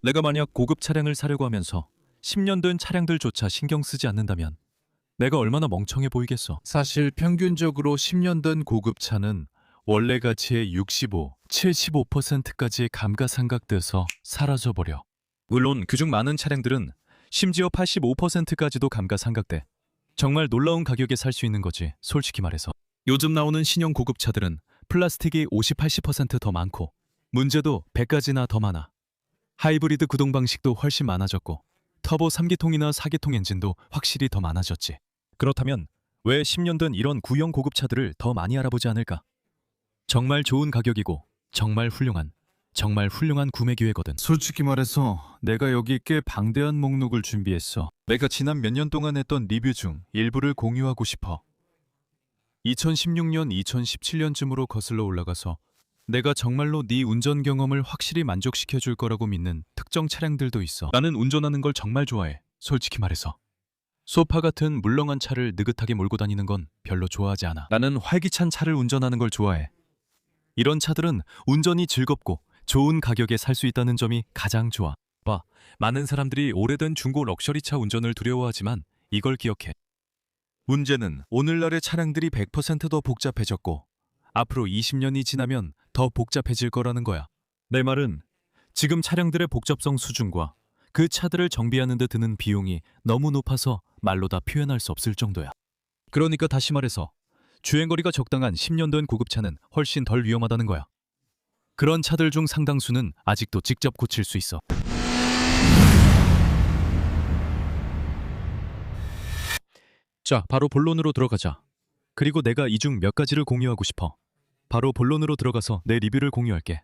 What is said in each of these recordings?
내가 만약 고급 차량을 사려고 하면서 10년 된 차량들조차 신경 쓰지 않는다면 내가 얼마나 멍청해 보이겠어. 사실 평균적으로 10년 된 고급차는 원래 가치의 65, 75%까지 감가상각돼서 사라져버려. 물론 그중 많은 차량들은 심지어 85%까지도 감가상각돼. 정말 놀라운 가격에 살 수 있는 거지, 솔직히 말해서. 요즘 나오는 신형 고급차들은 플라스틱이 50, 80%더 많고 문제도 100가지나 더 많아. 하이브리드 구동 방식도 훨씬 많아졌고 터보 3기통이나 4기통 엔진도 확실히 더 많아졌지. 그렇다면 왜 10년 된 이런 구형 고급차들을 더 많이 알아보지 않을까? 정말 좋은 가격이고 정말 훌륭한 구매 기회거든. 솔직히 말해서 내가 여기 꽤 방대한 목록을 준비했어. 내가 지난 몇 년 동안 했던 리뷰 중 일부를 공유하고 싶어. 2016년, 2017년쯤으로 거슬러 올라가서 내가 정말로 네 운전 경험을 확실히 만족시켜 줄 거라고 믿는 특정 차량들도 있어. 나는 운전하는 걸 정말 좋아해, 솔직히 말해서. 소파 같은 물렁한 차를 느긋하게 몰고 다니는 건 별로 좋아하지 않아. 나는 활기찬 차를 운전하는 걸 좋아해. 이런 차들은 운전이 즐겁고 좋은 가격에 살 수 있다는 점이 가장 좋아. 많은 사람들이 오래된 중고 럭셔리차 운전을 두려워하지만 이걸 기억해. 문제는 오늘날의 차량들이 100%더 복잡해졌고 앞으로 20년이 지나면 더 복잡해질 거라는 거야. 내 말은 지금 차량들의 복잡성 수준과 그 차들을 정비하는 데 드는 비용이 너무 높아서 말로 다 표현할 수 없을 정도야. 그러니까 다시 말해서 주행거리가 적당한 10년 된 고급차는 훨씬 덜 위험하다는 거야. 그런 차들 중 상당수는 아직도 직접 고칠 수 있어. 자, 바로 본론으로 들어가자. 그리고 내가 이 중 몇 가지를 공유하고 싶어. 바로 본론으로 들어가서 내 리뷰를 공유할게.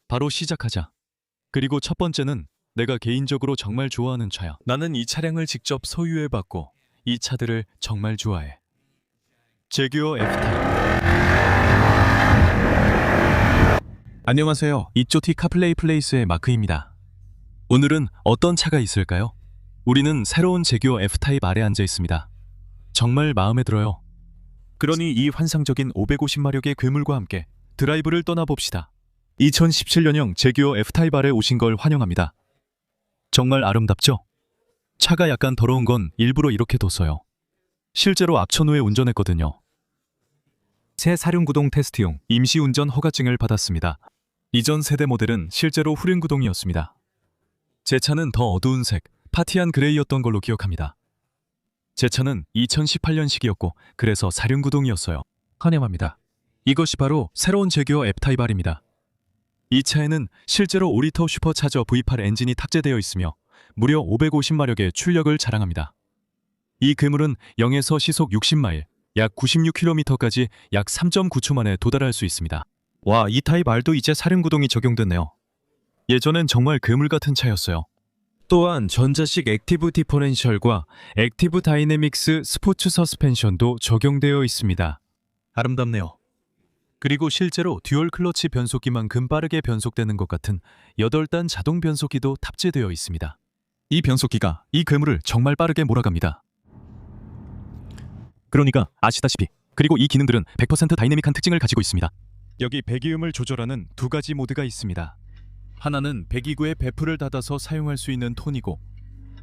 바로 시작하자. 그리고 첫 번째는 내가 개인적으로 정말 좋아하는 차야. 나는 이 차량을 직접 소유해봤고 이 차들을 정말 좋아해. 제규어 F타입. 안녕하세요. 이조티 카플레이 플레이스의 마크입니다. 오늘은 어떤 차가 있을까요? 우리는 새로운 제규어 F타입 아래 앉아 있습니다. 정말 마음에 들어요. 그러니 이 환상적인 550마력의 괴물과 함께 드라이브를 떠나봅시다. 2017년형 제규어 F타입 아래 오신 걸 환영합니다. 정말 아름답죠? 차가 약간 더러운 건 일부러 이렇게 뒀어요. 실제로 악천 후에 운전했거든요. 새 사륜구동 테스트용 임시운전 허가증을 받았습니다. 이전 세대 모델은 실제로 후륜구동이었습니다. 제 차는 더 어두운 색, 파티한 그레이였던 걸로 기억합니다. 제 차는 2018년식이었고 그래서 사륜구동이었어요. 환영합니다. 이것이 바로 새로운 제규어 F타입 R입니다. 이 차에는 실제로 5리터 슈퍼차저 V8 엔진이 탑재되어 있으며 무려 550마력의 출력을 자랑합니다. 이 괴물은 0에서 시속 60마일, 약 96km까지 약 3.9초 만에 도달할 수 있습니다. 와, 이 타입 R도 이제 사륜구동이 적용됐네요. 예전엔 정말 괴물 같은 차였어요. 또한 전자식 액티브 디퍼렌셜과 액티브 다이내믹스 스포츠 서스펜션도 적용되어 있습니다. 아름답네요. 그리고 실제로 듀얼 클러치 변속기만큼 빠르게 변속되는 것 같은 8단 자동 변속기도 탑재되어 있습니다. 이 변속기가 이 괴물을 정말 빠르게 몰아갑니다. 그러니까 아시다시피 그리고 이 기능들은 100% 다이내믹한 특징을 가지고 있습니다. 여기 배기음을 조절하는 두 가지 모드가 있습니다. 하나는 배기구에 배프를 닫아서 사용할 수 있는 톤이고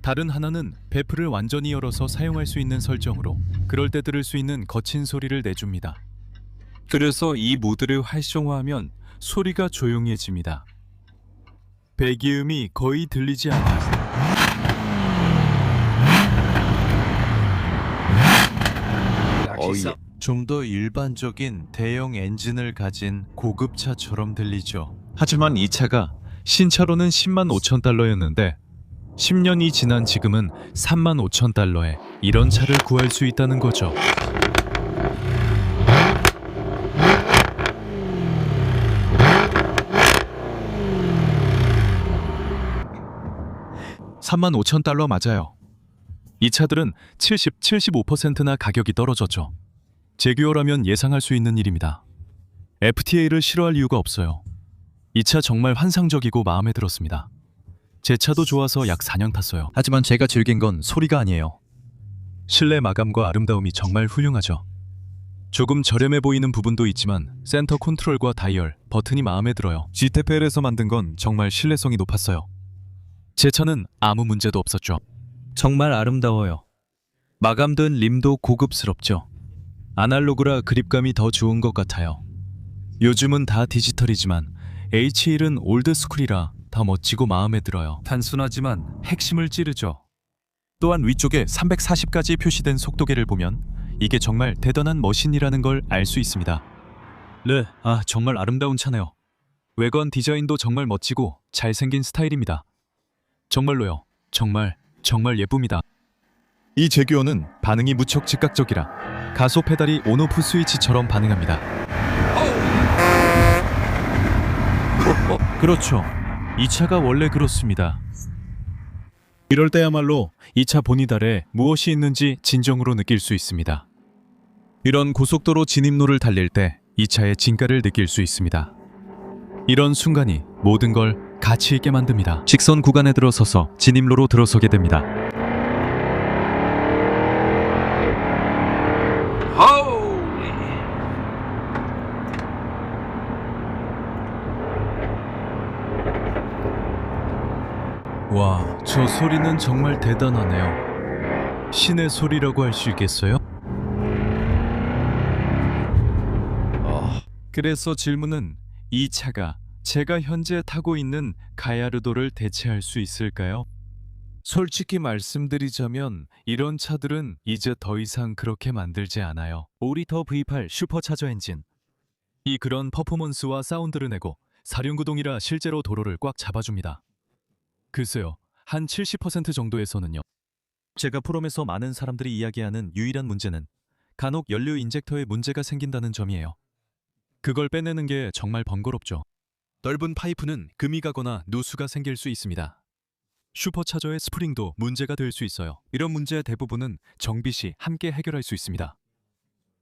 다른 하나는 배프를 완전히 열어서 사용할 수 있는 설정으로 그럴 때 들을 수 있는 거친 소리를 내줍니다. 그래서 이 모드를 활성화하면 소리가 조용해집니다. 배기음이 거의 들리지 않아요. 좀 더 일반적인 대형 엔진을 가진 고급차처럼 들리죠. 하지만 이 차가 신차로는 10만 5천 달러였는데 10년이 지난 지금은 3만 5천 달러에 이런 차를 구할 수 있다는 거죠. $3만 5천 달러 맞아요. 이 차들은 70, 75%나 가격이 떨어졌죠. 제규어라면 예상할 수 있는 일입니다. FTA를 싫어할 이유가 없어요. 이 차 정말 환상적이고 마음에 들었습니다. 제 차도 좋아서 약 4년 탔어요. 하지만 제가 즐긴 건 소리가 아니에요. 실내 마감과 아름다움이 정말 훌륭하죠. 조금 저렴해 보이는 부분도 있지만 센터 컨트롤과 다이얼, 버튼이 마음에 들어요. GTPL에서 만든 건 정말 신뢰성이 높았어요. 제 차는 아무 문제도 없었죠. 정말 아름다워요. 마감된 림도 고급스럽죠. 아날로그라 그립감이 더 좋은 것 같아요. 요즘은 다 디지털이지만 H1은 올드스쿨이라 더 멋지고 마음에 들어요. 단순하지만 핵심을 찌르죠. 또한 위쪽에 340까지 표시된 속도계를 보면 이게 정말 대단한 머신이라는 걸 알 수 있습니다. 네, 정말 아름다운 차네요. 외관 디자인도 정말 멋지고 잘생긴 스타일입니다. 정말로요. 정말 예쁩니다. 이 제규어는 반응이 무척 즉각적이라 가속 페달이 온오프 스위치처럼 반응합니다. 그렇죠. 이 차가 원래 그렇습니다. 이럴 때야말로 이 차 본닛 아래 무엇이 있는지 진정으로 느낄 수 있습니다. 이런 고속도로 진입로를 달릴 때 이 차의 진가를 느낄 수 있습니다. 이런 순간이 모든 걸 가치 있게 만듭니다. 직선 구간에 들어서서 진입로로 들어서게 됩니다. 와, 저 소리는 정말 대단하네요. 신의 소리라고 할 수 있겠어요? 그래서 질문은 이 차가 제가 현재 타고 있는 가야르도를 대체할 수 있을까요? 솔직히 말씀드리자면 이런 차들은 이제 더 이상 그렇게 만들지 않아요. 5리터 V8 슈퍼차저 엔진. 이 그런 퍼포먼스와 사운드를 내고 사륜구동이라 실제로 도로를 꽉 잡아줍니다. 글쎄요, 한 70% 정도에서는요. 제가 포럼에서 많은 사람들이 이야기하는 유일한 문제는 간혹 연료 인젝터에 문제가 생긴다는 점이에요. 그걸 빼내는 게 정말 번거롭죠. 넓은 파이프는 금이 가거나 누수가 생길 수 있습니다. 슈퍼차저의 스프링도 문제가 될 수 있어요. 이런 문제의 대부분은 정비 시 함께 해결할 수 있습니다.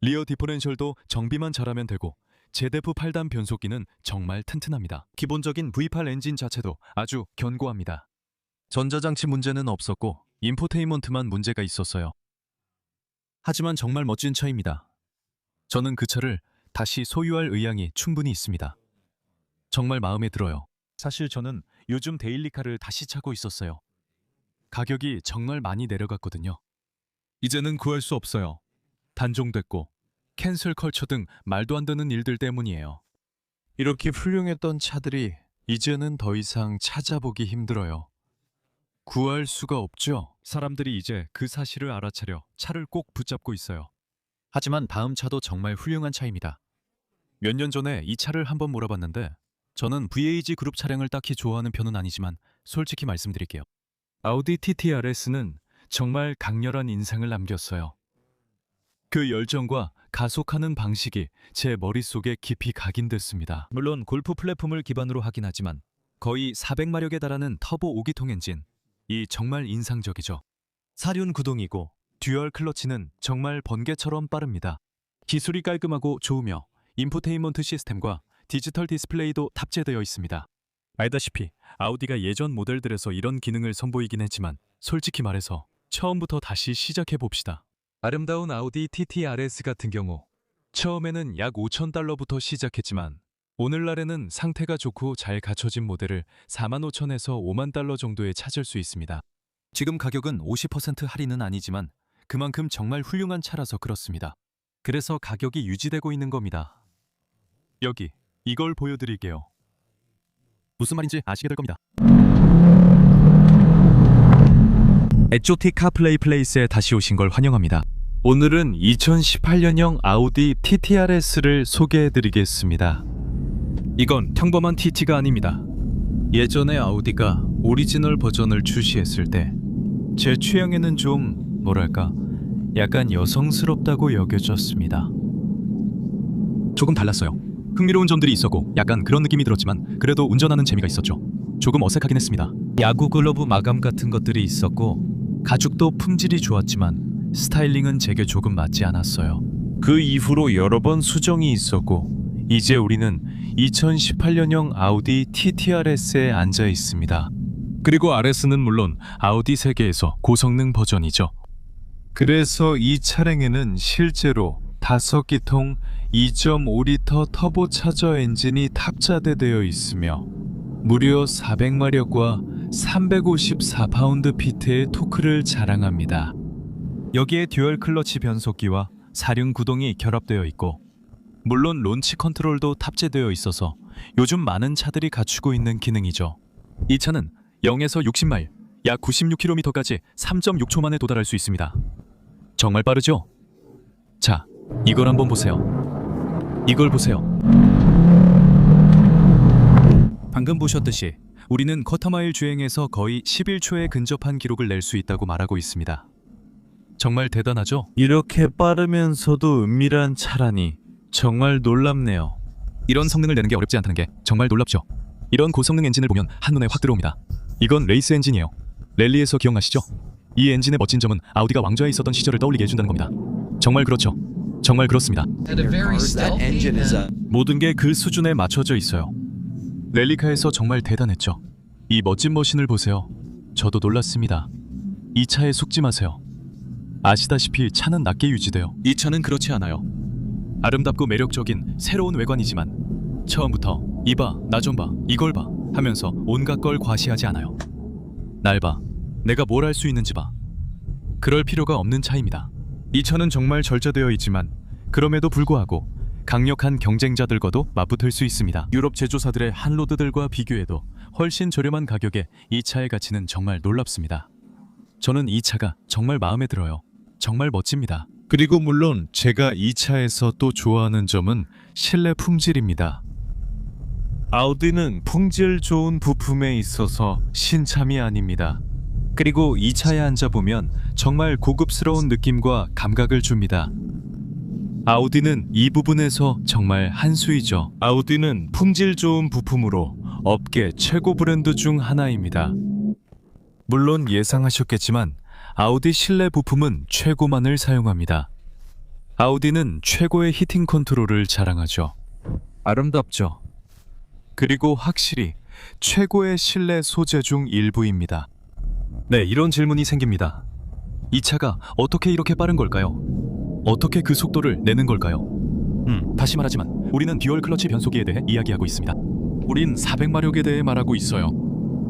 리어 디퍼렌셜도 정비만 잘하면 되고 제데프 8단 변속기는 정말 튼튼합니다. 기본적인 V8 엔진 자체도 아주 견고합니다. 전자장치 문제는 없었고 인포테인먼트만 문제가 있었어요. 하지만 정말 멋진 차입니다. 저는 그 차를 다시 소유할 의향이 충분히 있습니다. 정말 마음에 들어요. 사실 저는 요즘 데일리카를 다시 차고 있었어요. 가격이 정말 많이 내려갔거든요. 이제는 구할 수 없어요. 단종됐고 캔슬 컬처 등 말도 안 되는 일들 때문이에요. 이렇게 훌륭했던 차들이 이제는 더 이상 찾아보기 힘들어요. 구할 수가 없죠. 사람들이 이제 그 사실을 알아차려 차를 꼭 붙잡고 있어요. 하지만 다음 차도 정말 훌륭한 차입니다. 몇 년 전에 이 차를 한번 몰아봤는데 저는 VAG 그룹 차량을 딱히 좋아하는 편은 아니지만 솔직히 말씀드릴게요. 아우디 TT RS는 정말 강렬한 인상을 남겼어요. 그 열정과 가속하는 방식이 제 머릿속에 깊이 각인됐습니다. 물론 골프 플랫폼을 기반으로 하긴 하지만 거의 400마력에 달하는 터보 5기통 엔진, 이 정말 인상적이죠. 사륜 구동이고 듀얼 클러치는 정말 번개처럼 빠릅니다. 기술이 깔끔하고 좋으며 인포테인먼트 시스템과 디지털 디스플레이도 탑재되어 있습니다. 알다시피 아우디가 예전 모델들에서 이런 기능을 선보이긴 했지만 솔직히 말해서 처음부터 다시 시작해봅시다. 아름다운 아우디 TT RS 같은 경우 처음에는 약 $5,000부터 시작했지만 오늘날에는 상태가 좋고 잘 갖춰진 모델을 45,000에서 $50,000 정도에 찾을 수 있습니다. 지금 가격은 50% 할인은 아니지만 그만큼 정말 훌륭한 차라서 그렇습니다. 그래서 가격이 유지되고 있는 겁니다. 여기 이걸 보여드릴게요. 무슨 말인지 아시게 될 겁니다. 에조틱 카플레이 플레이스에 다시 오신 걸 환영합니다. 오늘은 2018년형 아우디 TT-RS를 소개해드리겠습니다. 이건 평범한 TT가 아닙니다. 예전에 아우디가 오리지널 버전을 출시했을 때 제 취향에는 좀 뭐랄까 약간 여성스럽다고 여겨졌습니다. 조금 달랐어요. 흥미로운 점들이 있었고 약간 그런 느낌이 들었지만 그래도 운전하는 재미가 있었죠. 조금 어색하긴 했습니다. 야구 글러브 마감 같은 것들이 있었고 가죽도 품질이 좋았지만 스타일링은 제게 조금 맞지 않았어요. 그 이후로 여러 번 수정이 있었고 이제 우리는 2018년형 아우디 TT-RS에 앉아 있습니다. 그리고 RS는 물론 아우디 세계에서 고성능 버전이죠. 그래서 이 차량에는 실제로 5기통 2.5리터 터보차저 엔진이 탑재되어 있으며 무려 400마력과 354파운드 피트의 토크를 자랑합니다. 여기에 듀얼 클러치 변속기와 사륜 구동이 결합되어 있고 물론 론치 컨트롤도 탑재되어 있어서 요즘 많은 차들이 갖추고 있는 기능이죠. 이 차는 0에서 60마일, 약 96km까지 3.6초 만에 도달할 수 있습니다. 정말 빠르죠? 자, 이걸 한번 보세요. 이걸 보세요. 방금 보셨듯이 우리는 쿼터마일 주행에서 거의 11초에 근접한 기록을 낼 수 있다고 말하고 있습니다. 정말 대단하죠? 이렇게 빠르면서도 은밀한 차라니 정말 놀랍네요. 이런 성능을 내는 게 어렵지 않다는 게 정말 놀랍죠? 이런 고성능 엔진을 보면 한눈에 확 들어옵니다. 이건 레이스 엔진이에요. 랠리에서 기억나시죠? 이 엔진의 멋진 점은 아우디가 왕좌에 있었던 시절을 떠올리게 해준다는 겁니다. 정말 그렇죠. 정말 그렇습니다. 모든 게 그 수준에 맞춰져 있어요. 랠리카에서 정말 대단했죠. 이 멋진 머신을 보세요. 저도 놀랐습니다. 이 차에 속지 마세요. 아시다시피 차는 낮게 유지돼요. 이 차는 그렇지 않아요. 아름답고 매력적인 새로운 외관이지만 처음부터 이봐, 나 좀 봐, 이걸 봐 하면서 온갖 걸 과시하지 않아요. 날 봐, 내가 뭘 할 수 있는지 봐. 그럴 필요가 없는 차입니다. 이 차는 정말 절제되어 있지만 그럼에도 불구하고 강력한 경쟁자들과도 맞붙을 수 있습니다. 유럽 제조사들의 한로드들과 비교해도 훨씬 저렴한 가격에 이 차의 가치는 정말 놀랍습니다. 저는 이 차가 정말 마음에 들어요. 정말 멋집니다. 그리고 물론 제가 이 차에서 또 좋아하는 점은 실내 품질입니다. 아우디는 품질 좋은 부품에 있어서 신참이 아닙니다. 그리고 이 차에 앉아보면 정말 고급스러운 느낌과 감각을 줍니다. 아우디는 이 부분에서 정말 한 수이죠. 아우디는 품질 좋은 부품으로 업계 최고 브랜드 중 하나입니다. 물론 예상하셨겠지만 아우디 실내 부품은 최고만을 사용합니다. 아우디는 최고의 히팅 컨트롤을 자랑하죠. 아름답죠. 그리고 확실히 최고의 실내 소재 중 일부입니다. 네, 이런 질문이 생깁니다. 이 차가 어떻게 이렇게 빠른 걸까요? 어떻게 그 속도를 내는 걸까요? 다시 말하지만 우리는 듀얼 클러치 변속기에 대해 이야기하고 있습니다. 우린 400마력에 대해 말하고 있어요.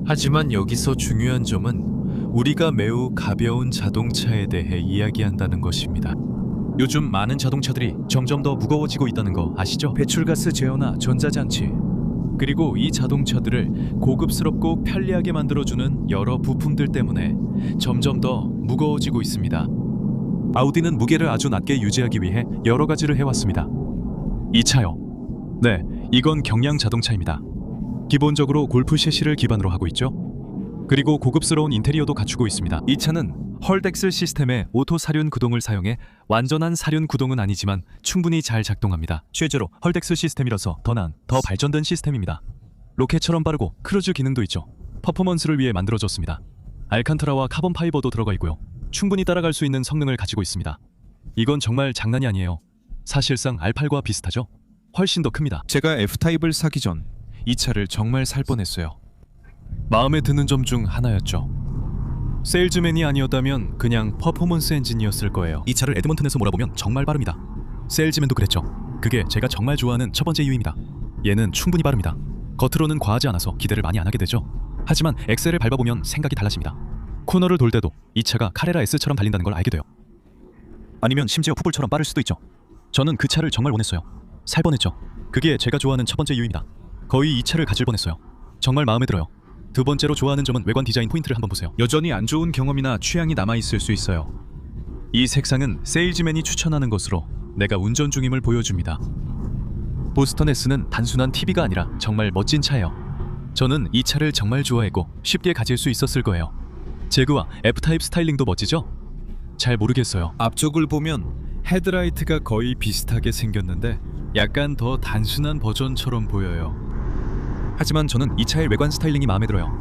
하지만 여기서 중요한 점은 우리가 매우 가벼운 자동차에 대해 이야기한다는 것입니다. 요즘 많은 자동차들이 점점 더 무거워지고 있다는 거 아시죠? 배출가스 제어나 전자장치, 그리고 이 자동차들을 고급스럽고 편리하게 만들어주는 여러 부품들 때문에 점점 더 무거워지고 있습니다. 아우디는 무게를 아주 낮게 유지하기 위해 여러 가지를 해왔습니다. 이 차요. 네, 이건 경량 자동차입니다. 기본적으로 골프 셰시를 기반으로 하고 있죠. 그리고 고급스러운 인테리어도 갖추고 있습니다. 이 차는 헐덱스 시스템의 오토 사륜 구동을 사용해 완전한 사륜 구동은 아니지만 충분히 잘 작동합니다. 실제로 헐덱스 시스템이라서 더 나은, 더 발전된 시스템입니다. 로켓처럼 빠르고 크루즈 기능도 있죠. 퍼포먼스를 위해 만들어졌습니다. 알칸타라와 카본 파이버도 들어가 있고요. 충분히 따라갈 수 있는 성능을 가지고 있습니다. 이건 정말 장난이 아니에요. 사실상 R8과 비슷하죠? 훨씬 더 큽니다. 제가 F타입을 사기 전 이 차를 정말 살 뻔했어요. 마음에 드는 점 중 하나였죠. 세일즈맨이 아니었다면 그냥 퍼포먼스 엔진이었을 거예요. 이 차를 에드먼튼에서 몰아보면 정말 빠릅니다. 세일즈맨도 그랬죠. 그게 제가 정말 좋아하는 첫 번째 이유입니다. 얘는 충분히 빠릅니다. 겉으로는 과하지 않아서 기대를 많이 안 하게 되죠. 하지만 엑셀을 밟아보면 생각이 달라집니다. 코너를 돌 때도 이 차가 카레라 S처럼 달린다는 걸 알게 돼요. 아니면 심지어 풋볼처럼 빠를 수도 있죠. 저는 그 차를 정말 원했어요. 살 뻔했죠. 그게 제가 좋아하는 첫 번째 이유입니다. 거의 이 차를 가질 뻔했어요. 정말 마음에 들어요. 두 번째로 좋아하는 점은 외관 디자인 포인트를 한번 보세요. 여전히 안 좋은 경험이나 취향이 남아있을 수 있어요. 이 색상은 세일즈맨이 추천하는 것으로 내가 운전 중임을 보여줍니다. 보스턴 S는 단순한 TV가 아니라 정말 멋진 차예요. 저는 이 차를 정말 좋아했고 쉽게 가질 수 있었을 거예요. 제그와 F타입 스타일링도 멋지죠? 잘 모르겠어요. 앞쪽을 보면 헤드라이트가 거의 비슷하게 생겼는데 약간 더 단순한 버전처럼 보여요. 하지만 저는 이 차의 외관 스타일링이 마음에 들어요.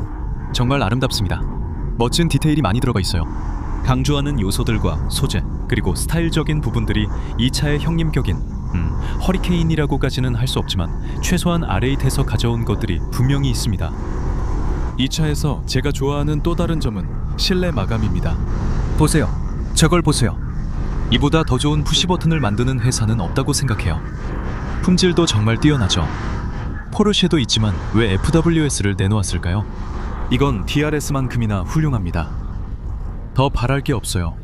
정말 아름답습니다. 멋진 디테일이 많이 들어가 있어요. 강조하는 요소들과 소재, 그리고 스타일적인 부분들이 이 차의 형님격인 허리케인이라고까지는 할 수 없지만 최소한 R8에서 가져온 것들이 분명히 있습니다. 이 차에서 제가 좋아하는 또 다른 점은 실내 마감입니다. 보세요. 저걸 보세요. 이보다 더 좋은 푸시버튼을 만드는 회사는 없다고 생각해요. 품질도 정말 뛰어나죠. 포르쉐도 있지만 왜 FWS를 내놓았을까요? 이건 DRS만큼이나 훌륭합니다. 더 바랄 게 없어요.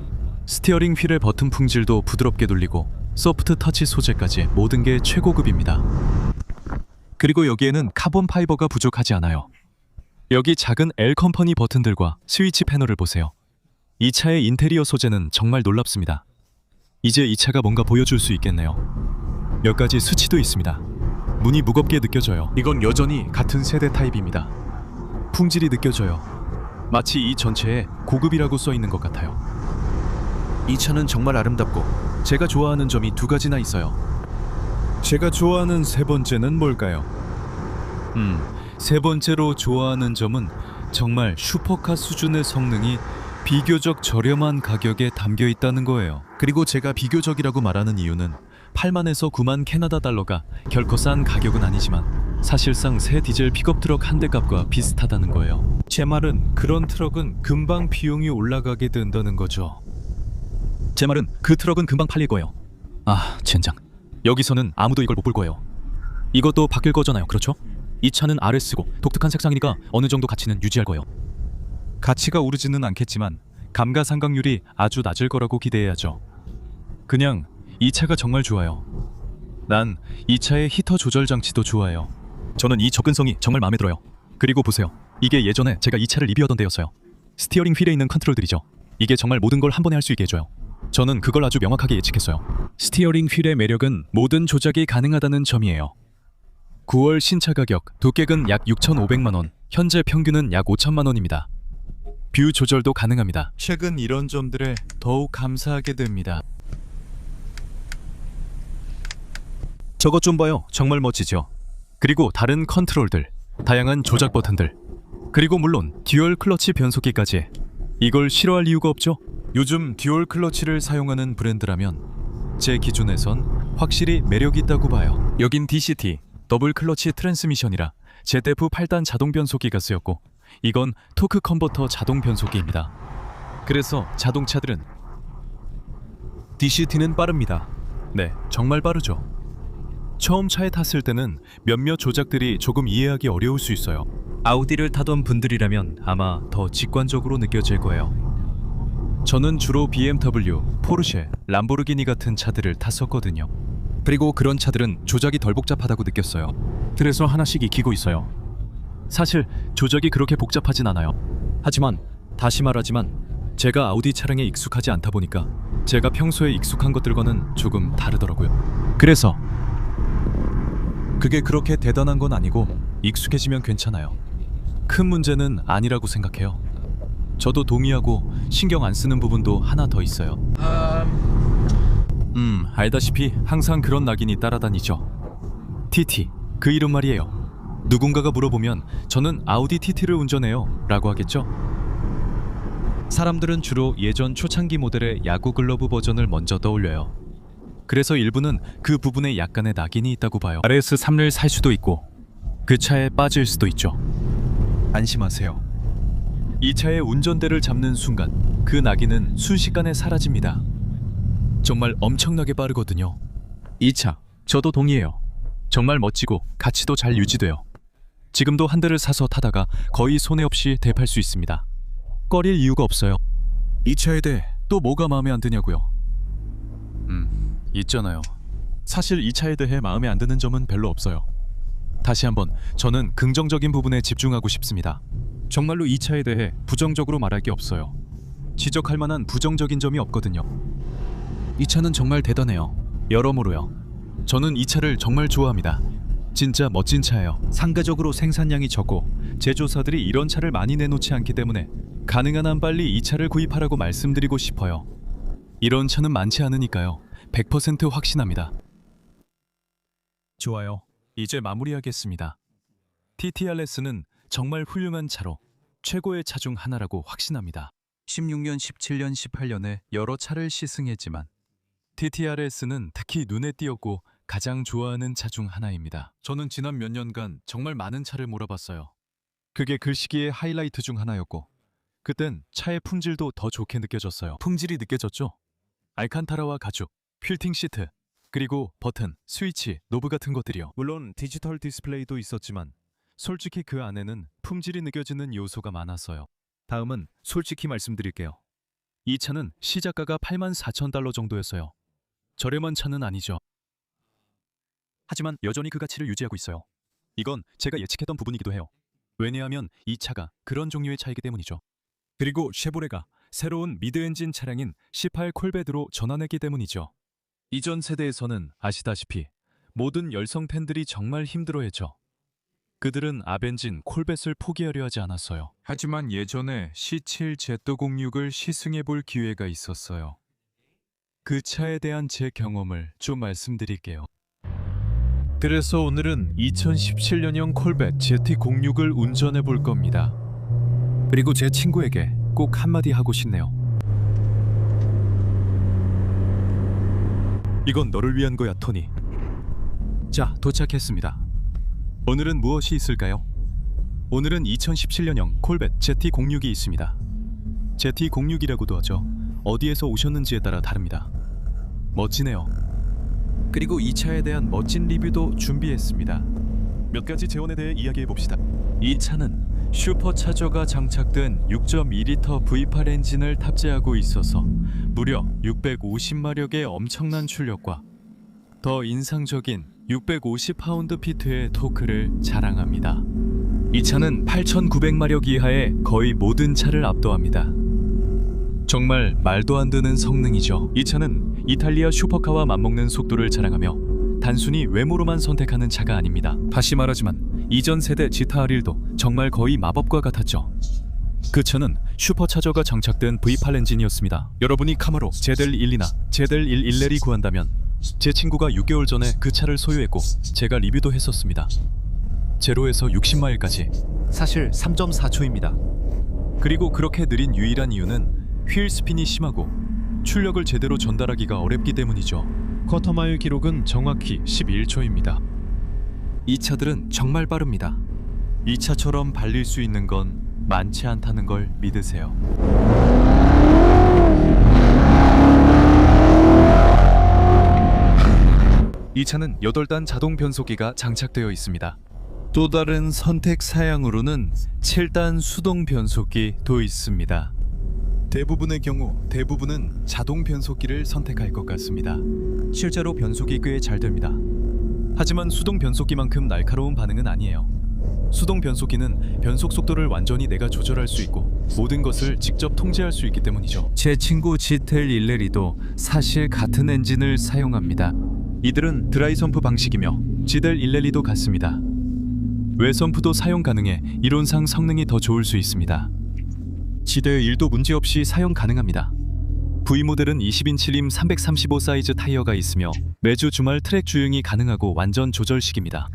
스티어링 휠의 버튼 품질도 부드럽게 눌리고 소프트 터치 소재까지 모든 게 최고급입니다. 그리고 여기에는 카본 파이버가 부족하지 않아요. 여기 작은 L 컴퍼니 버튼들과 스위치 패널을 보세요. 이 차의 인테리어 소재는 정말 놀랍습니다. 이제 이 차가 뭔가 보여줄 수 있겠네요. 몇 가지 수치도 있습니다. 문이 무겁게 느껴져요. 이건 여전히 같은 세대 타입입니다. 품질이 느껴져요. 마치 이 전체에 고급이라고 써 있는 것 같아요. 이 차는 정말 아름답고 제가 좋아하는 점이 두 가지나 있어요. 제가 좋아하는 세 번째는 뭘까요? 세 번째로 좋아하는 점은 정말 슈퍼카 수준의 성능이 비교적 저렴한 가격에 담겨 있다는 거예요. 그리고 제가 비교적이라고 말하는 이유는 8만에서 9만 캐나다 달러가 결코 싼 가격은 아니지만 사실상 새 디젤 픽업 트럭 한 대 값과 비슷하다는 거예요. 제 말은 그런 트럭은 금방 비용이 올라가게 된다는 거죠. 제 말은 그 트럭은 금방 팔릴 거예요. 아, 젠장. 여기서는 아무도 이걸 못 볼 거예요. 이것도 바뀔 거잖아요. 그렇죠? 이 차는 RS고 독특한 색상이니까 어느 정도 가치는 유지할 거예요. 가치가 오르지는 않겠지만 감가상각률이 아주 낮을 거라고 기대해야죠. 그냥 이 차가 정말 좋아요. 난 이 차의 히터 조절 장치도 좋아해요. 저는 이 접근성이 정말 마음에 들어요. 그리고 보세요. 이게 예전에 제가 이 차를 리뷰하던 데였어요. 스티어링 휠에 있는 컨트롤들이죠. 이게 정말 모든 걸 한 번에 할 수 있게 해줘요. 저는 그걸 아주 명확하게 예측했어요. 스티어링 휠의 매력은 모든 조작이 가능하다는 점이에요. 9월 신차 가격 도객은 약 6,500만 원, 현재 평균은 약 5천만 원입니다. 뷰 조절도 가능합니다. 최근 이런 점들에 더욱 감사하게 됩니다. 저것 좀 봐요. 정말 멋지죠? 그리고 다른 컨트롤들, 다양한 조작 버튼들, 그리고 물론 듀얼 클러치 변속기까지. 이걸 싫어할 이유가 없죠? 요즘 듀얼 클러치를 사용하는 브랜드라면 제 기준에선 확실히 매력이 있다고 봐요. 여긴 DCT, 더블 클러치 트랜스미션이라 ZF 8단 자동 변속기가 쓰였고 이건 토크 컨버터 자동 변속기입니다. 그래서 자동차들은 DCT는 빠릅니다. 네, 정말 빠르죠. 처음 차에 탔을 때는 몇몇 조작들이 조금 이해하기 어려울 수 있어요. 아우디를 타던 분들이라면 아마 더 직관적으로 느껴질 거예요. 저는 주로 BMW, 포르쉐, 람보르기니 같은 차들을 탔었거든요. 그리고 그런 차들은 조작이 덜 복잡하다고 느꼈어요. 그래서 하나씩 익히고 있어요. 사실 조작이 그렇게 복잡하진 않아요. 하지만 다시 말하지만 제가 아우디 차량에 익숙하지 않다 보니까 제가 평소에 익숙한 것들과는 조금 다르더라고요. 그래서 그게 그렇게 대단한 건 아니고 익숙해지면 괜찮아요. 큰 문제는 아니라고 생각해요. 저도 동의하고 신경 안 쓰는 부분도 하나 더 있어요. 알다시피 항상 그런 낙인이 따라다니죠. TT, 그 이름 말이에요. 누군가가 물어보면 저는 아우디 TT를 운전해요 라고 하겠죠. 사람들은 주로 예전 초창기 모델의 야구 글러브 버전을 먼저 떠올려요. 그래서 일부는 그 부분에 약간의 낙인이 있다고 봐요. RS3를 살 수도 있고 그 차에 빠질 수도 있죠. 안심하세요. 이 차의 운전대를 잡는 순간 그 낙인은 순식간에 사라집니다. 정말 엄청나게 빠르거든요. 이 차, 저도 동의해요. 정말 멋지고 가치도 잘 유지돼요. 지금도 한 대를 사서 타다가 거의 손해 없이 대팔 수 있습니다. 꺼릴 이유가 없어요. 이 차에 대해 또 뭐가 마음에 안 드냐고요? 있잖아요. 사실 이 차에 대해 마음에 안 드는 점은 별로 없어요. 다시 한번 저는 긍정적인 부분에 집중하고 싶습니다. 정말로 이 차에 대해 부정적으로 말할 게 없어요. 지적할 만한 부정적인 점이 없거든요. 이 차는 정말 대단해요. 여러모로요. 저는 이 차를 정말 좋아합니다. 진짜 멋진 차예요. 상대적으로 생산량이 적고 제조사들이 이런 차를 많이 내놓지 않기 때문에 가능한 한 빨리 이 차를 구입하라고 말씀드리고 싶어요. 이런 차는 많지 않으니까요. 100% 확신합니다. 좋아요. 이제 마무리하겠습니다. TTRS는 정말 훌륭한 차로 최고의 차 중 하나라고 확신합니다. 16년, 17년, 18년에 여러 차를 시승했지만 TTRS는 특히 눈에 띄었고 가장 좋아하는 차 중 하나입니다. 저는 지난 몇 년간 정말 많은 차를 몰아봤어요. 그게 그 시기의 하이라이트 중 하나였고 그땐 차의 품질도 더 좋게 느껴졌어요. 품질이 느껴졌죠? 알칸타라와 가죽, 필팅 시트, 그리고 버튼, 스위치, 노브 같은 것들이요. 물론 디지털 디스플레이도 있었지만 솔직히 그 안에는 품질이 느껴지는 요소가 많았어요. 다음은 솔직히 말씀드릴게요. 이 차는 시작가가 84,000달러 정도였어요. 저렴한 차는 아니죠. 하지만 여전히 그 가치를 유지하고 있어요. 이건 제가 예측했던 부분이기도 해요. 왜냐하면 이 차가 그런 종류의 차이기 때문이죠. 그리고 쉐보레가 새로운 미드엔진 차량인 18 콜벳으로 전환했기 때문이죠. 이전 세대에서는 아시다시피 모든 열성 팬들이 정말 힘들어했죠. 그들은 아벤진 콜벳을 포기하려 하지 않았어요. 하지만 예전에 C7Z06을 시승해 볼 기회가 있었어요. 그 차에 대한 제 경험을 좀 말씀드릴게요. 그래서 오늘은 2017년형 콜벳 GT06을 운전해 볼 겁니다. 그리고 제 친구에게 꼭 한마디 하고 싶네요. 이건 너를 위한 거야, 토니. 자, 도착했습니다. 오늘은 무엇이 있을까요? 오늘은 2017년형 콜벳 GT06이 있습니다. GT06이라고도 하죠. 어디에서 오셨는지에 따라 다릅니다. 멋지네요. 그리고 이 차에 대한 멋진 리뷰도 준비했습니다. 몇 가지 재원에 대해 이야기해 봅시다. 이 차는 슈퍼차저가 장착된 6.2L V8 엔진을 탑재하고 있어서 무려 650마력의 엄청난 출력과 더 인상적인 650파운드-피트의 토크를 자랑합니다. 이 차는 8,900마력 이하의 거의 모든 차를 압도합니다. 정말 말도 안 되는 성능이죠. 이 차는 이탈리아 슈퍼카와 맞먹는 속도를 자랑하며 단순히 외모로만 선택하는 차가 아닙니다. 다시 말하지만 이전 세대 GT-R1도 정말 거의 마법과 같았죠. 그 차는 슈퍼차저가 장착된 V8 엔진이었습니다. 여러분이 카마로 ZL-12나 ZL-11이 구한다면 제 친구가 6개월 전에 그 차를 소유했고 제가 리뷰도 했었습니다. 0에서 60마일까지 사실 3.4초입니다. 그리고 그렇게 느린 유일한 이유는 휠 스핀이 심하고 출력을 제대로 전달하기가 어렵기 때문이죠. 쿼터마일 기록은 정확히 11초입니다. 이 차들은 정말 빠릅니다. 이 차처럼 발릴 수 있는 건 많지 않다는 걸 믿으세요. 이 차는 8단 자동 변속기가 장착되어 있습니다. 또 다른 선택 사양으로는 7단 수동 변속기도 있습니다. 대부분의 경우 대부분은 자동 변속기를 선택할 것 같습니다. 실제로 변속이 꽤 잘 됩니다. 하지만 수동 변속기만큼 날카로운 반응은 아니에요. 수동 변속기는 변속 속도를 완전히 내가 조절할 수 있고 모든 것을 직접 통제할 수 있기 때문이죠. 제 친구 GT-11도 사실 같은 엔진을 사용합니다. 이들은 드라이 선프 방식이며 GT-11도 같습니다. 외선프도 사용 가능해 이론상 성능이 더 좋을 수 있습니다. GT-1도 문제없이 사용 가능합니다. V모델은 20인치 림 335 사이즈 타이어가 있으며 매주 주말 트랙 주행이 가능하고 완전 조절식입니다.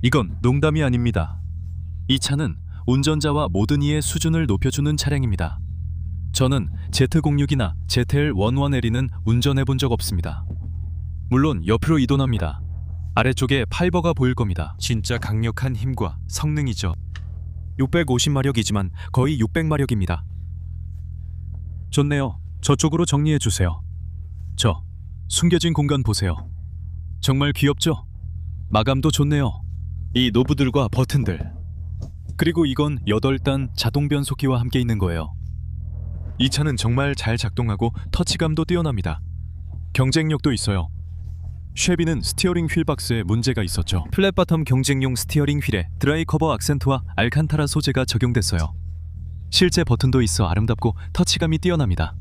이건 농담이 아닙니다. 이 차는 운전자와 모든 이의 수준을 높여주는 차량입니다. 저는 Z06이나 ZL11L은 운전해본 적 없습니다. 물론 옆으로 이동합니다. 아래쪽에 파이버가 보일 겁니다. 진짜 강력한 힘과 성능이죠. 650마력이지만 거의 600마력입니다. 좋네요. 저쪽으로 정리해주세요. 저 숨겨진 공간 보세요. 정말 귀엽죠? 마감도 좋네요. 이 노브들과 버튼들, 그리고 이건 8단 자동 변속기와 함께 있는 거예요. 이 차는 정말 잘 작동하고 터치감도 뛰어납니다. 경쟁력도 있어요. 쉐비는 스티어링 휠 박스에 문제가 있었죠. 플랫 바텀 경쟁용 스티어링 휠에 드라이 커버 악센트와 알칸타라 소재가 적용됐어요. 실제 버튼도 있어 아름답고 터치감이 뛰어납니다.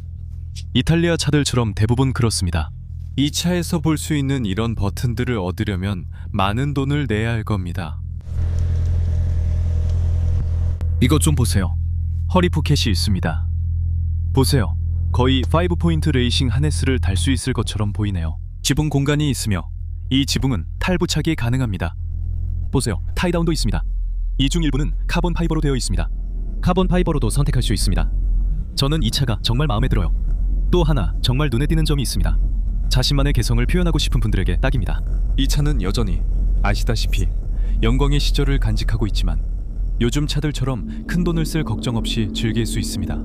이탈리아 차들처럼 대부분 그렇습니다. 이 차에서 볼 수 있는 이런 버튼들을 얻으려면 많은 돈을 내야 할 겁니다. 이것 좀 보세요. 허리 포켓이 있습니다. 보세요. 거의 5포인트 레이싱 하네스를 달 수 있을 것처럼 보이네요. 지붕 공간이 있으며 이 지붕은 탈부착이 가능합니다. 보세요. 타이다운도 있습니다. 이 중 일부는 카본 파이버로 되어 있습니다. 카본 파이버로도 선택할 수 있습니다. 저는 이 차가 정말 마음에 들어요. 또 하나 정말 눈에 띄는 점이 있습니다. 자신만의 개성을 표현하고 싶은 분들에게 딱입니다. 이 차는 여전히 아시다시피 영광의 시절을 간직하고 있지만 요즘 차들처럼 큰 돈을 쓸 걱정 없이 즐길 수 있습니다.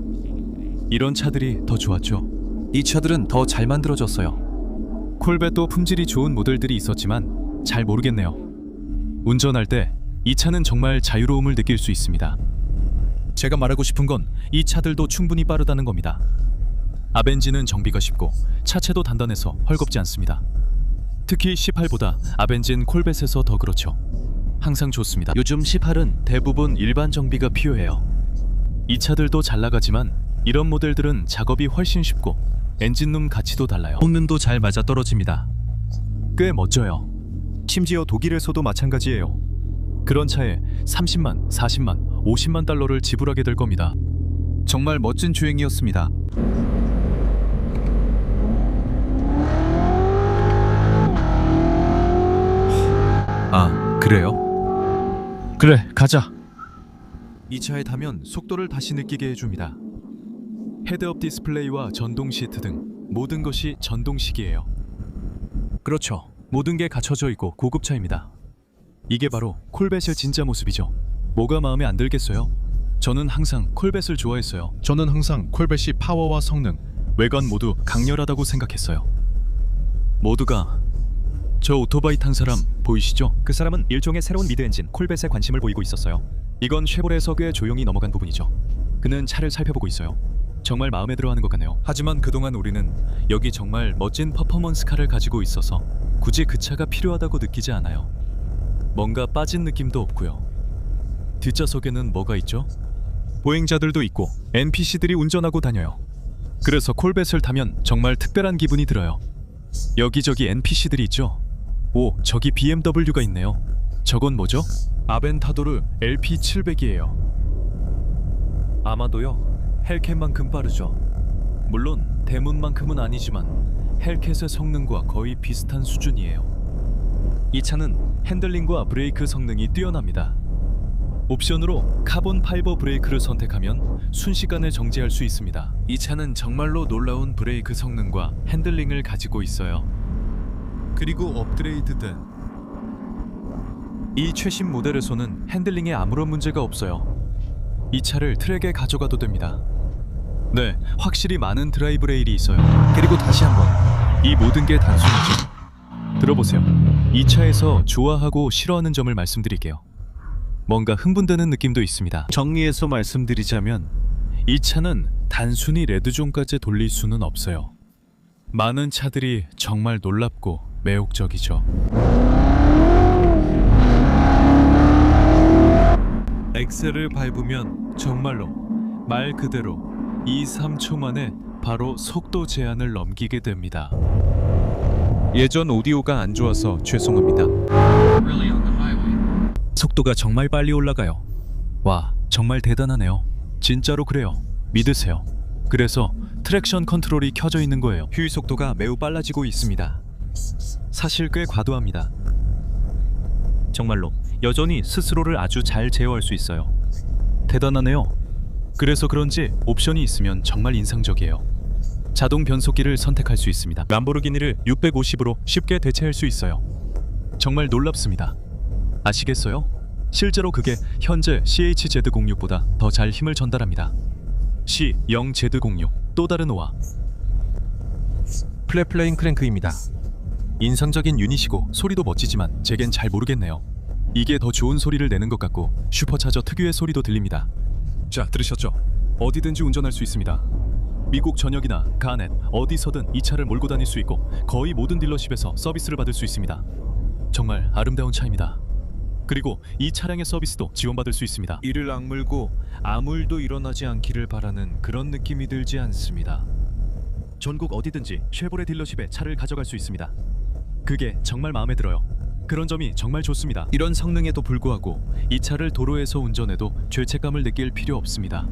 이런 차들이 더 좋았죠. 이 차들은 더 잘 만들어졌어요. 콜벳도 품질이 좋은 모델들이 있었지만 잘 모르겠네요. 운전할 때 이 차는 정말 자유로움을 느낄 수 있습니다. 제가 말하고 싶은 건 이 차들도 충분히 빠르다는 겁니다. 아벤지는 정비가 쉽고 차체도 단단해서 헐겁지 않습니다. 특히 C8보다 아벤진 콜벳에서 더 그렇죠. 항상 좋습니다. 요즘 C8은 대부분 일반 정비가 필요해요. 이 차들도 잘 나가지만 이런 모델들은 작업이 훨씬 쉽고 엔진룸 가치도 달라요. 성능도 잘 맞아떨어집니다. 꽤 멋져요. 심지어 독일에서도 마찬가지예요. 그런 차에 30만, 40만, 50만 달러를 지불하게 될 겁니다. 정말 멋진 주행이었습니다. 아, 그래요? 그래, 가자. 이 차에 타면 속도를 다시 느끼게 해줍니다. 헤드업 디스플레이와 전동 시트 등 모든 것이 전동식이에요. 그렇죠. 모든 게 갖춰져 있고 고급차입니다. 이게 바로 콜벳의 진짜 모습이죠. 뭐가 마음에 안 들겠어요? 저는 항상 콜벳을 좋아했어요. 저는 항상 콜벳이 파워와 성능, 외관 모두 강렬하다고 생각했어요. 모두가 저 오토바이 탄 사람 보이시죠? 그 사람은 일종의 새로운 미드 엔진 콜벳에 관심을 보이고 있었어요. 이건 쉐보레에서 꽤 조용히 넘어간 부분이죠. 그는 차를 살펴보고 있어요. 정말 마음에 들어하는 것 같네요. 하지만 그동안 우리는 여기 정말 멋진 퍼포먼스 카를 가지고 있어서 굳이 그 차가 필요하다고 느끼지 않아요. 뭔가 빠진 느낌도 없고요. 뒷좌석에는 뭐가 있죠? 보행자들도 있고 NPC들이 운전하고 다녀요. 그래서 콜벳을 타면 정말 특별한 기분이 들어요. 여기저기 NPC들이 있죠? 오, 저기 BMW가 있네요. 저건 뭐죠? 아벤타도르 LP700이에요. 아마도요, 헬캣만큼 빠르죠. 물론 대문만큼은 아니지만 헬캣의 성능과 거의 비슷한 수준이에요. 이 차는 핸들링과 브레이크 성능이 뛰어납니다. 옵션으로 카본 파이버 브레이크를 선택하면 순식간에 정지할 수 있습니다. 이 차는 정말로 놀라운 브레이크 성능과 핸들링을 가지고 있어요. 그리고 업그레이드된 이 최신 모델에서는 핸들링에 아무런 문제가 없어요. 이 차를 트랙에 가져가도 됩니다. 네, 확실히 많은 드라이브 레일이 있어요. 그리고 다시 한번 이 모든 게 단순하죠. 들어보세요. 이 차에서 좋아하고 싫어하는 점을 말씀드릴게요. 뭔가 흥분되는 느낌도 있습니다. 정리해서 말씀드리자면 이 차는 단순히 레드존까지 돌릴 수는 없어요. 많은 차들이 정말 놀랍고 매혹적이죠. 엑셀을 밟으면 정말로 말 그대로 2-3초 만에 바로 속도 제한을 넘기게 됩니다. 예전 오디오가 안 좋아서 죄송합니다. 속도가 정말 빨리 올라가요. 와, 정말 대단하네요. 진짜로 그래요. 믿으세요. 그래서 트랙션 컨트롤이 켜져 있는 거예요. 휴일 속도가 매우 빨라지고 있습니다. 사실 꽤 과도합니다. 정말로 여전히 스스로를 아주 잘 제어할 수 있어요. 대단하네요. 그래서 그런지 옵션이 있으면 정말 인상적이에요. 자동 변속기를 선택할 수 있습니다. 람보르기니를 650으로 쉽게 대체할 수 있어요. 정말 놀랍습니다. 아시겠어요? 실제로 그게 현재 CHZ06보다 더 잘 힘을 전달합니다. C0Z06 또 다른 오화 플랫플레인 크랭크입니다. 인상적인 유닛이고 소리도 멋지지만 제겐 잘 모르겠네요. 이게 더 좋은 소리를 내는 것 같고 슈퍼차저 특유의 소리도 들립니다. 자, 들으셨죠? 어디든지 운전할 수 있습니다. 미국 전역이나 가넷 어디서든 이 차를 몰고 다닐 수 있고 거의 모든 딜러십에서 서비스를 받을 수 있습니다. 정말 아름다운 차입니다. 그리고 이 차량의 서비스도 지원받을 수 있습니다. 이를 악물고 아무 일도 일어나지 않기를 바라는 그런 느낌이 들지 않습니다. 전국 어디든지 쉐보레 딜러십에 차를 가져갈 수 있습니다. 그게 정말 마음에 들어요. 그런 점이 정말 좋습니다. 이런 성능에도 불구하고 이 차를 도로에서 운전해도 죄책감을 느낄 필요 없습니다.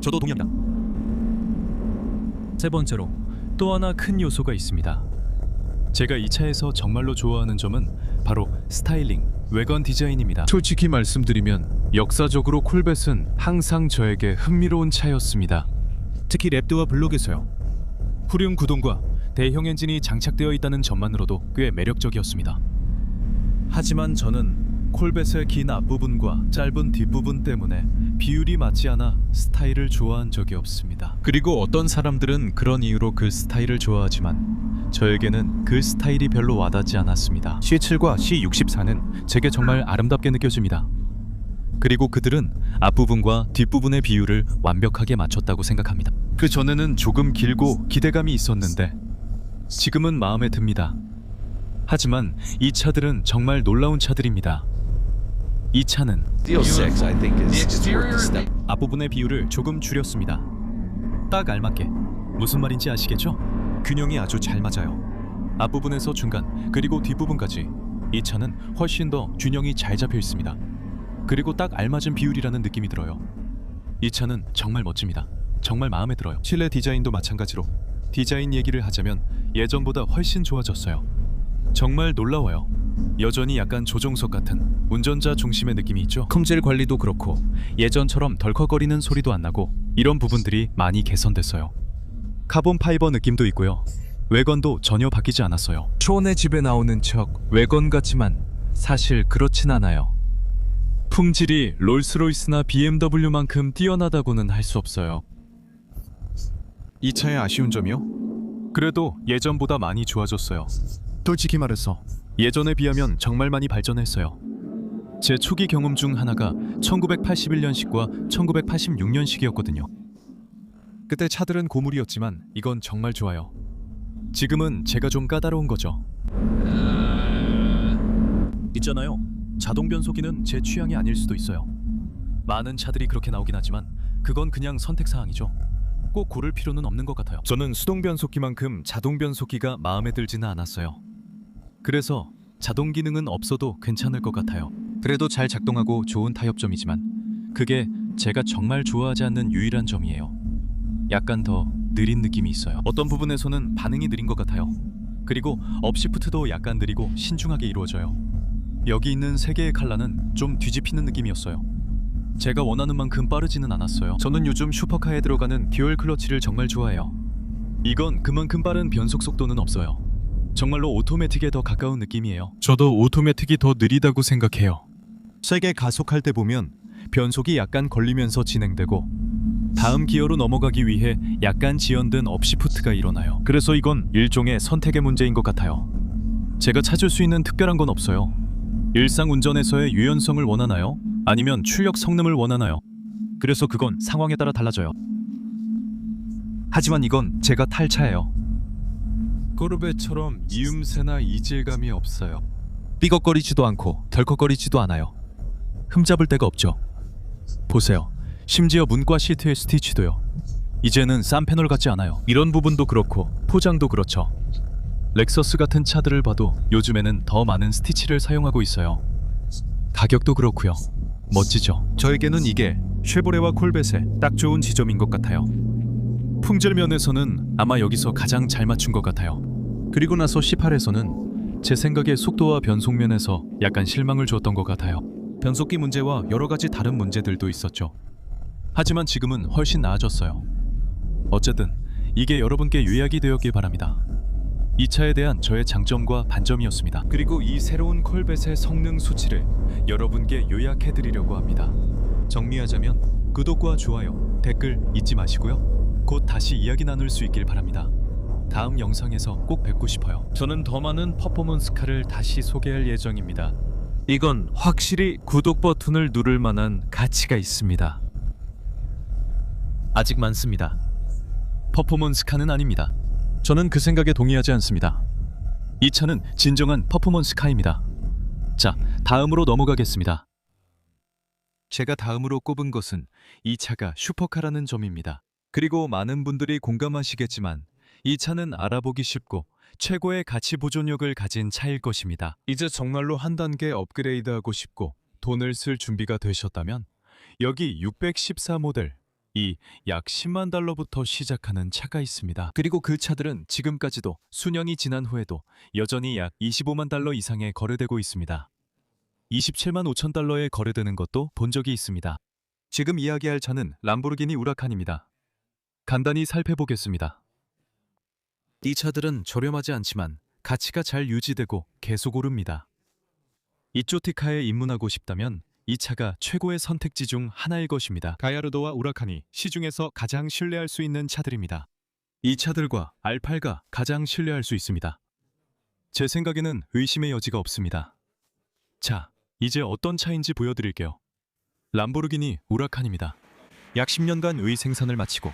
저도 동의합니다. 세 번째로 또 하나 큰 요소가 있습니다. 제가 이 차에서 정말로 좋아하는 점은 바로 스타일링, 외관 디자인입니다. 솔직히 말씀드리면 역사적으로 콜벳은 항상 저에게 흥미로운 차였습니다. 특히 랩드와 블록에서요. 후륜 구동과 대형 엔진이 장착되어 있다는 점만으로도 꽤 매력적이었습니다. 하지만 저는 콜벳의 긴 앞부분과 짧은 뒷부분 때문에 비율이 맞지 않아 스타일을 좋아한 적이 없습니다. 그리고 어떤 사람들은 그런 이유로 그 스타일을 좋아하지만 저에게는 그 스타일이 별로 와닿지 않았습니다. C7과 C64는 제게 정말 아름답게 느껴집니다. 그리고 그들은 앞부분과 뒷부분의 비율을 완벽하게 맞췄다고 생각합니다. 그 전에는 조금 길고 기대감이 있었는데 지금은 마음에 듭니다. 하지만 이 차들은 정말 놀라운 차들입니다. 이 차는 DL6 I think is worth the step. 앞부분의 비율을 조금 줄였습니다. 딱 알맞게. 무슨 말인지 아시겠죠? 균형이 아주 잘 맞아요. 앞부분에서 중간 그리고 뒷부분까지 이 차는 훨씬 더 균형이 잘 잡혀 있습니다. 그리고 딱 알맞은 비율이라는 느낌이 들어요. 이 차는 정말 멋집니다. 정말 마음에 들어요. 실내 디자인도 마찬가지로 디자인 얘기를 하자면 예전보다 훨씬 좋아졌어요. 정말 놀라워요. 여전히 약간 조종석 같은 운전자 중심의 느낌이 있죠. 품질 관리도 그렇고 예전처럼 덜컥거리는 소리도 안 나고 이런 부분들이 많이 개선됐어요. 카본 파이버 느낌도 있고요. 외관도 전혀 바뀌지 않았어요. 촌의 집에 나오는 척 외관 같지만 사실 그렇진 않아요. 품질이 롤스로이스나 BMW만큼 뛰어나다고는 할 수 없어요. 이 차의 아쉬운 점이요? 그래도 예전보다 많이 좋아졌어요. 솔직히 말해서 예전에 비하면 정말 많이 발전했어요. 제 초기 경험 중 하나가 1981년식과 1986년식이었거든요. 그때 차들은 고물이었지만 이건 정말 좋아요. 지금은 제가 좀 까다로운 거죠. 있잖아요. 자동 변속기는 제 취향이 아닐 수도 있어요. 많은 차들이 그렇게 나오긴 하지만 그건 그냥 선택 사항이죠. 꼭 고를 필요는 없는 것 같아요. 저는 수동 변속기만큼 자동 변속기가 마음에 들지는 않았어요. 그래서 자동 기능은 없어도 괜찮을 것 같아요. 그래도 잘 작동하고 좋은 타협점이지만 그게 제가 정말 좋아하지 않는 유일한 점이에요. 약간 더 느린 느낌이 있어요. 어떤 부분에서는 반응이 느린 것 같아요. 그리고 업시프트도 약간 느리고 신중하게 이루어져요. 여기 있는 세 개의 칼라는 좀 뒤집히는 느낌이었어요. 제가 원하는 만큼 빠르지는 않았어요. 저는 요즘 슈퍼카에 들어가는 듀얼 클러치를 정말 좋아해요. 이건 그만큼 빠른 변속 속도는 없어요. 정말로 오토매틱에 더 가까운 느낌이에요. 저도 오토매틱이 더 느리다고 생각해요. 세게 가속할 때 보면 변속이 약간 걸리면서 진행되고 다음 기어로 넘어가기 위해 약간 지연된 업시프트가 일어나요. 그래서 이건 일종의 선택의 문제인 것 같아요. 제가 찾을 수 있는 특별한 건 없어요. 일상 운전에서의 유연성을 원하나요? 아니면 출력 성능을 원하나요? 그래서 그건 상황에 따라 달라져요. 하지만 이건 제가 탈 차예요. 코르벳처럼 이음새나 이질감이 없어요. 삐걱거리지도 않고 덜컥거리지도 않아요. 흠잡을 데가 없죠. 보세요. 심지어 문과 시트의 스티치도요. 이제는 싼 패널 같지 않아요. 이런 부분도 그렇고 포장도 그렇죠. 렉서스 같은 차들을 봐도 요즘에는 더 많은 스티치를 사용하고 있어요. 가격도 그렇고요. 멋지죠. 저에게는 이게 쉐보레와 콜벳의 딱 좋은 지점인 것 같아요. 품질 면에서는 아마 여기서 가장 잘 맞춘 것 같아요. 그리고 나서 18에서는 제 생각에 속도와 변속 면에서 약간 실망을 줬던 것 같아요. 변속기 문제와 여러 가지 다른 문제들도 있었죠. 하지만 지금은 훨씬 나아졌어요. 어쨌든 이게 여러분께 요약이 되었길 바랍니다. 이 차에 대한 저의 장점과 반점이었습니다. 그리고 이 새로운 콜벳의 성능 수치를 여러분께 요약해드리려고 합니다. 정리하자면 구독과 좋아요, 댓글 잊지 마시고요. 곧 다시 이야기 나눌 수 있길 바랍니다. 다음 영상에서 꼭 뵙고 싶어요. 저는 더 많은 퍼포먼스카를 다시 소개할 예정입니다. 이건 확실히 구독 버튼을 누를 만한 가치가 있습니다. 아직 많습니다. 퍼포먼스카는 아닙니다. 저는 그 생각에 동의하지 않습니다. 이 차는 진정한 퍼포먼스카입니다. 자, 다음으로 넘어가겠습니다. 제가 다음으로 꼽은 것은 이 차가 슈퍼카라는 점입니다. 그리고 많은 분들이 공감하시겠지만 이 차는 알아보기 쉽고 최고의 가치 보존력을 가진 차일 것입니다. 이제 정말로 한 단계 업그레이드하고 싶고 돈을 쓸 준비가 되셨다면 여기 614 모델 이 약 10만 달러부터 시작하는 차가 있습니다. 그리고 그 차들은 지금까지도 수년이 지난 후에도 여전히 약 25만 달러 이상에 거래되고 있습니다. 27만 5천 달러에 거래되는 것도 본 적이 있습니다. 지금 이야기할 차는 람보르기니 우라칸입니다. 간단히 살펴보겠습니다. 이 차들은 저렴하지 않지만 가치가 잘 유지되고 계속 오릅니다. 이조티카에 입문하고 싶다면 이 차가 최고의 선택지 중 하나일 것입니다. 가야르도와 우라칸이 시중에서 가장 신뢰할 수 있는 차들입니다. 이 차들과 알팔가 가장 신뢰할 수 있습니다. 제 생각에는 의심의 여지가 없습니다. 자, 이제 어떤 차인지 보여드릴게요. 람보르기니 우라칸입니다. 약 10년간 의 생산을 마치고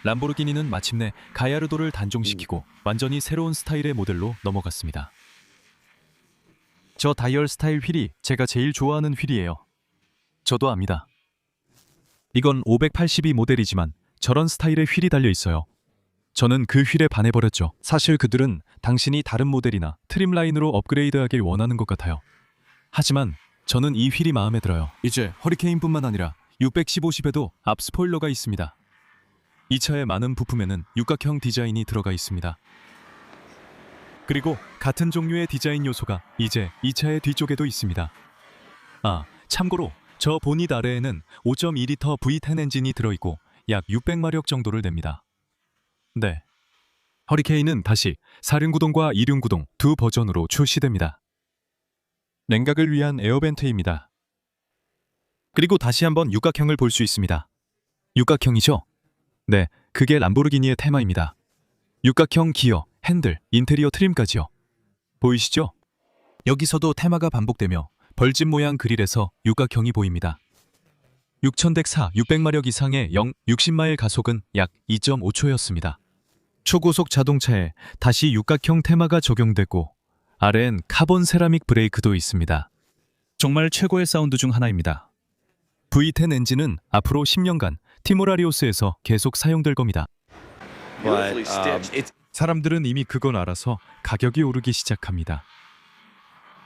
람보르기니는 마침내 가야르도를 단종시키고 완전히 새로운 스타일의 모델로 넘어갔습니다. 저 다이얼 스타일 휠이 제가 제일 좋아하는 휠이에요. 저도 압니다. 이건 582 모델이지만 저런 스타일의 휠이 달려 있어요. 저는 그 휠에 반해버렸죠. 사실 그들은 당신이 다른 모델이나 트림 라인으로 업그레이드하길 원하는 것 같아요. 하지만 저는 이 휠이 마음에 들어요. 이제 허리케인뿐만 아니라 615에도 앞 스포일러가 있습니다. 이 차의 많은 부품에는 육각형 디자인이 들어가 있습니다. 그리고 같은 종류의 디자인 요소가 이제 이 차의 뒤쪽에도 있습니다. 아, 참고로 저 보닛 아래에는 5.2L V10 엔진이 들어있고 약 600마력 정도를 냅니다. 네, 허리케인은 다시 4륜구동과 2륜구동 두 버전으로 출시됩니다. 냉각을 위한 에어벤트입니다. 그리고 다시 한번 육각형을 볼 수 있습니다. 육각형이죠? 네, 그게 람보르기니의 테마입니다. 육각형 기어, 핸들, 인테리어 트림까지요. 보이시죠? 여기서도 테마가 반복되며 벌집 모양 그릴에서 육각형이 보입니다. 6000덱4 600마력 이상의 0-60마일 가속은 약 2.5초였습니다. 초고속 자동차에 다시 육각형 테마가 적용되고 아래엔 카본 세라믹 브레이크도 있습니다. 정말 최고의 사운드 중 하나입니다. V10 엔진은 앞으로 10년간 티모라리오스에서 계속 사용될 겁니다. But it's 사람들은 이미 그건 알아서 가격이 오르기 시작합니다.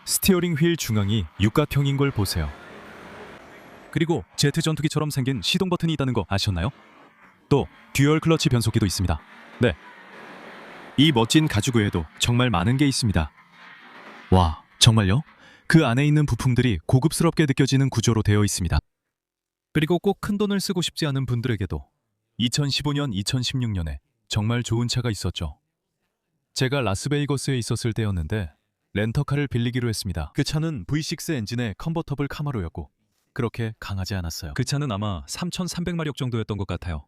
스티어링 휠 중앙이 육각형인 걸 보세요. 그리고 제트 전투기처럼 생긴 시동 버튼이 있다는 거 아셨나요? 또 듀얼 클러치 변속기도 있습니다. 네, 이 멋진 가죽 외에도 정말 많은 게 있습니다. 와, 정말요? 그 안에 있는 부품들이 고급스럽게 느껴지는 구조로 되어 있습니다. 그리고 꼭 큰 돈을 쓰고 싶지 않은 분들에게도 2015년, 2016년에 정말 좋은 차가 있었죠. 제가 라스베이거스에 있었을 때였는데 렌터카를 빌리기로 했습니다. 그 차는 V6 엔진의 컨버터블 카마로였고 그렇게 강하지 않았어요. 그 차는 아마 3,300마력 정도였던 것 같아요.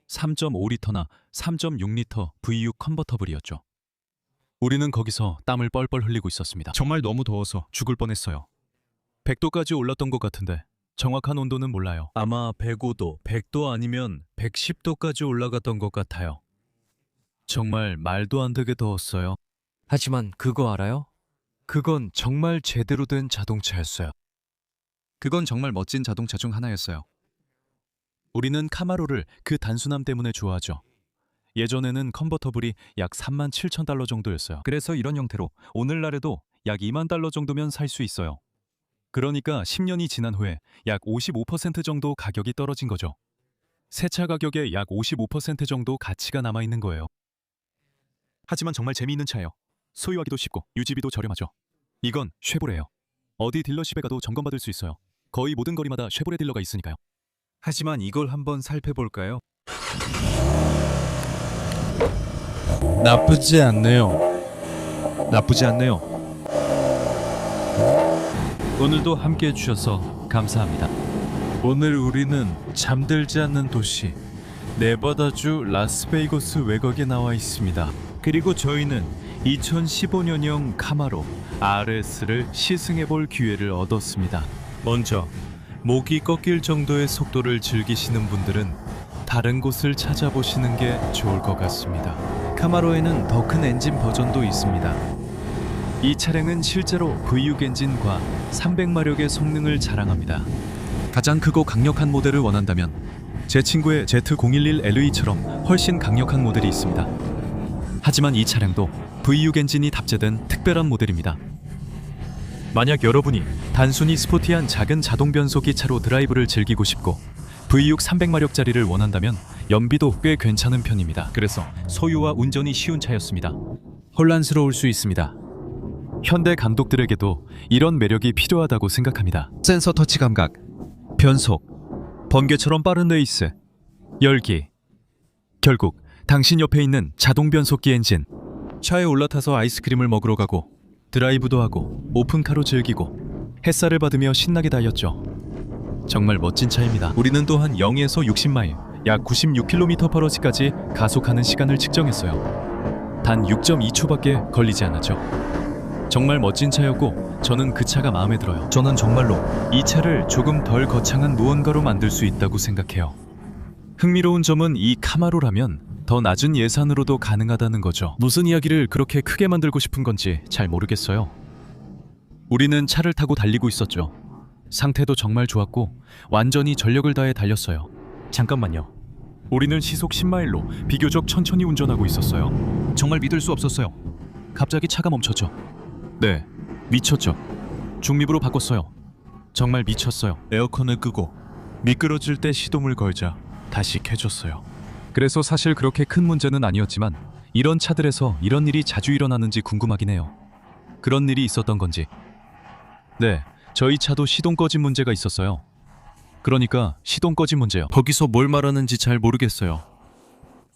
3.5L나 3.6L V6 컨버터블이었죠. 우리는 거기서 땀을 뻘뻘 흘리고 있었습니다. 정말 너무 더워서 죽을 뻔했어요. 100도까지 올랐던 것 같은데 정확한 온도는 몰라요. 아마 105도, 100도 아니면 110도까지 올라갔던 것 같아요. 정말 말도 안 되게 더웠어요. 하지만 그거 알아요? 그건 정말 제대로 된 자동차였어요. 그건 정말 멋진 자동차 중 하나였어요. 우리는 카마로를 그 단순함 때문에 좋아하죠. 예전에는 컨버터블이 약 37,000달러 정도였어요. 그래서 이런 형태로 오늘날에도 약 2만 달러 정도면 살 수 있어요. 그러니까 10년이 지난 후에 약 55% 정도 가격이 떨어진 거죠. 새 차 가격의 약 55% 정도 가치가 남아있는 거예요. 하지만 정말 재미있는 차예요. 소유하기도 쉽고 유지비도 저렴하죠. 이건 쉐보레예요. 어디 딜러십에 가도 점검받을 수 있어요. 거의 모든 거리마다 쉐보레 딜러가 있으니까요. 하지만 이걸 한번 살펴볼까요? 나쁘지 않네요. 나쁘지 않네요. 오늘도 함께 해주셔서 감사합니다. 오늘 우리는 잠들지 않는 도시 네바다주 라스베이거스 외곽에 나와 있습니다. 그리고 저희는 2015년형 카마로 RS를 시승해볼 기회를 얻었습니다. 먼저 목이 꺾일 정도의 속도를 즐기시는 분들은 다른 곳을 찾아보시는 게 좋을 것 같습니다. 카마로에는 더 큰 엔진 버전도 있습니다. 이 차량은 실제로 V6 엔진과 300마력의 성능을 자랑합니다. 가장 크고 강력한 모델을 원한다면 제 친구의 Z011LE처럼 훨씬 강력한 모델이 있습니다. 하지만 이 차량도 V6 엔진이 답재된 특별한 모델입니다. 만약 여러분이 단순히 스포티한 작은 자동 변속기 차로 드라이브를 즐기고 싶고 V6 300마력짜리를 원한다면 연비도 꽤 괜찮은 편입니다. 그래서 소유와 운전이 쉬운 차였습니다. 혼란스러울 수 있습니다. 현대 감독들에게도 이런 매력이 필요하다고 생각합니다. 센서 터치 감각, 변속, 번개처럼 빠른 레이스, 열기. 결국 당신 옆에 있는 자동 변속기 엔진. 차에 올라타서 아이스크림을 먹으러 가고 드라이브도 하고 오픈카로 즐기고 햇살을 받으며 신나게 달렸죠. 정말 멋진 차입니다. 우리는 또한 0에서 60마일, 약 96km/h까지 가속하는 시간을 측정했어요. 단 6.2초밖에 걸리지 않았죠. 정말 멋진 차였고 저는 그 차가 마음에 들어요. 저는 정말로 이 차를 조금 덜 거창한 무언가로 만들 수 있다고 생각해요. 흥미로운 점은 이 카마로라면 더 낮은 예산으로도 가능하다는 거죠. 무슨 이야기를 그렇게 크게 만들고 싶은 건지 잘 모르겠어요. 우리는 차를 타고 달리고 있었죠. 상태도 정말 좋았고 완전히 전력을 다해 달렸어요. 잠깐만요. 우리는 시속 10마일로 비교적 천천히 운전하고 있었어요. 정말 믿을 수 없었어요. 갑자기 차가 멈췄죠. 네, 미쳤죠. 중립으로 바꿨어요. 정말 미쳤어요. 에어컨을 끄고 미끄러질 때 시동을 걸자 다시 켜졌어요. 그래서 사실 그렇게 큰 문제는 아니었지만 이런 차들에서 이런 일이 자주 일어나는지 궁금하긴 해요. 그런 일이 있었던 건지. 네, 저희 차도 시동 꺼짐 문제가 있었어요. 그러니까 시동 꺼짐 문제요. 거기서 뭘 말하는지 잘 모르겠어요.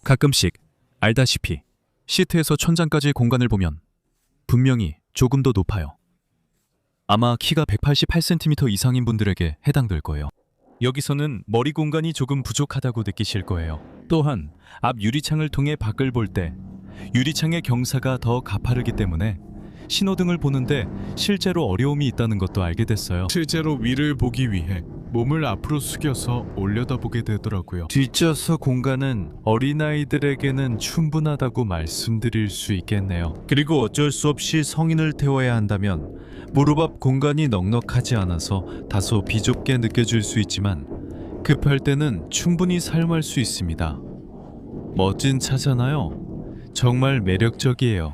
가끔씩 알다시피 시트에서 천장까지의 공간을 보면 분명히 조금 더 높아요. 아마 키가 188cm 이상인 분들에게 해당될 거예요. 여기서는 머리 공간이 조금 부족하다고 느끼실 거예요. 또한 앞 유리창을 통해 밖을 볼 때 유리창의 경사가 더 가파르기 때문에 신호등을 보는데 실제로 어려움이 있다는 것도 알게 됐어요. 실제로 위를 보기 위해 몸을 앞으로 숙여서 올려다보게 되더라고요. 뒷좌석 공간은 어린아이들에게는 충분하다고 말씀드릴 수 있겠네요. 그리고 어쩔 수 없이 성인을 태워야 한다면 무릎 앞 공간이 넉넉하지 않아서 다소 비좁게 느껴질 수 있지만 급할 때는 충분히 사용할 수 있습니다. 멋진 차잖아요. 정말 매력적이에요.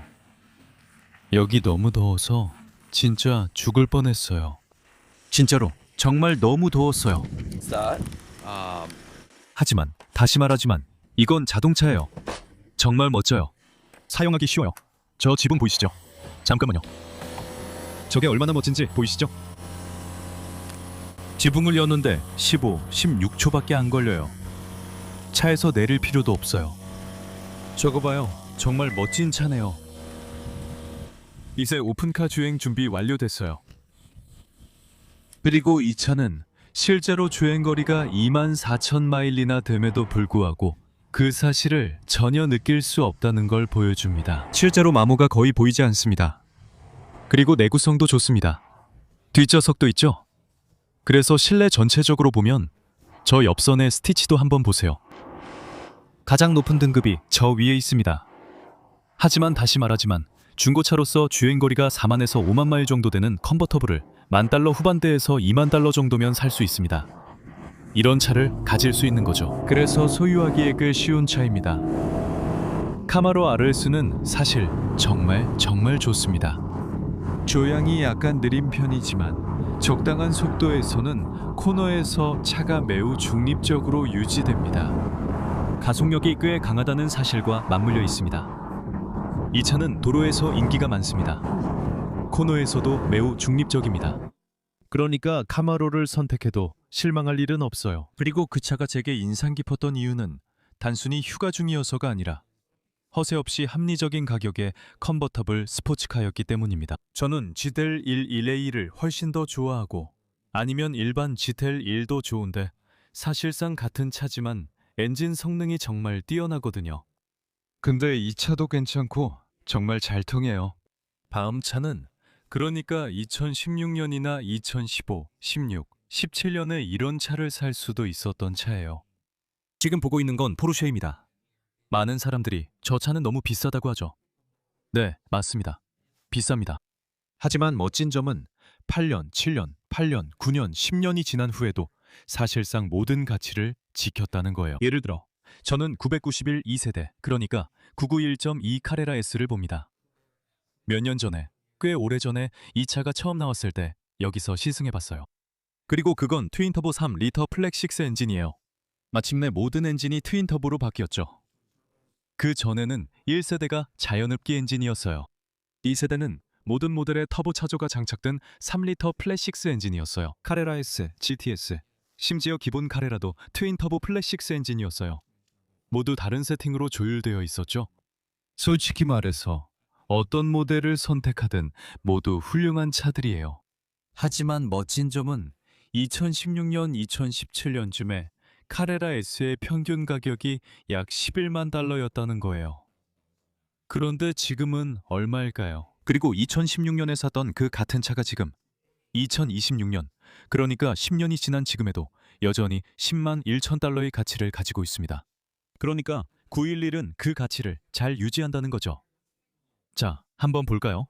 여기 너무 더워서 진짜 죽을 뻔했어요. 진짜로 정말 너무 더웠어요. start. 하지만 다시 말하지만 이건 자동차예요. 정말 멋져요. 사용하기 쉬워요. 저 지붕 보이시죠? 잠깐만요. 저게 얼마나 멋진지 보이시죠? 지붕을 여는데 15, 16초밖에 안 걸려요. 차에서 내릴 필요도 없어요. 저거 봐요. 정말 멋진 차네요. 이제 오픈카 주행 준비 완료됐어요. 그리고 이 차는 실제로 주행거리가 24,000마일이나 됨에도 불구하고 그 사실을 전혀 느낄 수 없다는 걸 보여줍니다. 실제로 마모가 거의 보이지 않습니다. 그리고 내구성도 좋습니다. 뒷좌석도 있죠? 그래서 실내 전체적으로 보면 저 옆선의 스티치도 한번 보세요. 가장 높은 등급이 저 위에 있습니다. 하지만 다시 말하지만 중고차로서 주행거리가 4만에서 5만 마일 정도 되는 컨버터블을 $10,000 후반대에서 $20,000 정도면 살 수 있습니다. 이런 차를 가질 수 있는 거죠. 그래서 소유하기에 꽤 쉬운 차입니다. 카마로 RS는 사실 정말 좋습니다. 조향이 약간 느린 편이지만 적당한 속도에서는 코너에서 차가 매우 중립적으로 유지됩니다. 가속력이 꽤 강하다는 사실과 맞물려 있습니다. 이 차는 도로에서 인기가 많습니다. 코너에서도 매우 중립적입니다. 그러니까 카마로를 선택해도 실망할 일은 없어요. 그리고 그 차가 제게 인상 깊었던 이유는 단순히 휴가 중이어서가 아니라 허세 없이 합리적인 가격의 컨버터블 스포츠카였기 때문입니다. 저는 GTEL 11A를 훨씬 더 좋아하고 아니면 일반 GTEL 1도 좋은데 사실상 같은 차지만 엔진 성능이 정말 뛰어나거든요. 근데 이 차도 괜찮고 정말 잘 통해요. 다음 차는 그러니까 2016년이나 2015, 16, 17년에 이런 차를 살 수도 있었던 차예요. 지금 보고 있는 건 포르쉐입니다. 많은 사람들이 저 차는 너무 비싸다고 하죠. 네, 맞습니다. 비쌉니다. 하지만 멋진 점은 8년, 7년, 8년, 9년, 10년이 지난 후에도 사실상 모든 가치를 지켰다는 거예요. 예를 들어 저는 991 2세대, 그러니까 991.2 카레라 S를 봅니다. 몇 년 전에, 꽤 오래전에 이 차가 처음 나왔을 때 여기서 시승해봤어요. 그리고 그건 트윈터보 3리터 플렉6 엔진이에요. 마침내 모든 엔진이 트윈터보로 바뀌었죠. 그 전에는 1세대가 자연흡기 엔진이었어요. 2세대는 모든 모델에 터보 차저가 장착된 3리터 플랫6 엔진이었어요. 카레라 S, GTS, 심지어 기본 카레라도 트윈터보 플랫6 엔진이었어요. 모두 다른 세팅으로 조율되어 있었죠. 솔직히 말해서 어떤 모델을 선택하든 모두 훌륭한 차들이에요. 하지만 멋진 점은 2016년, 2017년쯤에 카레라 S의 평균 가격이 약 $11만 였다는 거예요. 그런데 지금은 얼마일까요? 그리고 2016년에 샀던 그 같은 차가 지금 2026년, 그러니까 10년이 지난 지금에도 여전히 10만 1천 달러의 가치를 가지고 있습니다. 그러니까 911은 그 가치를 잘 유지한다는 거죠. 자, 한번 볼까요?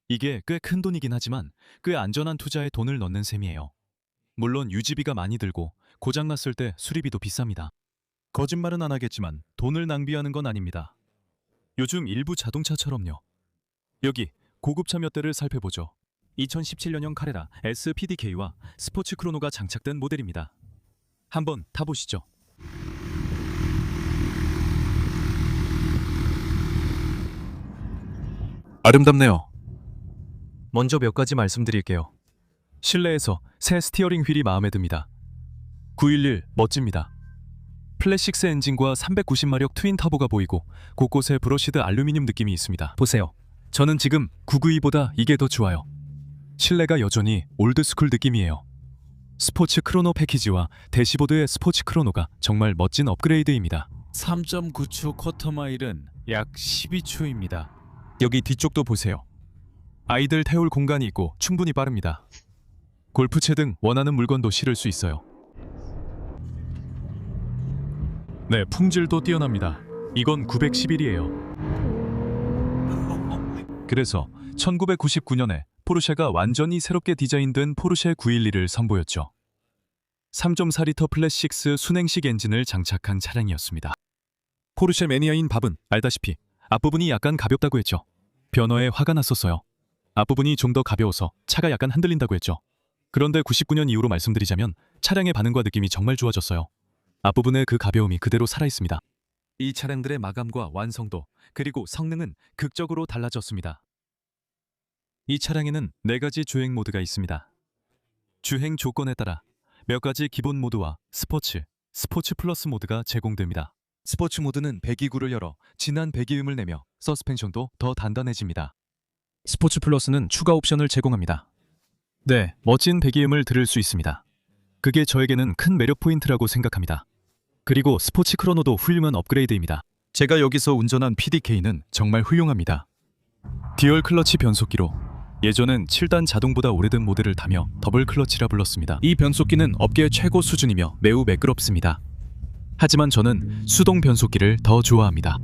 이게 꽤 큰 돈이긴 하지만 꽤 안전한 투자에 돈을 넣는 셈이에요. 물론 유지비가 많이 들고 고장났을 때 수리비도 비쌉니다. 거짓말은 안 하겠지만 돈을 낭비하는 건 아닙니다. 요즘 일부 자동차처럼요. 여기 고급차 몇 대를 살펴보죠. 2017년형 카레라 SPDK와 스포츠 크로노가 장착된 모델입니다. 한번 타보시죠. 아름답네요. 먼저 몇 가지 말씀드릴게요. 실내에서 새 스티어링 휠이 마음에 듭니다. 911 멋집니다. 플랫6 엔진과 390마력 트윈 터보가 보이고 곳곳에 브러시드 알루미늄 느낌이 있습니다. 보세요. 저는 지금 992보다 이게 더 좋아요. 실내가 여전히 올드스쿨 느낌이에요. 스포츠 크로노 패키지와 대시보드의 스포츠 크로노가 정말 멋진 업그레이드입니다. 3.9초 쿼터마일은 약 12초입니다. 여기 뒤쪽도 보세요. 아이들 태울 공간이 있고 충분히 빠릅니다. 골프채 등 원하는 물건도 실을 수 있어요. 네, 품질도 뛰어납니다. 이건 911이에요. 그래서 1999년에 포르쉐가 완전히 새롭게 디자인된 포르쉐 911을 선보였죠. 3.4리터 플랫6 순행식 엔진을 장착한 차량이었습니다. 포르쉐 매니아인 밥은 알다시피 앞부분이 약간 가볍다고 했죠. 변어에 화가 났었어요. 앞부분이 좀 더 가벼워서 차가 약간 흔들린다고 했죠. 그런데 99년 이후로 말씀드리자면 차량의 반응과 느낌이 정말 좋아졌어요. 앞부분의 그 가벼움이 그대로 살아있습니다. 이 차량들의 마감과 완성도 그리고 성능은 극적으로 달라졌습니다. 이 차량에는 4가지 주행 모드가 있습니다. 주행 조건에 따라 몇 가지 기본 모드와 스포츠 플러스 모드가 제공됩니다. 스포츠 모드는 배기구를 열어 진한 배기음을 내며 서스펜션도 더 단단해집니다. 스포츠 플러스는 추가 옵션을 제공합니다. 네, 멋진 배기음을 들을 수 있습니다. 그게 저에게는 큰 매력 포인트라고 생각합니다. 그리고 스포츠 크로노도 훌륭한 업그레이드입니다. 제가 여기서 운전한 PDK는 정말 훌륭합니다. 듀얼 클러치 변속기로 예전엔 7단 자동보다 오래된 모델을 타며 더블 클러치라 불렀습니다. 이 변속기는 업계 최고 수준이며 매우 매끄럽습니다. 하지만 저는 수동 변속기를 더 좋아합니다.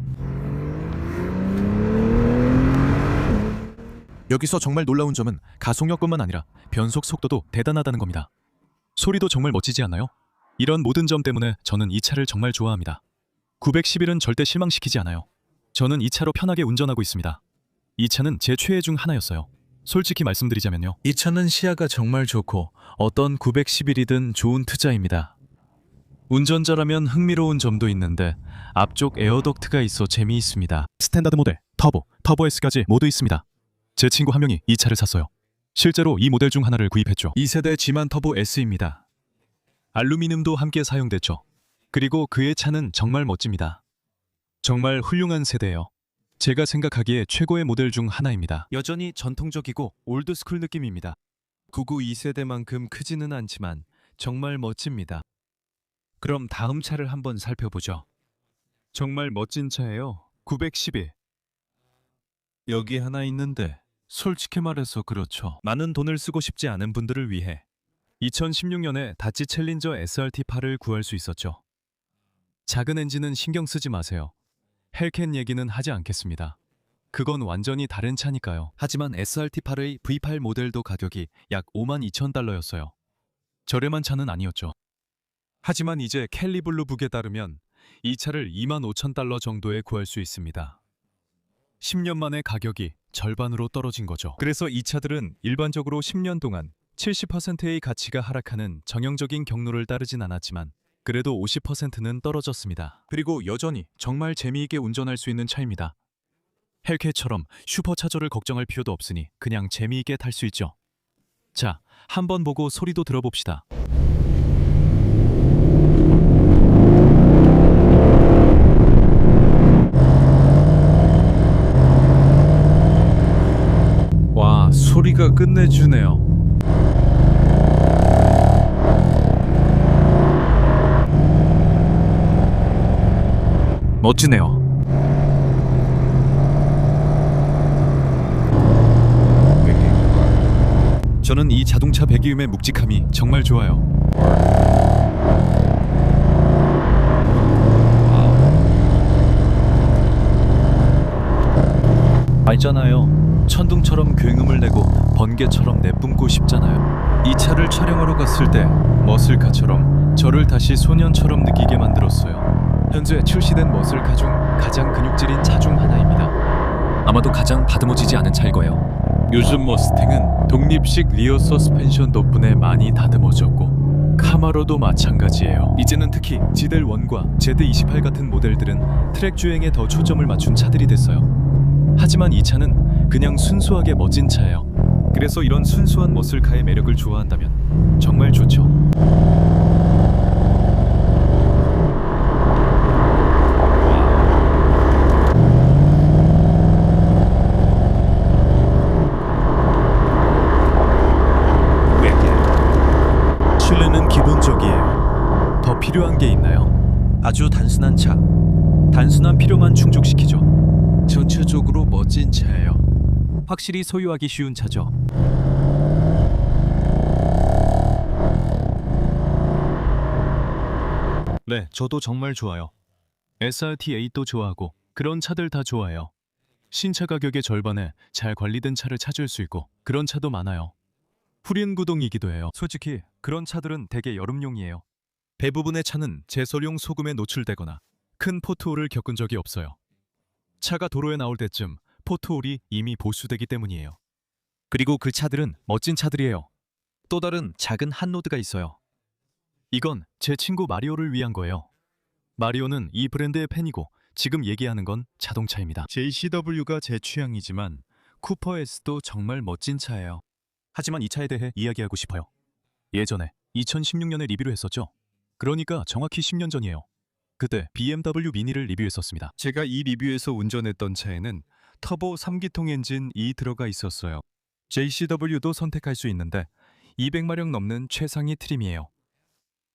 여기서 정말 놀라운 점은 가속력뿐만 아니라 변속 속도도 대단하다는 겁니다. 소리도 정말 멋지지 않나요? 이런 모든 점 때문에 저는 이 차를 정말 좋아합니다. 911은 절대 실망시키지 않아요. 저는 이 차로 편하게 운전하고 있습니다. 이 차는 제 최애 중 하나였어요. 솔직히 말씀드리자면요. 이 차는 시야가 정말 좋고 어떤 911이든 좋은 투자입니다. 운전자라면 흥미로운 점도 있는데 앞쪽 에어덕트가 있어 재미있습니다. 스탠다드 모델, 터보 S까지 모두 있습니다. 제 친구 한 명이 이 차를 샀어요. 실제로 이 모델 중 하나를 구입했죠. 2세대 G만 터보 S입니다. 알루미늄도 함께 사용됐죠. 그리고 그의 차는 정말 멋집니다. 정말 훌륭한 세대예요. 제가 생각하기에 최고의 모델 중 하나입니다. 여전히 전통적이고 올드스쿨 느낌입니다. 99 2세대만큼 크지는 않지만 정말 멋집니다. 그럼 다음 차를 한번 살펴보죠. 정말 멋진 차예요. 911. 여기 하나 있는데 솔직히 말해서 그렇죠. 많은 돈을 쓰고 싶지 않은 분들을 위해 2016년에 다치 챌린저 SRT8을 구할 수 있었죠. 작은 엔진은 신경 쓰지 마세요. 헬캔 얘기는 하지 않겠습니다. 그건 완전히 다른 차니까요. 하지만 SRT8의 V8 모델도 가격이 약 52,000달러였어요. 저렴한 차는 아니었죠. 하지만 이제 캘리블루북에 따르면 이 차를 25,000달러 정도에 구할 수 있습니다. 10년 만에 가격이 절반으로 떨어진 거죠. 그래서 이 차들은 일반적으로 10년 동안 70%의 가치가 하락하는 정형적인 경로를 따르진 않았지만 그래도 50%는 떨어졌습니다. 그리고 여전히 정말 재미있게 운전할 수 있는 차입니다. 헬캣처럼 슈퍼차저를 걱정할 필요도 없으니 그냥 재미있게 탈 수 있죠. 자, 한번 보고 소리도 들어봅시다. 와, 소리가 끝내주네요. 멋지네요. 저는 이 자동차 배기음의 묵직함이 정말 좋아요. 알잖아요. 천둥처럼 굉음을 내고 번개처럼 내뿜고 싶잖아요. 이 차를 촬영하러 갔을 때 머슬카처럼 저를 다시 소년처럼 느끼게 만들었어요. 현재 출시된 머슬카 중 가장 근육질인 차 중 하나입니다. 아마도 가장 다듬어지지 않은 차일 거예요. 요즘 머스탱은 독립식 리어 서스펜션 덕분에 많이 다듬어졌고 카마로도 마찬가지예요. 이제는 특히 GL1과 ZD28 같은 모델들은 트랙 주행에 더 초점을 맞춘 차들이 됐어요. 하지만 이 차는 그냥 순수하게 멋진 차예요. 그래서 이런 순수한 머슬카의 매력을 좋아한다면 정말 좋죠. 실내는 기본적이에요. 더 필요한 게 있나요? 아주 단순한 차. 단순한 필요만 충족시키죠. 전체적으로 멋진 차예요. 확실히 소유하기 쉬운 차죠. 네, 저도 정말 좋아요. SRT8도 좋아하고 그런 차들 다 좋아해요. 신차 가격의 절반에 잘 관리된 차를 찾을 수 있고 그런 차도 많아요. 후륜 구동이기도 해요. 솔직히 그런 차들은 대개 여름용이에요. 대부분의 차는 제설용 소금에 노출되거나 큰 포트홀을 겪은 적이 없어요. 차가 도로에 나올 때쯤 포트홀이 이미 보수되기 때문이에요. 그리고 그 차들은 멋진 차들이에요. 또 다른 작은 한노드가 있어요. 이건 제 친구 마리오를 위한 거예요. 마리오는 이 브랜드의 팬이고 지금 얘기하는 건 자동차입니다. JCW가 제 취향이지만 쿠퍼 S도 정말 멋진 차예요. 하지만 이 차에 대해 이야기하고 싶어요. 예전에 2016년에 리뷰를 했었죠. 그러니까 정확히 10년 전이에요. 그때 BMW 미니를 리뷰했었습니다. 제가 이 리뷰에서 운전했던 차에는 터보 3기통 엔진이 들어가 있었어요. JCW도 선택할 수 있는데 200마력 넘는 최상위 트림이에요.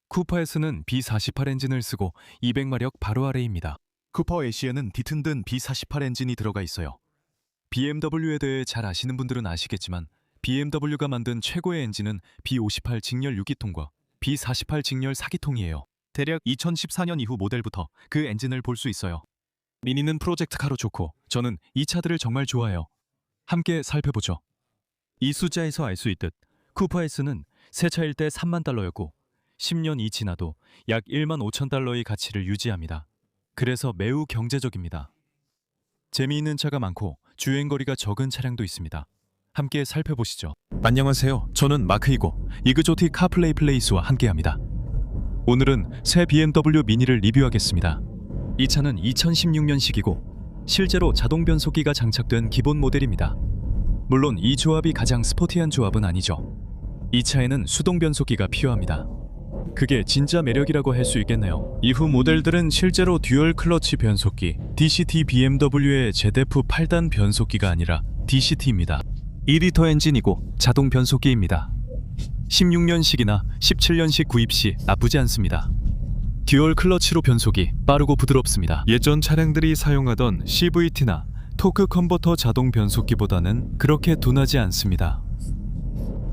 쿠퍼 S는 B48 엔진을 쓰고 200마력 바로 아래입니다. 쿠퍼 S에는 뒤튼든 B48 엔진이 들어가 있어요. BMW에 대해 잘 아시는 분들은 아시겠지만 BMW가 만든 최고의 엔진은 B58 직렬 6기통과 B48 직렬 4기통이에요. 대략 2014년 이후 모델부터 그 엔진을 볼 수 있어요. 미니는 프로젝트카로 좋고 저는 이 차들을 정말 좋아해요. 함께 살펴보죠. 이 숫자에서 알 수 있듯 쿠퍼 S는 새 차일 때 3만 달러였고 10년이 지나도 약 1만 5천 달러의 가치를 유지합니다. 그래서 매우 경제적입니다. 재미있는 차가 많고 주행거리가 적은 차량도 있습니다. 함께 살펴보시죠. 안녕하세요. 저는 마크이고 이그조틱 카플레이 플레이스와 함께합니다. 오늘은 새 BMW 미니를 리뷰하겠습니다. 이 차는 2016년식이고 실제로 자동 변속기가 장착된 기본 모델입니다. 물론 이 조합이 가장 스포티한 조합은 아니죠. 이 차에는 수동 변속기가 필요합니다. 그게 진짜 매력이라고 할 수 있겠네요. 이후 모델들은 실제로 듀얼 클러치 변속기 DCT BMW의 ZF 8단 변속기가 아니라 DCT입니다. 2리터 엔진이고 자동 변속기입니다. 16년식이나 17년식 구입 시 나쁘지 않습니다. 듀얼 클러치로 변속이 빠르고 부드럽습니다. 예전 차량들이 사용하던 CVT나 토크 컨버터 자동 변속기보다는 그렇게 둔하지 않습니다.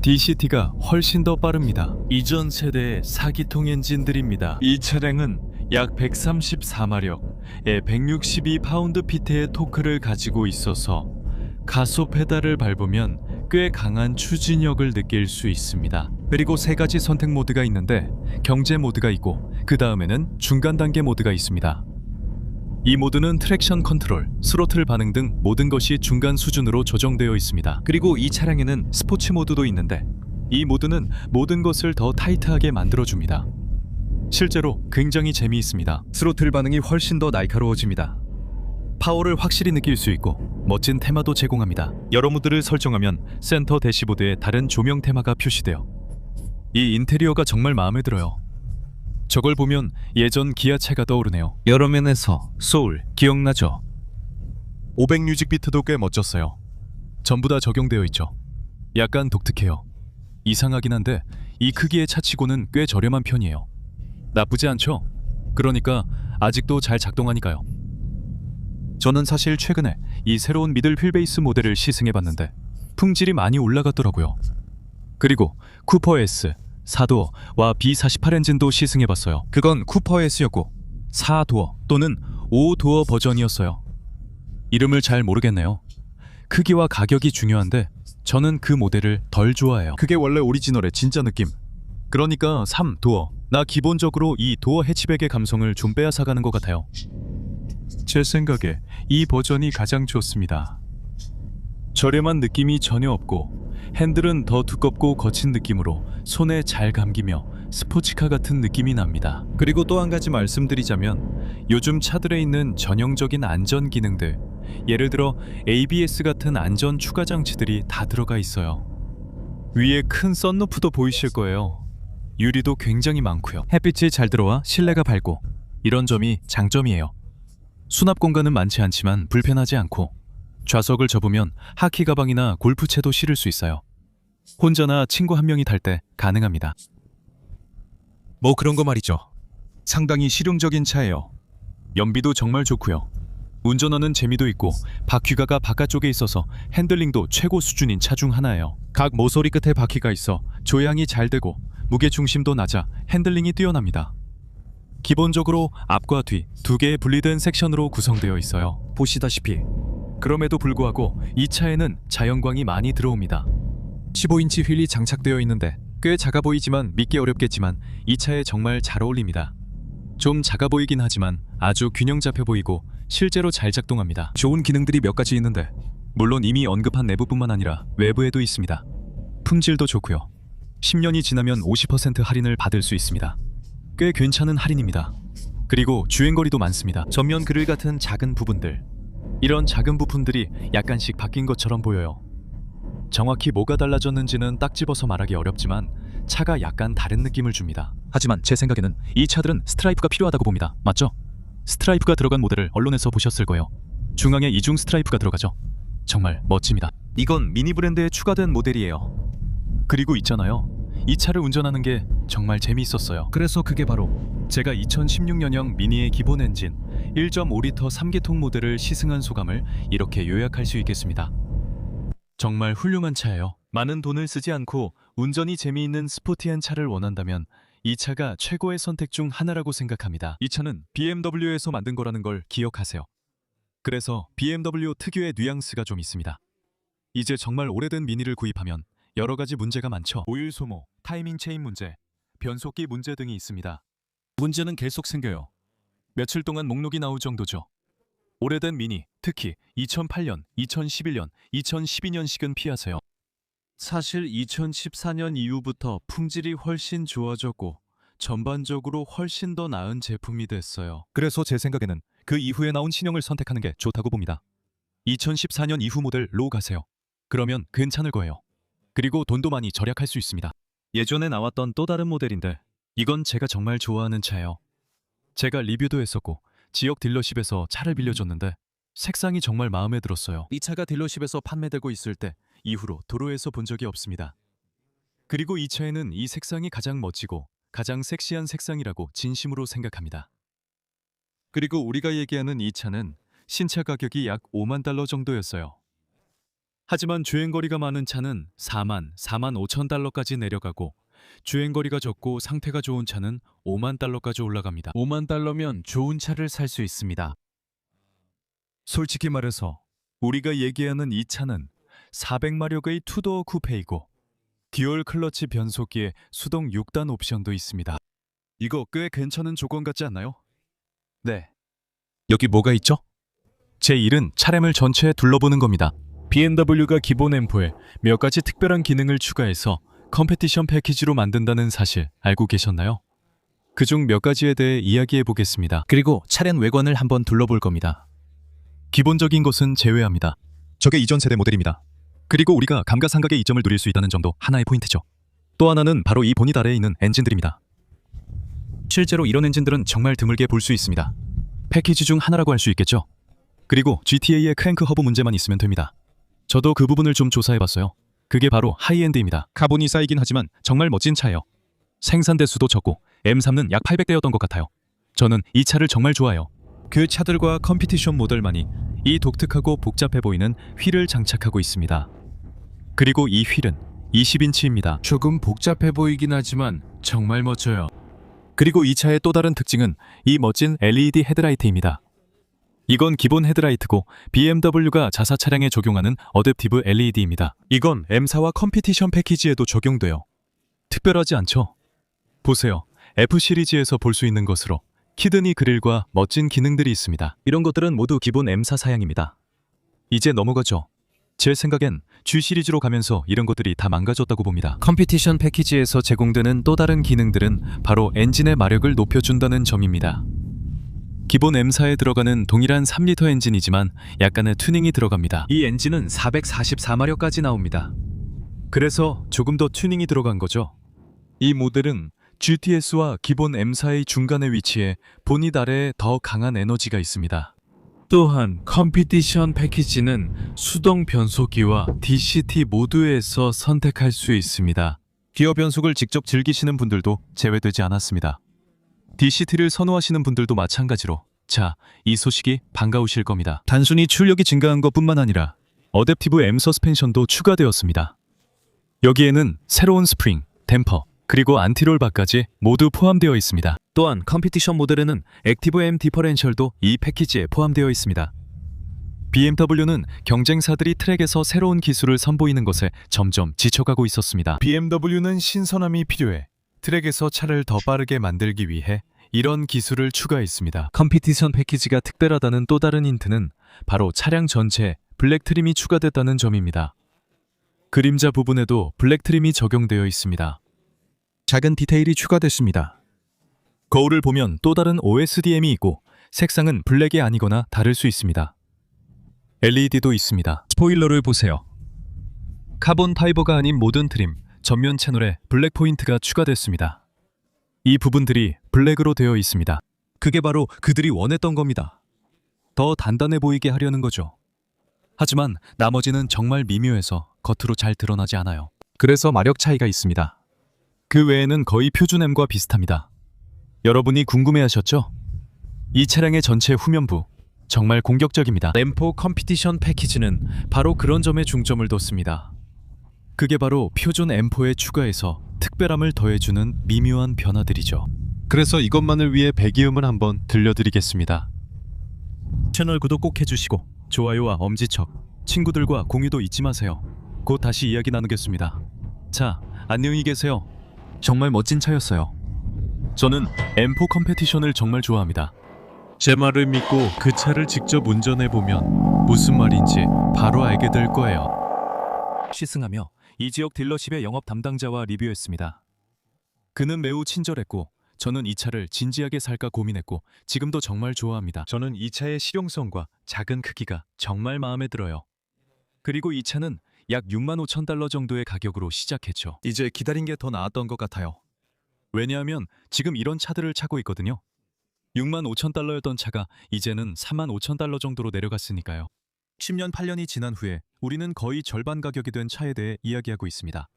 DCT가 훨씬 더 빠릅니다. 이전 세대의 4기통 엔진들입니다. 이 차량은 약 134마력에 162파운드-피트의 토크를 가지고 있어서 가속 페달을 밟으면 꽤 강한 추진력을 느낄 수 있습니다. 그리고 세 가지 선택 모드가 있는데 경제 모드가 있고 그 다음에는 중간 단계 모드가 있습니다. 이 모드는 트랙션 컨트롤, 스로틀 반응 등 모든 것이 중간 수준으로 조정되어 있습니다. 그리고 이 차량에는 스포츠 모드도 있는데 이 모드는 모든 것을 더 타이트하게 만들어줍니다. 실제로 굉장히 재미있습니다. 스로틀 반응이 훨씬 더 날카로워집니다. 파워를 확실히 느낄 수 있고 멋진 테마도 제공합니다. 여러 모드를 설정하면 센터 대시보드에 다른 조명 테마가 표시돼요. 이 인테리어가 정말 마음에 들어요. 저걸 보면 예전 기아차가 떠오르네요. 여러 면에서 소울 기억나죠? 500 뮤직비트도 꽤 멋졌어요. 전부 다 적용되어 있죠. 약간 독특해요. 이상하긴 한데 이 크기의 차치고는 꽤 저렴한 편이에요. 나쁘지 않죠? 그러니까 아직도 잘 작동하니까요. 저는 사실 최근에 이 새로운 미들 휠베이스 모델을 시승해봤는데 품질이 많이 올라갔더라고요. 그리고 쿠퍼 S 4도어와 B48 엔진도 시승해봤어요. 그건 쿠퍼 S였고 4도어 또는 5도어 버전이었어요. 이름을 잘 모르겠네요. 크기와 가격이 중요한데 저는 그 모델을 덜 좋아해요. 그게 원래 오리지널의 진짜 느낌. 그러니까 3도어. 나 기본적으로 이 도어 해치백의 감성을 좀 빼앗아가는 것 같아요. 제 생각에 이 버전이 가장 좋습니다. 저렴한 느낌이 전혀 없고 핸들은 더 두껍고 거친 느낌으로 손에 잘 감기며 스포츠카 같은 느낌이 납니다. 그리고 또 한 가지 말씀드리자면 요즘 차들에 있는 전형적인 안전 기능들, 예를 들어 ABS 같은 안전 추가 장치들이 다 들어가 있어요. 위에 큰 썬루프도 보이실 거예요. 유리도 굉장히 많고요. 햇빛이 잘 들어와 실내가 밝고 이런 점이 장점이에요. 수납 공간은 많지 않지만 불편하지 않고 좌석을 접으면 하키 가방이나 골프채도 실을 수 있어요. 혼자나 친구 한 명이 탈 때 가능합니다. 뭐 그런 거 말이죠. 상당히 실용적인 차예요. 연비도 정말 좋고요. 운전하는 재미도 있고 바퀴가가 바깥쪽에 있어서 핸들링도 최고 수준인 차 중 하나예요. 각 모서리 끝에 바퀴가 있어 조향이 잘 되고 무게중심도 낮아 핸들링이 뛰어납니다. 기본적으로 앞과 뒤 두 개의 분리된 섹션으로 구성되어 있어요. 보시다시피 그럼에도 불구하고 이 차에는 자연광이 많이 들어옵니다. 15인치 휠이 장착되어 있는데 꽤 작아 보이지만 믿기 어렵겠지만 이 차에 정말 잘 어울립니다. 좀 작아 보이긴 하지만 아주 균형 잡혀 보이고 실제로 잘 작동합니다. 좋은 기능들이 몇 가지 있는데 물론 이미 언급한 내부뿐만 아니라 외부에도 있습니다. 품질도 좋고요. 10년이 지나면 50% 할인을 받을 수 있습니다. 꽤 괜찮은 할인입니다. 그리고 주행거리도 많습니다. 전면 그릴 같은 작은 부분들, 이런 작은 부품들이 약간씩 바뀐 것처럼 보여요. 정확히 뭐가 달라졌는지는 딱 집어서 말하기 어렵지만 차가 약간 다른 느낌을 줍니다. 하지만 제 생각에는 이 차들은 스트라이프가 필요하다고 봅니다. 맞죠? 스트라이프가 들어간 모델을 언론에서 보셨을 거예요. 중앙에 이중 스트라이프가 들어가죠. 정말 멋집니다. 이건 미니 브랜드에 추가된 모델이에요. 그리고 있잖아요. 이 차를 운전하는 게 정말 재미있었어요. 그래서 그게 바로 제가 2016년형 미니의 기본 엔진 1.5리터 3기통 모델을 시승한 소감을 이렇게 요약할 수 있겠습니다. 정말 훌륭한 차예요. 많은 돈을 쓰지 않고 운전이 재미있는 스포티한 차를 원한다면 이 차가 최고의 선택 중 하나라고 생각합니다. 이 차는 BMW에서 만든 거라는 걸 기억하세요. 그래서 BMW 특유의 뉘앙스가 좀 있습니다. 이제 정말 오래된 미니를 구입하면 여러 가지 문제가 많죠. 오일 소모, 타이밍 체인 문제, 변속기 문제 등이 있습니다. 문제는 계속 생겨요. 며칠 동안 목록이 나올 정도죠. 오래된 미니, 특히 2008년, 2011년, 2012년식은 피하세요. 사실 2014년 이후부터 품질이 훨씬 좋아졌고 전반적으로 훨씬 더 나은 제품이 됐어요. 그래서 제 생각에는 그 이후에 나온 신형을 선택하는 게 좋다고 봅니다. 2014년 이후 모델로 가세요. 그러면 괜찮을 거예요. 그리고 돈도 많이 절약할 수 있습니다. 예전에 나왔던 또 다른 모델인데 이건 제가 정말 좋아하는 차예요. 제가 리뷰도 했었고 지역 딜러십에서 차를 빌려줬는데 색상이 정말 마음에 들었어요. 이 차가 딜러십에서 판매되고 있을 때 이후로 도로에서 본 적이 없습니다. 그리고 이 차에는 이 색상이 가장 멋지고 가장 섹시한 색상이라고 진심으로 생각합니다. 그리고 우리가 얘기하는 이 차는 신차 가격이 약 5만 달러 정도였어요. 하지만 주행거리가 많은 차는 4만 5천 달러까지 내려가고 주행거리가 적고 상태가 좋은 차는 5만 달러까지 올라갑니다. 5만 달러면 좋은 차를 살 수 있습니다. 솔직히 말해서 우리가 얘기하는 이 차는 400마력의 투도어 쿠페이고 듀얼 클러치 변속기에 수동 6단 옵션도 있습니다. 이거 꽤 괜찮은 조건 같지 않나요? 네. 여기 뭐가 있죠? 제 일은 차량을 전체에 둘러보는 겁니다. BMW가 기본 M4에 몇 가지 특별한 기능을 추가해서 컴페티션 패키지로 만든다는 사실 알고 계셨나요? 그중 몇 가지에 대해 이야기해 보겠습니다. 그리고 차량 외관을 한번 둘러볼 겁니다. 기본적인 것은 제외합니다. 저게 이전 세대 모델입니다. 그리고 우리가 감가상각의 이점을 누릴 수 있다는 점도 하나의 포인트죠. 또 하나는 바로 이 보닛 아래에 있는 엔진들입니다. 실제로 이런 엔진들은 정말 드물게 볼 수 있습니다. 패키지 중 하나라고 할 수 있겠죠. 그리고 GTA의 크랭크 허브 문제만 있으면 됩니다. 저도 그 부분을 좀 조사해봤어요. 그게 바로 하이엔드입니다. 카본이 쌓이긴 하지만 정말 멋진 차예요. 생산 대수도 적고 M3는 약 800대였던 것 같아요. 저는 이 차를 정말 좋아해요. 그 차들과 컴피티션 모델만이 이 독특하고 복잡해 보이는 휠을 장착하고 있습니다. 그리고 이 휠은 20인치입니다. 조금 복잡해 보이긴 하지만 정말 멋져요. 그리고 이 차의 또 다른 특징은 이 멋진 LED 헤드라이트입니다. 이건 기본 헤드라이트고 BMW가 자사 차량에 적용하는 어댑티브 LED입니다. 이건 M사와 컴피티션 패키지에도 적용돼요. 특별하지 않죠? 보세요. F 시리즈에서 볼 수 있는 것으로 키드니 그릴과 멋진 기능들이 있습니다. 이런 것들은 모두 기본 M사 사양입니다. 이제 넘어가죠. 제 생각엔 G 시리즈로 가면서 이런 것들이 다 망가졌다고 봅니다. 컴피티션 패키지에서 제공되는 또 다른 기능들은 바로 엔진의 마력을 높여준다는 점입니다. 기본 M사에 들어가는 동일한 3리터 엔진이지만 약간의 튜닝이 들어갑니다. 이 엔진은 444마력까지 나옵니다. 그래서 조금 더 튜닝이 들어간 거죠. 이 모델은 GTS와 기본 M사의 중간에 위치해 보닛 아래에 더 강한 에너지가 있습니다. 또한 컴피티션 패키지는 수동 변속기와 DCT 모두에서 선택할 수 있습니다. 기어 변속을 직접 즐기시는 분들도 제외되지 않았습니다. DCT를 선호하시는 분들도 마찬가지로 자, 이 소식이 반가우실 겁니다. 단순히 출력이 증가한 것뿐만 아니라 어댑티브 M 서스펜션도 추가되었습니다. 여기에는 새로운 스프링, 댐퍼, 그리고 안티롤바까지 모두 포함되어 있습니다. 또한 컴피티션 모델에는 액티브 M 디퍼렌셜도 이 패키지에 포함되어 있습니다. BMW는 경쟁사들이 트랙에서 새로운 기술을 선보이는 것에 점점 지쳐가고 있었습니다. BMW는 신선함이 필요해 트랙에서 차를 더 빠르게 만들기 위해 이런 기술을 추가했습니다. 컴피티션 패키지가 특별하다는 또 다른 힌트는 바로 차량 전체에 블랙 트림이 추가됐다는 점입니다. 그림자 부분에도 블랙 트림이 적용되어 있습니다. 작은 디테일이 추가됐습니다. 거울을 보면 또 다른 OSDM이 있고 색상은 블랙이 아니거나 다를 수 있습니다. LED도 있습니다. 스포일러를 보세요. 카본 파이버가 아닌 모든 트림, 전면 채널에 블랙 포인트가 추가됐습니다. 이 부분들이 블랙으로 되어 있습니다. 그게 바로 그들이 원했던 겁니다. 더 단단해 보이게 하려는 거죠. 하지만 나머지는 정말 미묘해서 겉으로 잘 드러나지 않아요. 그래서 마력 차이가 있습니다. 그 외에는 거의 표준 M과 비슷합니다. 여러분이 궁금해하셨죠? 이 차량의 전체 후면부 정말 공격적입니다. M4 컴피티션 패키지는 바로 그런 점에 중점을 뒀습니다. 그게 바로 표준 M4에 추가해서 특별함을 더해주는 미묘한 변화들이죠. 그래서 이것만을 위해 배기음을 한번 들려드리겠습니다. 채널 구독 꼭 해주시고 좋아요와 엄지척, 친구들과 공유도 잊지 마세요. 곧 다시 이야기 나누겠습니다. 자, 안녕히 계세요. 정말 멋진 차였어요. 저는 M4 컴피티션을 정말 좋아합니다. 제 말을 믿고 그 차를 직접 운전해보면 무슨 말인지 바로 알게 될 거예요. 시승하며 이 지역 딜러십의 영업 담당자와 리뷰했습니다. 그는 매우 친절했고 저는 이 차를 진지하게 살까 고민했고 지금도 정말 좋아합니다. 저는 이 차의 실용성과 작은 크기가 정말 마음에 들어요. 그리고 이 차는 약 65,000달러 정도의 가격으로 시작했죠. 이제 기다린 게 더 나았던 것 같아요. 왜냐하면 지금 이런 차들을 차고 있거든요. 65,000달러였던 차가 이제는 45,000달러 정도로 내려갔으니까요. 10년 8년이 지난 후에 우리는 거의 절반 가격이 된 차에 대해 이야기하고 있습니다.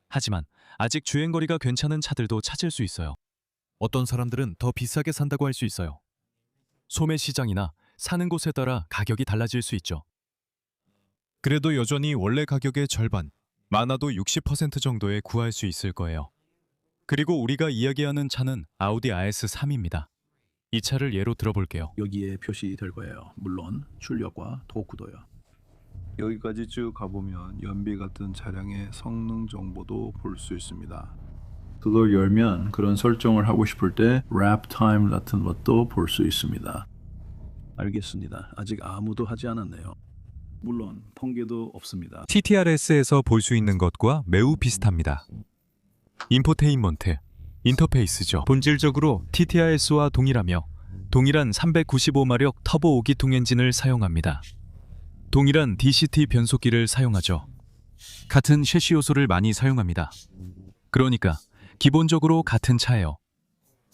하지만 아직 주행거리가 괜찮은 차들도 찾을 수 있어요. 어떤 사람들은 더 비싸게 산다고 할 수 있어요. 소매 시장이나 사는 곳에 따라 가격이 달라질 수 있죠. 그래도 여전히 원래 가격의 절반, 많아도 60% 정도에 구할 수 있을 거예요. 그리고 우리가 이야기하는 차는 아우디 RS3입니다. 이 차를 예로 들어볼게요. 여기에 표시될 거예요. 물론 출력과 토크도요. 여기까지 쭉 가보면 연비 같은 차량의 성능 정보도 볼 수 있습니다. 그걸 열면 그런 설정을 하고 싶을 때 랩 타임 같은 것도 볼 수 있습니다. 알겠습니다. 아직 아무도 하지 않았네요. 물론 통계도 없습니다. TTRS에서 볼 수 있는 것과 매우 비슷합니다. 인포테인먼트, 인터페이스죠. 본질적으로 TTRS와 동일하며 동일한 395마력 터보 5기통 엔진을 사용합니다. 동일한 DCT 변속기를 사용하죠. 같은 셰시 요소를 많이 사용합니다. 그러니까 기본적으로 같은 차예요.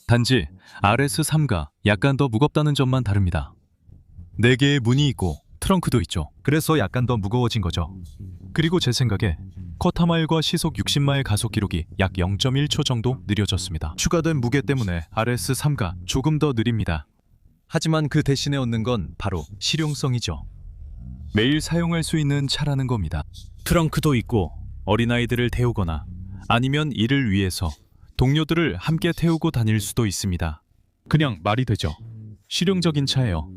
단지 RS3가 약간 더 무겁다는 점만 다릅니다. 4개의 문이 있고 트렁크도 있죠. 그래서 약간 더 무거워진 거죠. 그리고 제 생각에 쿼터마일과 시속 60마일 가속 기록이 약 0.1초 정도 느려졌습니다. 추가된 무게 때문에 RS3가 조금 더 느립니다. 하지만 그 대신에 얻는 건 바로 실용성이죠. 매일 사용할 수 있는 차라는 겁니다. 트렁크도 있고 어린아이들을 태우거나 아니면 일을 위해서 동료들을 함께 태우고 다닐 수도 있습니다. 그냥 말이 되죠. 실용적인 차예요.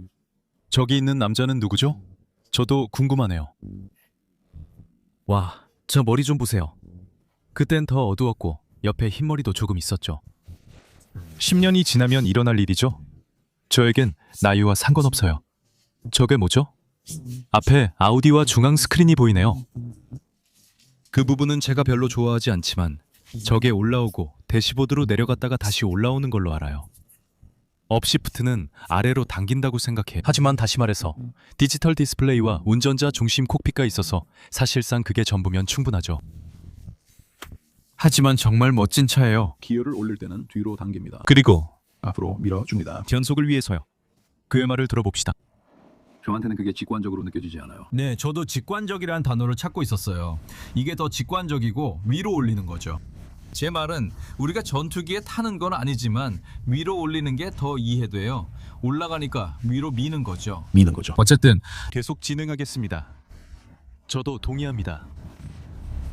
저기 있는 남자는 누구죠? 저도 궁금하네요. 와, 저 머리 좀 보세요. 그땐 더 어두웠고 옆에 흰머리도 조금 있었죠. 10년이 지나면 일어날 일이죠. 저에겐 나이와 상관없어요. 저게 뭐죠? 앞에 아우디와 중앙 스크린이 보이네요. 그 부분은 제가 별로 좋아하지 않지만 저게 올라오고 대시보드로 내려갔다가 다시 올라오는 걸로 알아요. 업시프트는 아래로 당긴다고 생각해. 하지만 다시 말해서 디지털 디스플레이와 운전자 중심 콕핏가 있어서 사실상 그게 전부면 충분하죠. 하지만 정말 멋진 차예요. 기어를 올릴 때는 뒤로 당깁니다. 그리고 앞으로 밀어줍니다. 변속을 위해서요. 그의 말을 들어봅시다. 저한테는 그게 직관적으로 느껴지지 않아요. 네, 저도 직관적이라는 단어를 찾고 있었어요. 이게 더 직관적이고 위로 올리는 거죠. 제 말은 우리가 전투기에 타는 건 아니지만 위로 올리는 게 더 이해돼요. 올라가니까 위로 미는 거죠. 미는 거죠. 어쨌든 계속 진행하겠습니다. 저도 동의합니다.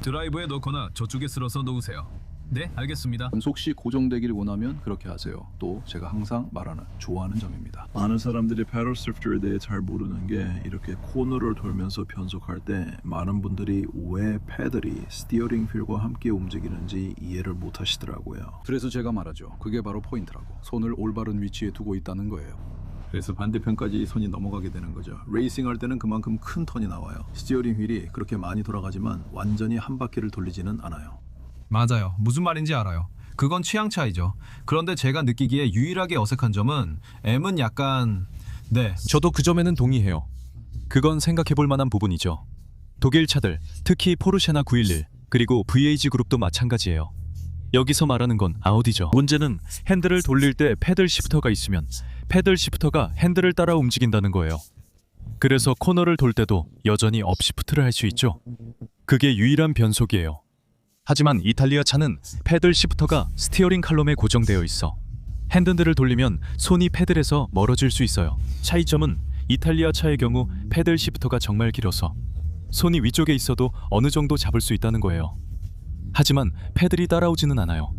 드라이브에 넣거나 저쪽에 쓸어서 놓으세요. 네, 알겠습니다. 변속시 고정되기를 원하면 그렇게 하세요. 또 제가 항상 말하는 좋아하는 점입니다. 많은 사람들이 패들 시프트에 대해 잘 모르는 게 이렇게 코너를 돌면서 변속할 때 많은 분들이 왜 패들이 스티어링 휠과 함께 움직이는지 이해를 못 하시더라고요. 그래서 제가 말하죠. 그게 바로 포인트라고. 손을 올바른 위치에 두고 있다는 거예요. 그래서 반대편까지 손이 넘어가게 되는 거죠. 레이싱 할 때는 그만큼 큰 턴이 나와요. 스티어링 휠이 그렇게 많이 돌아가지만 완전히 한 바퀴를 돌리지는 않아요. 맞아요. 무슨 말인지 알아요. 그건 취향 차이죠. 그런데 제가 느끼기에 유일하게 어색한 점은 M은 약간... 네, 저도 그 점에는 동의해요. 그건 생각해볼 만한 부분이죠. 독일 차들, 특히 포르쉐나 911, 그리고 VAG 그룹도 마찬가지예요. 여기서 말하는 건 아우디죠. 문제는 핸들을 돌릴 때 패들 시프터가 있으면 패들 시프터가 핸들을 따라 움직인다는 거예요. 그래서 코너를 돌 때도 여전히 업시프트를 할 수 있죠. 그게 유일한 변속이에요. 하지만 이탈리아 차는 패들 시프터가 스티어링 칼럼에 고정되어 있어 핸들을 돌리면 손이 패들에서 멀어질 수 있어요. 차이점은 이탈리아 차의 경우 패들 시프터가 정말 길어서 손이 위쪽에 있어도 어느 정도 잡을 수 있다는 거예요. 하지만 패들이 따라오지는 않아요.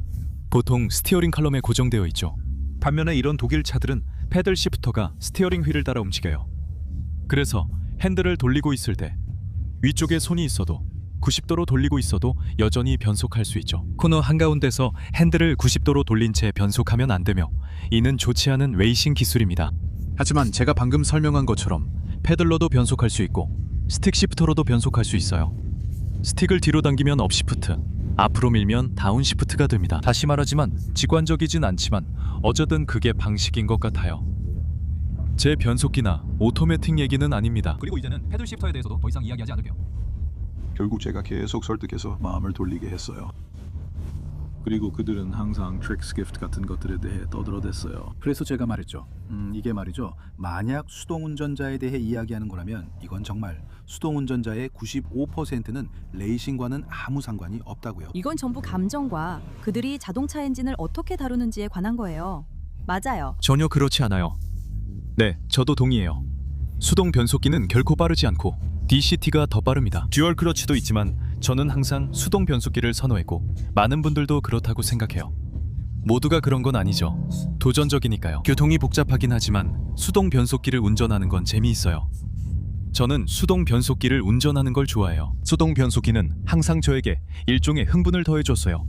보통 스티어링 칼럼에 고정되어 있죠. 반면에 이런 독일 차들은 패들 시프터가 스티어링 휠을 따라 움직여요. 그래서 핸들을 돌리고 있을 때 위쪽에 손이 있어도 90도로 돌리고 있어도 여전히 변속할 수 있죠. 코너 한가운데서 핸들을 90도로 돌린 채 변속하면 안 되며 이는 좋지 않은 레이싱 기술입니다. 하지만 제가 방금 설명한 것처럼 패들로도 변속할 수 있고 스틱 시프터로도 변속할 수 있어요. 스틱을 뒤로 당기면 업시프트, 앞으로 밀면 다운시프트가 됩니다. 다시 말하지만 직관적이진 않지만 어쨌든 그게 방식인 것 같아요. 제 변속기나 오토매틱 얘기는 아닙니다. 그리고 이제는 패들 시프터에 대해서도 더 이상 이야기하지 않을게요. 결국 제가 계속 설득해서 마음을 돌리게 했어요. 그리고 그들은 항상 트릭 스기프트 같은 것들에 대해 떠들어댔어요. 그래서 제가 말했죠. 이게 말이죠. 만약 수동운전자에 대해 이야기하는 거라면 이건 정말 수동운전자의 95%는 레이싱과는 아무 상관이 없다고요. 이건 전부 감정과 그들이 자동차 엔진을 어떻게 다루는지에 관한 거예요. 맞아요. 전혀 그렇지 않아요. 네, 저도 동의해요. 수동 변속기는 결코 빠르지 않고 DCT가 더 빠릅니다. 듀얼 클러치도 있지만 저는 항상 수동 변속기를 선호했고 많은 분들도 그렇다고 생각해요. 모두가 그런 건 아니죠. 도전적이니까요. 교통이 복잡하긴 하지만 수동 변속기를 운전하는 건 재미있어요. 저는 수동 변속기를 운전하는 걸 좋아해요. 수동 변속기는 항상 저에게 일종의 흥분을 더해줬어요.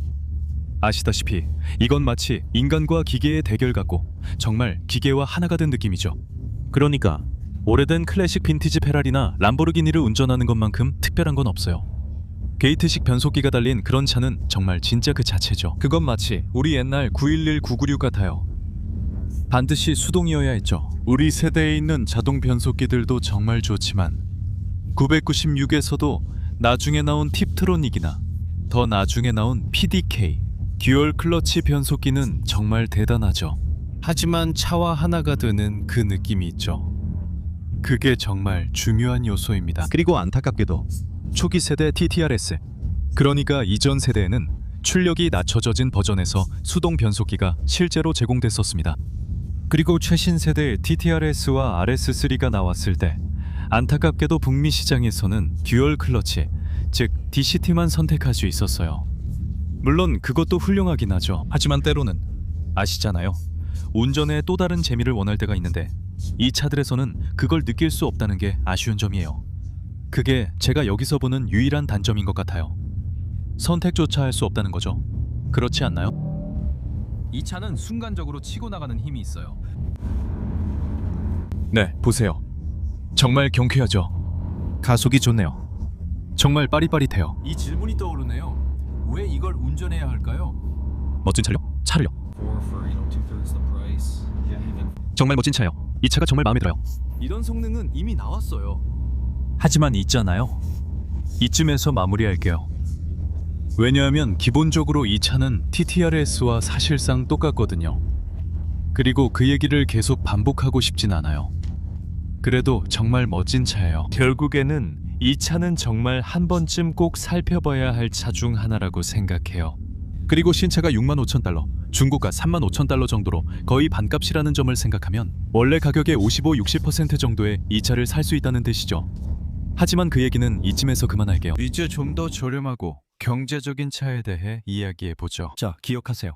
아시다시피 이건 마치 인간과 기계의 대결 같고 정말 기계와 하나가 된 느낌이죠. 그러니까 오래된 클래식 빈티지 페라리나 람보르기니를 운전하는 것만큼 특별한 건 없어요. 게이트식 변속기가 달린 그런 차는 정말 진짜 그 자체죠. 그건 마치 우리 옛날 911, 996 같아요. 반드시 수동이어야 했죠. 우리 세대에 있는 자동 변속기들도 정말 좋지만 996에서도 나중에 나온 팁트로닉이나 더 나중에 나온 PDK, 듀얼 클러치 변속기는 정말 대단하죠. 하지만 차와 하나가 되는 그 느낌이 있죠. 그게 정말 중요한 요소입니다. 그리고 안타깝게도 초기 세대 TTRS, 그러니까 이전 세대에는 출력이 낮춰진 버전에서 수동 변속기가 실제로 제공됐었습니다. 그리고 최신 세대의 TTRS와 RS3가 나왔을 때 안타깝게도 북미 시장에서는 듀얼 클러치, 즉 DCT만 선택할 수 있었어요. 물론 그것도 훌륭하긴 하죠. 하지만 때로는 아시잖아요. 운전에 또 다른 재미를 원할 때가 있는데 이 차들에서는 그걸 느낄 수 없다는 게 아쉬운 점이에요. 그게 제가 여기서 보는 유일한 단점인 것 같아요. 선택조차 할 수 없다는 거죠. 그렇지 않나요? 이 차는 순간적으로 치고 나가는 힘이 있어요. 네, 보세요. 정말 경쾌하죠. 가속이 좋네요. 정말 빠릿빠릿해요. 이 질문이 떠오르네요. 왜 이걸 운전해야 할까요? 멋진 차요? 차를요? 정말 멋진 차요. 이 차가 정말 마음에 들어요. 이런 성능은 이미 나왔어요. 하지만 있잖아요. 이쯤에서 마무리할게요. 왜냐하면 기본적으로 이 차는 TTRS와 사실상 똑같거든요. 그리고 그 얘기를 계속 반복하고 싶진 않아요. 그래도 정말 멋진 차예요. 결국에는 이 차는 정말 한 번쯤 꼭 살펴봐야 할 차 중 하나라고 생각해요. 그리고 신차가 65,000달러, 중고가 35,000달러 정도로 거의 반값이라는 점을 생각하면 원래 가격의 55-60% 정도의 이 차를 살 수 있다는 뜻이죠. 하지만 그 얘기는 이쯤에서 그만할게요. 이제 좀 더 저렴하고 경제적인 차에 대해 이야기해보죠. 자, 기억하세요.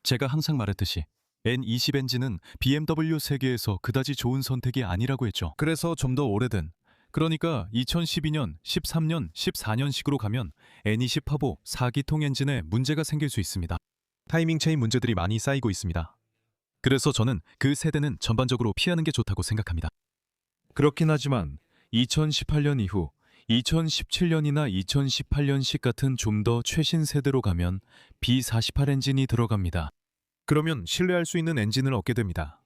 제가 항상 말했듯이 N20 엔진은 BMW 세계에서 그다지 좋은 선택이 아니라고 했죠. 그래서 좀 더 오래된, 그러니까 2012년, 13년, 14년식으로 가면 N20 파보 4기통 엔진에 문제가 생길 수 있습니다. 타이밍 체인 문제들이 많이 쌓이고 있습니다. 그래서 저는 그 세대는 전반적으로 피하는 게 좋다고 생각합니다. 그렇긴 하지만 2018년 이후 2017년이나 2018년식 같은 좀 더 최신 세대로 가면 B48 엔진이 들어갑니다. 그러면 신뢰할 수 있는 엔진을 얻게 됩니다.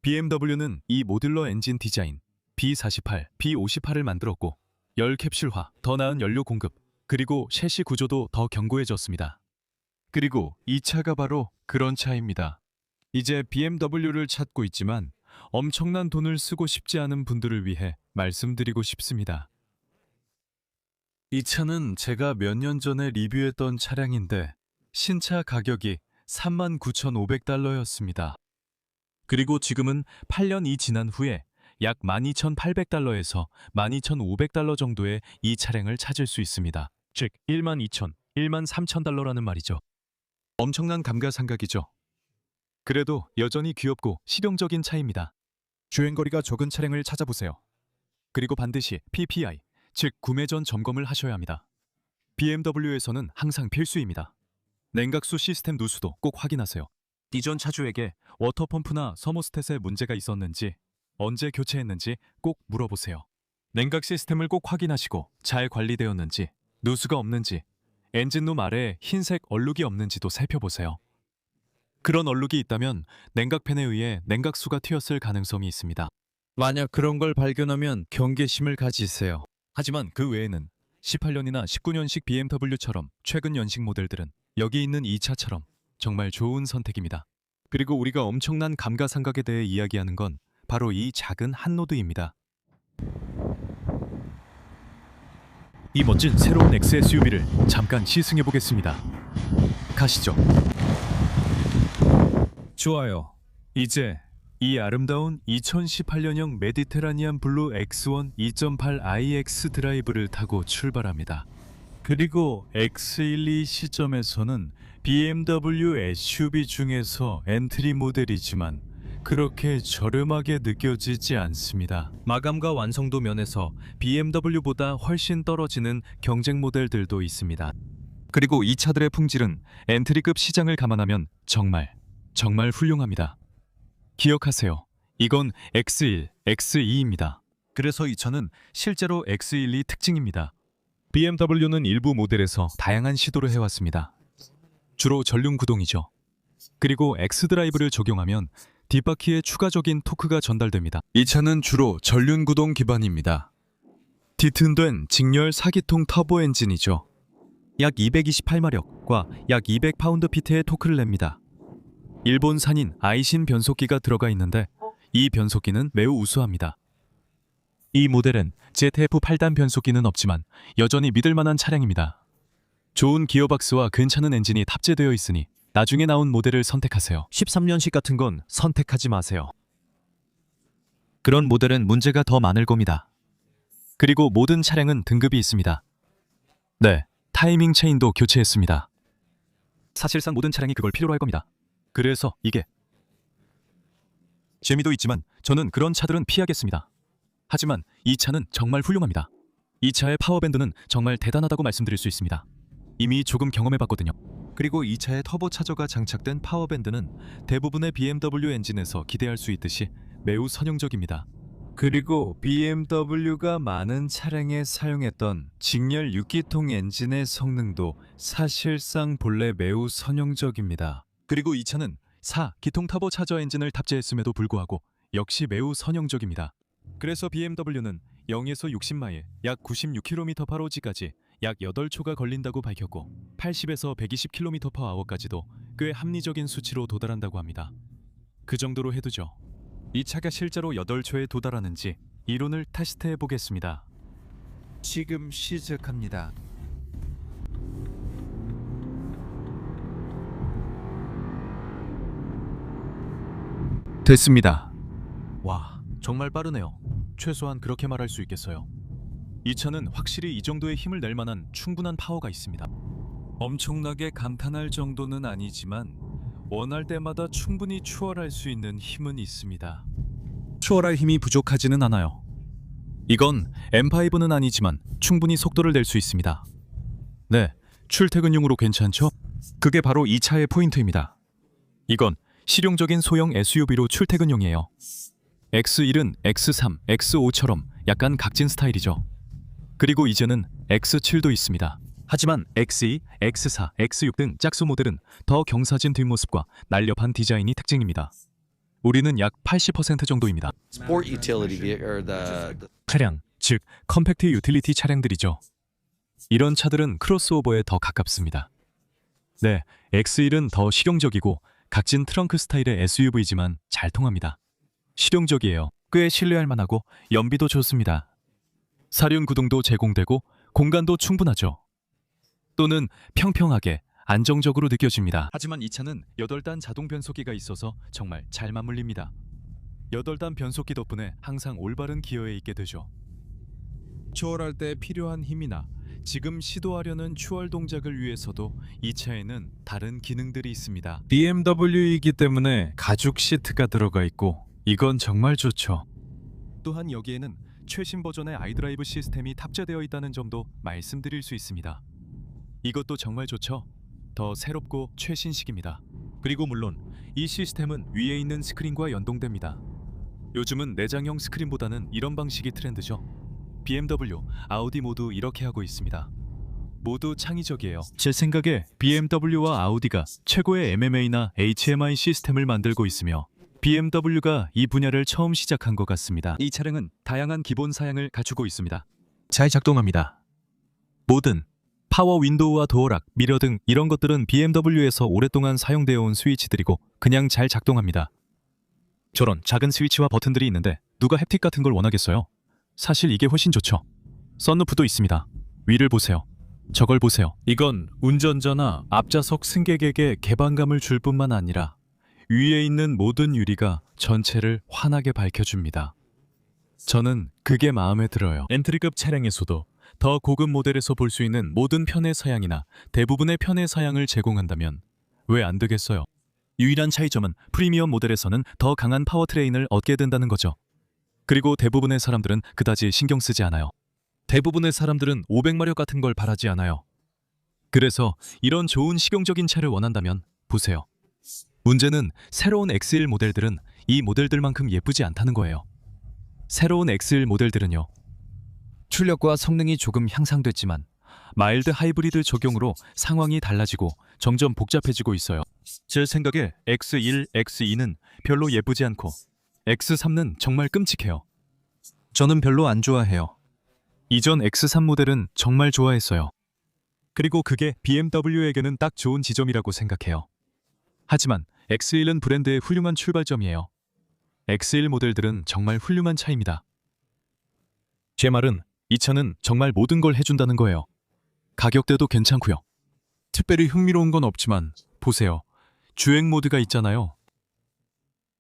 BMW는 이 모듈러 엔진 디자인 B48, B58을 만들었고 열 캡슐화, 더 나은 연료 공급, 그리고 셰시 구조도 더 견고해졌습니다. 그리고 이 차가 바로 그런 차입니다. 이제 BMW를 찾고 있지만 엄청난 돈을 쓰고 싶지 않은 분들을 위해 말씀드리고 싶습니다. 이 차는 제가 몇 년 전에 리뷰했던 차량인데 신차 가격이 39,500달러였습니다. 그리고 지금은 8년이 지난 후에 약 12,800달러에서 12,500달러 정도의 이 차량을 찾을 수 있습니다. 즉 12,000, 13,000달러라는 말이죠. 엄청난 감가상각이죠. 그래도 여전히 귀엽고 실용적인 차입니다. 주행거리가 적은 차량을 찾아보세요. 그리고 반드시 PPI, 즉 구매 전 점검을 하셔야 합니다. BMW에서는 항상 필수입니다. 냉각수 시스템 누수도 꼭 확인하세요. 이전 차주에게 워터펌프나 서모스탯에 문제가 있었는지, 언제 교체했는지 꼭 물어보세요. 냉각 시스템을 꼭 확인하시고 잘 관리되었는지, 누수가 없는지, 엔진룸 아래에 흰색 얼룩이 없는지도 살펴보세요. 그런 얼룩이 있다면 냉각팬에 의해 냉각수가 튀었을 가능성이 있습니다. 만약 그런 걸 발견하면 경계심을 가지세요. 하지만 그 외에는 18년이나 19년식 BMW처럼 최근 연식 모델들은 여기 있는 이 차처럼 정말 좋은 선택입니다. 그리고 우리가 엄청난 감가상각에 대해 이야기하는 건 바로 이 작은 한 노드입니다. 이 멋진 새로운 XSUV를 잠깐 시승해 보겠습니다. 가시죠. 좋아요. 이제 이 아름다운 2018년형 메디테라니안 블루 X1 2.8 iX 드라이브를 타고 출발합니다. 그리고 X12 시점에서는 BMW SUV 중에서 엔트리 모델이지만 그렇게 저렴하게 느껴지지 않습니다. 마감과 완성도 면에서 BMW보다 훨씬 떨어지는 경쟁 모델들도 있습니다. 그리고 이 차들의 품질은 엔트리급 시장을 감안하면 정말 훌륭합니다. 기억하세요. 이건 X1, X2입니다. 그래서 이 차는 실제로 X12 특징입니다. BMW는 일부 모델에서 다양한 시도를 해왔습니다. 주로 전륜 구동이죠. 그리고 X드라이브를 적용하면 뒷바퀴에 추가적인 토크가 전달됩니다. 이 차는 주로 전륜 구동 기반입니다. 뒤튼된 직렬 4기통 터보 엔진이죠. 약 228마력과 약 200파운드-피트의 토크를 냅니다. 일본산인 아이신 변속기가 들어가 있는데 이 변속기는 매우 우수합니다. 이 모델은 ZF8단 변속기는 없지만 여전히 믿을만한 차량입니다. 좋은 기어박스와 괜찮은 엔진이 탑재되어 있으니 나중에 나온 모델을 선택하세요. 13년식 같은 건 선택하지 마세요. 그런 모델은 문제가 더 많을 겁니다. 그리고 모든 차량은 등급이 있습니다. 네, 타이밍 체인도 교체했습니다. 사실상 모든 차량이 그걸 필요로 할 겁니다. 그래서 이게 재미도 있지만 저는 그런 차들은 피하겠습니다. 하지만 이 차는 정말 훌륭합니다. 이 차의 파워밴드는 정말 대단하다고 말씀드릴 수 있습니다. 이미 조금 경험해봤거든요. 그리고 이 차에 터보차저가 장착된 파워밴드는 대부분의 BMW 엔진에서 기대할 수 있듯이 매우 선형적입니다. 그리고 BMW가 많은 차량에 사용했던 직렬 6기통 엔진의 성능도 사실상 본래 매우 선형적입니다. 그리고 이 차는 4기통 터보차저 엔진을 탑재했음에도 불구하고 역시 매우 선형적입니다. 그래서 BMW는 0에서 60마일, 약 96km/h까지 약 8초가 걸린다고 밝혔고 80에서 120km/h까지도 꽤 합리적인 수치로 도달한다고 합니다. 그 정도로 해두죠. 이 차가 실제로 8초에 도달하는지 이론을 테스트해 보겠습니다. 지금 시작합니다. 됐습니다. 와, 정말 빠르네요. 최소한 그렇게 말할 수 있겠어요. 이 차는 확실히 이 정도의 힘을 낼 만한 충분한 파워가 있습니다. 엄청나게 감탄할 정도는 아니지만 원할 때마다 충분히 추월할 수 있는 힘은 있습니다. 추월할 힘이 부족하지는 않아요. 이건 M5는 아니지만 충분히 속도를 낼 수 있습니다. 네, 출퇴근용으로 괜찮죠? 그게 바로 이 차의 포인트입니다. 이건 실용적인 소형 SUV로 출퇴근용이에요. X1은 X3, X5처럼 약간 각진 스타일이죠. 그리고 이제는 X7도 있습니다. 하지만 X2, X4, X6 등 짝수 모델은 더 경사진 뒷모습과 날렵한 디자인이 특징입니다. 우리는 약 80% 정도입니다. sport utility or the 차량, 즉 컴팩트 유틸리티 차량들이죠. 이런 차들은 크로스오버에 더 가깝습니다. 네, X1은 더 실용적이고 각진 트렁크 스타일의 SUV지만 잘 통합니다. 실용적이에요. 꽤 신뢰할 만하고 연비도 좋습니다. 사륜 구동도 제공되고 공간도 충분하죠. 또는 평평하게 안정적으로 느껴집니다. 하지만 이 차는 8단 자동 변속기가 있어서 정말 잘 맞물립니다. 8단 변속기 덕분에 항상 올바른 기어에 있게 되죠. 추월할 때 필요한 힘이나 지금 시도하려는 추월 동작을 위해서도 이 차에는 다른 기능들이 있습니다. BMW이기 때문에 가죽 시트가 들어가 있고 이건 정말 좋죠. 또한 여기에는 최신 버전의 아이드라이브 시스템이 탑재되어 있다는 점도 말씀드릴 수 있습니다. 이것도 정말 좋죠. 더 새롭고 최신식입니다. 그리고 물론 이 시스템은 위에 있는 스크린과 연동됩니다. 요즘은 내장형 스크린보다는 이런 방식이 트렌드죠. BMW, 아우디 모두 이렇게 하고 있습니다. 모두 창의적이에요. 제 생각에 BMW와 아우디가 최고의 MMA나 HMI 시스템을 만들고 있으며 BMW가 이 분야를 처음 시작한 것 같습니다. 이 차량은 다양한 기본 사양을 갖추고 있습니다. 잘 작동합니다. 모든 파워 윈도우와 도어락, 미러 등 이런 것들은 BMW에서 오랫동안 사용되어 온 스위치들이고 그냥 잘 작동합니다. 저런 작은 스위치와 버튼들이 있는데 누가 햅틱 같은 걸 원하겠어요? 사실 이게 훨씬 좋죠. 썬루프도 있습니다. 위를 보세요. 저걸 보세요. 이건 운전자나 앞좌석 승객에게 개방감을 줄 뿐만 아니라 위에 있는 모든 유리가 전체를 환하게 밝혀줍니다. 저는 그게 마음에 들어요. 엔트리급 차량에서도 더 고급 모델에서 볼 수 있는 모든 편의 사양이나 대부분의 편의 사양을 제공한다면 왜 안 되겠어요? 유일한 차이점은 프리미엄 모델에서는 더 강한 파워트레인을 얻게 된다는 거죠. 그리고 대부분의 사람들은 그다지 신경 쓰지 않아요. 대부분의 사람들은 500마력 같은 걸 바라지 않아요. 그래서 이런 좋은 실용적인 차를 원한다면 보세요. 문제는 새로운 X1 모델들은 이 모델들만큼 예쁘지 않다는 거예요. 새로운 X1 모델들은요. 출력과 성능이 조금 향상됐지만 마일드 하이브리드 적용으로 상황이 달라지고 점점 복잡해지고 있어요. 제 생각에 X1, X2는 별로 예쁘지 않고 X3는 정말 끔찍해요. 저는 별로 안 좋아해요. 이전 X3 모델은 정말 좋아했어요. 그리고 그게 BMW에게는 딱 좋은 지점이라고 생각해요. 하지만 X1은 브랜드의 훌륭한 출발점이에요. X1 모델들은 정말 훌륭한 차입니다. 제 말은 이 차는 정말 모든 걸 해준다는 거예요. 가격대도 괜찮고요. 특별히 흥미로운 건 없지만 보세요. 주행 모드가 있잖아요.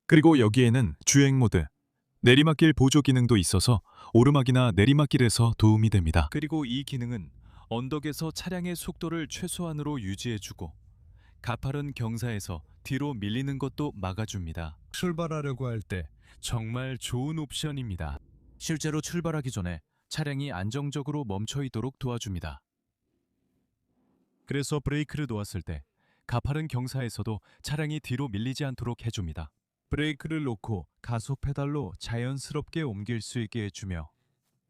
그리고 여기에는 주행 모드, 내리막길 보조 기능도 있어서 오르막이나 내리막길에서 도움이 됩니다. 그리고 이 기능은 언덕에서 차량의 속도를 최소한으로 유지해주고 가파른 경사에서 뒤로 밀리는 것도 막아줍니다. 출발하려고 할 때 정말 좋은 옵션입니다. 실제로 출발하기 전에 차량이 안정적으로 멈춰 있도록 도와줍니다. 그래서 브레이크를 놓았을 때 가파른 경사에서도 차량이 뒤로 밀리지 않도록 해줍니다. 브레이크를 놓고 가속 페달로 자연스럽게 옮길 수 있게 해주며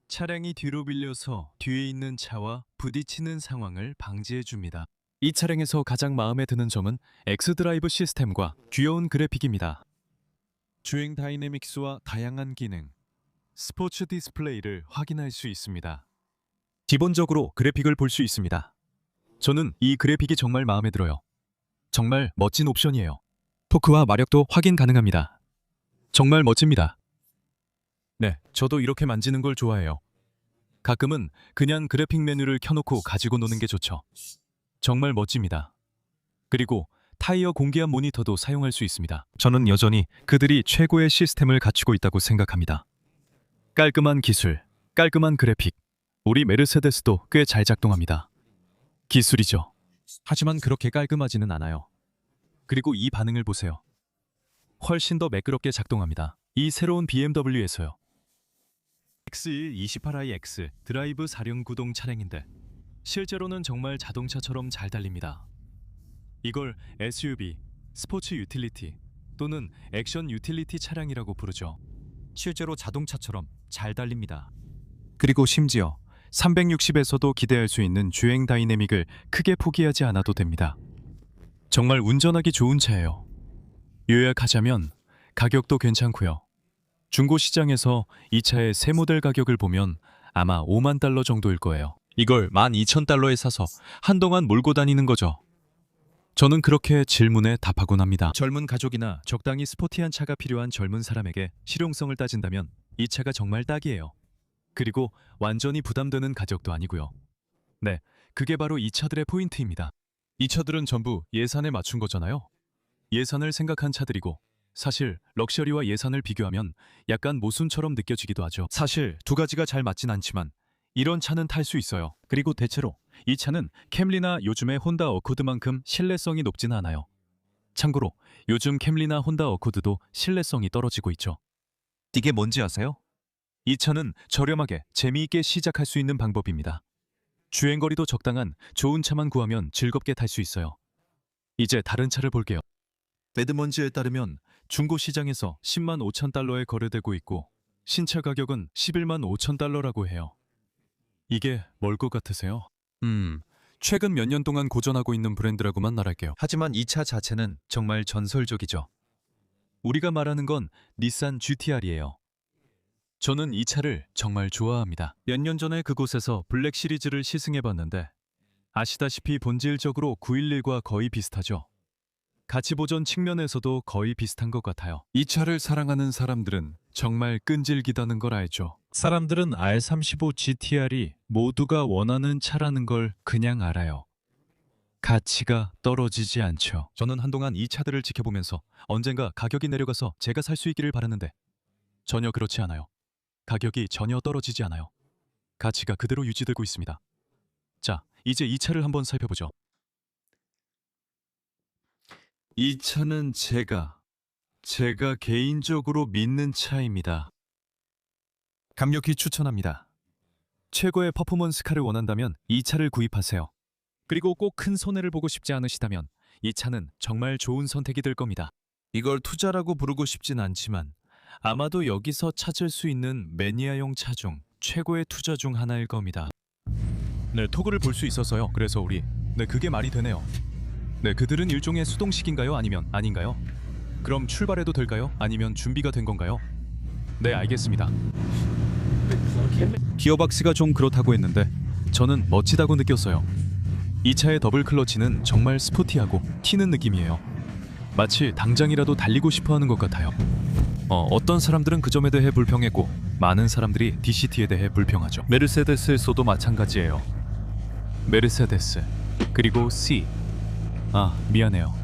차량이 뒤로 밀려서 뒤에 있는 차와 부딪히는 상황을 방지해줍니다. 이 차량에서 가장 마음에 드는 점은 X드라이브 시스템과 귀여운 그래픽입니다. 주행 다이내믹스와 다양한 기능, 스포츠 디스플레이를 확인할 수 있습니다. 기본적으로 그래픽을 볼 수 있습니다. 저는 이 그래픽이 정말 마음에 들어요. 정말 멋진 옵션이에요. 토크와 마력도 확인 가능합니다. 정말 멋집니다. 네, 저도 이렇게 만지는 걸 좋아해요. 가끔은 그냥 그래픽 메뉴를 켜놓고 가지고 노는 게 좋죠. 정말 멋집니다. 그리고 타이어 공기압 모니터도 사용할 수 있습니다. 저는 여전히 그들이 최고의 시스템을 갖추고 있다고 생각합니다. 깔끔한 기술, 깔끔한 그래픽. 우리 메르세데스도 꽤 잘 작동합니다. 기술이죠. 하지만 그렇게 깔끔하지는 않아요. 그리고 이 반응을 보세요. 훨씬 더 매끄럽게 작동합니다. 이 새로운 BMW에서요. X28iX 드라이브 4륜 구동 차량인데 실제로는 정말 자동차처럼 잘 달립니다. 이걸 SUV, 스포츠 유틸리티 또는 액션 유틸리티 차량이라고 부르죠. 실제로 자동차처럼 잘 달립니다. 그리고 심지어 360에서도 기대할 수 있는 주행 다이내믹을 크게 포기하지 않아도 됩니다. 정말 운전하기 좋은 차예요. 요약하자면 가격도 괜찮고요. 중고 시장에서 이 차의 새 모델 가격을 보면 아마 5만 달러 정도일 거예요. 이걸 12,000달러에 사서 한동안 몰고 다니는 거죠. 저는 그렇게 질문에 답하곤 합니다. 젊은 가족이나 적당히 스포티한 차가 필요한 젊은 사람에게 실용성을 따진다면 이 차가 정말 딱이에요. 그리고 완전히 부담되는 가격도 아니고요. 네, 그게 바로 이 차들의 포인트입니다. 이 차들은 전부 예산에 맞춘 거잖아요. 예산을 생각한 차들이고 사실 럭셔리와 예산을 비교하면 약간 모순처럼 느껴지기도 하죠. 사실 두 가지가 잘 맞진 않지만 이런 차는 탈 수 있어요. 그리고 대체로 이 차는 캠리나 요즘의 혼다 어코드만큼 신뢰성이 높지는 않아요. 참고로 요즘 캠리나 혼다 어코드도 신뢰성이 떨어지고 있죠. 이게 뭔지 아세요? 이 차는 저렴하게 재미있게 시작할 수 있는 방법입니다. 주행거리도 적당한 좋은 차만 구하면 즐겁게 탈 수 있어요. 이제 다른 차를 볼게요. 배드먼지에 따르면 중고 시장에서 10만 5천 달러에 거래되고 있고 신차 가격은 11만 5천 달러라고 해요. 이게 뭘 것 같으세요? 최근 몇 년 동안 고전하고 있는 브랜드라고만 말할게요. 하지만 이 차 자체는 정말 전설적이죠. 우리가 말하는 건 닛산 GT-R이에요. 저는 이 차를 정말 좋아합니다. 몇 년 전에 그곳에서 블랙 시리즈를 시승해봤는데 아시다시피 본질적으로 911과 거의 비슷하죠. 가치 보전 측면에서도 거의 비슷한 것 같아요. 이 차를 사랑하는 사람들은 정말 끈질기다는 걸 알죠. 사람들은 R35 GT-R이 모두가 원하는 차라는 걸 그냥 알아요. 가치가 떨어지지 않죠. 저는 한동안 이 차들을 지켜보면서 언젠가 가격이 내려가서 제가 살 수 있기를 바랐는데 전혀 그렇지 않아요. 가격이 전혀 떨어지지 않아요. 가치가 그대로 유지되고 있습니다. 자, 이제 이 차를 한번 살펴보죠. 이 차는 제가 개인적으로 믿는 차입니다. 강력히 추천합니다. 최고의 퍼포먼스카를 원한다면 이 차를 구입하세요. 그리고 꼭 큰 손해를 보고 싶지 않으시다면 이 차는 정말 좋은 선택이 될 겁니다. 이걸 투자라고 부르고 싶진 않지만 아마도 여기서 찾을 수 있는 매니아용 차 중 최고의 투자 중 하나일 겁니다. 네, 토그를 볼 수 있어서요. 그래서 네, 그게 말이 되네요. 네, 그들은 일종의 수동식인가요? 아니면 아닌가요? 그럼 출발해도 될까요? 아니면 준비가 된 건가요? 네, 알겠습니다. 기어박스가 좀 그렇다고 했는데 저는 멋지다고 느꼈어요. 이 차의 더블 클러치는 정말 스포티하고 튀는 느낌이에요. 마치 당장이라도 달리고 싶어하는 것 같아요. 어떤 사람들은 그 점에 대해 불평했고 많은 사람들이 DCT에 대해 불평하죠. 메르세데스에서도 마찬가지예요. 메르세데스 그리고 미안해요.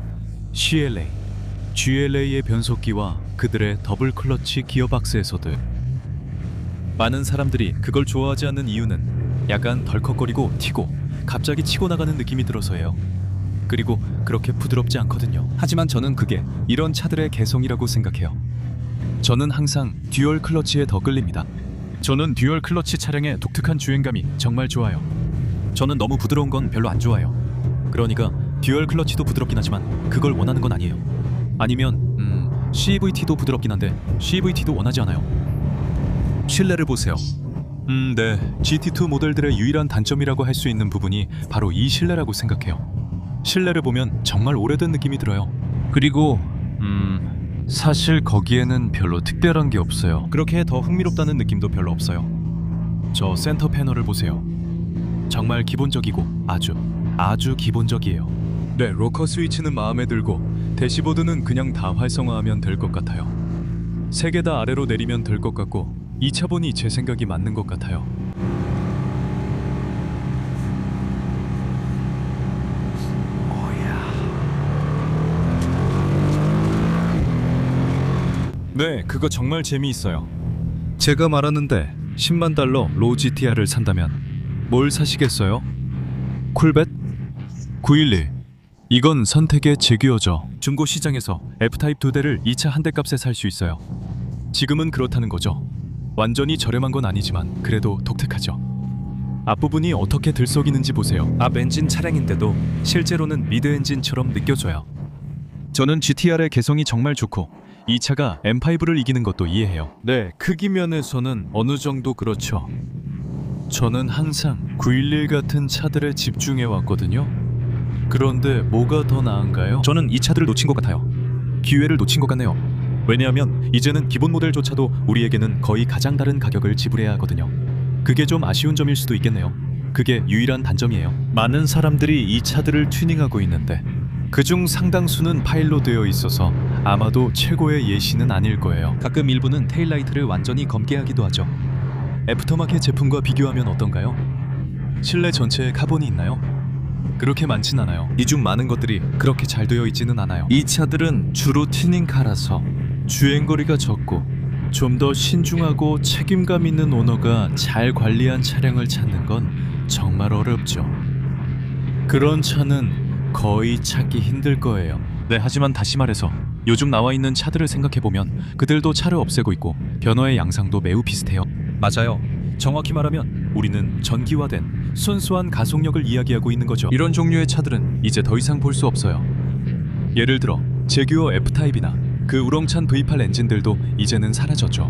GLA의 변속기와 그들의 더블 클러치 기어박스에서도 많은 사람들이 그걸 좋아하지 않는 이유는 약간 덜컥거리고 튀고 갑자기 치고 나가는 느낌이 들어서예요. 그리고 그렇게 부드럽지 않거든요. 하지만 저는 그게 이런 차들의 개성이라고 생각해요. 저는 항상 듀얼 클러치에 더 끌립니다. 저는 듀얼 클러치 차량의 독특한 주행감이 정말 좋아요. 저는 너무 부드러운 건 별로 안 좋아해요. 그러니까 듀얼 클러치도 부드럽긴 하지만 그걸 원하는 건 아니에요. 아니면 CVT도 부드럽긴 한데 CVT도 원하지 않아요. 실내를 보세요. 네. GT2 모델들의 유일한 단점이라고 할 수 있는 부분이 바로 이 실내라고 생각해요. 실내를 보면 정말 오래된 느낌이 들어요. 그리고 사실 거기에는 별로 특별한 게 없어요. 그렇게 더 흥미롭다는 느낌도 별로 없어요. 저 센터 패널을 보세요. 정말 기본적이고 아주 기본적이에요. 네, 로커 스위치는 마음에 들고 대시보드는 그냥 다 활성화하면 될 것 같아요. 세 개 다 아래로 내리면 될 것 같고 이 차 보니 제 생각이 맞는 것 같아요. 네, 그거 정말 재미있어요. 제가 말하는데 10만 달러 로 GTR을 산다면 뭘 사시겠어요? 쿨벳? 911. 이건 선택의 제규어죠. 중고 시장에서 F타입 2대를 이 차 한 대 값에 살 수 있어요. 지금은 그렇다는 거죠. 완전히 저렴한 건 아니지만 그래도 독특하죠. 앞부분이 어떻게 들썩이는지 보세요. 앞 엔진 차량인데도 실제로는 미드 엔진처럼 느껴져요. 저는 GTR의 개성이 정말 좋고 이 차가 M5를 이기는 것도 이해해요. 네, 크기 면에서는 어느 정도 그렇죠. 저는 항상 911 같은 차들에 집중해 왔거든요. 그런데 뭐가 더 나은가요? 저는 이 차들을 놓친 것 같아요. 기회를 놓친 것 같네요. 왜냐하면 이제는 기본 모델조차도 우리에게는 거의 가장 다른 가격을 지불해야 하거든요. 그게 좀 아쉬운 점일 수도 있겠네요. 그게 유일한 단점이에요. 많은 사람들이 이 차들을 튜닝하고 있는데 그중 상당수는 파일로 되어 있어서 아마도 최고의 예시는 아닐 거예요. 가끔 일부는 테일라이트를 완전히 검게 하기도 하죠. 애프터마켓 제품과 비교하면 어떤가요? 실내 전체에 카본이 있나요? 그렇게 많진 않아요. 이 중 많은 것들이 그렇게 잘 되어 있지는 않아요. 이 차들은 주로 튜닝카라서 주행거리가 적고 좀 더 신중하고 책임감 있는 오너가 잘 관리한 차량을 찾는 건 정말 어렵죠. 그런 차는 거의 찾기 힘들 거예요. 네, 하지만 다시 말해서 요즘 나와 있는 차들을 생각해보면 그들도 차를 없애고 있고 변화의 양상도 매우 비슷해요. 맞아요. 정확히 말하면 우리는 전기화된 순수한 가속력을 이야기하고 있는 거죠. 이런 종류의 차들은 이제 더 이상 볼 수 없어요. 예를 들어 제규어 F타입이나 그 우렁찬 V8 엔진들도 이제는 사라졌죠.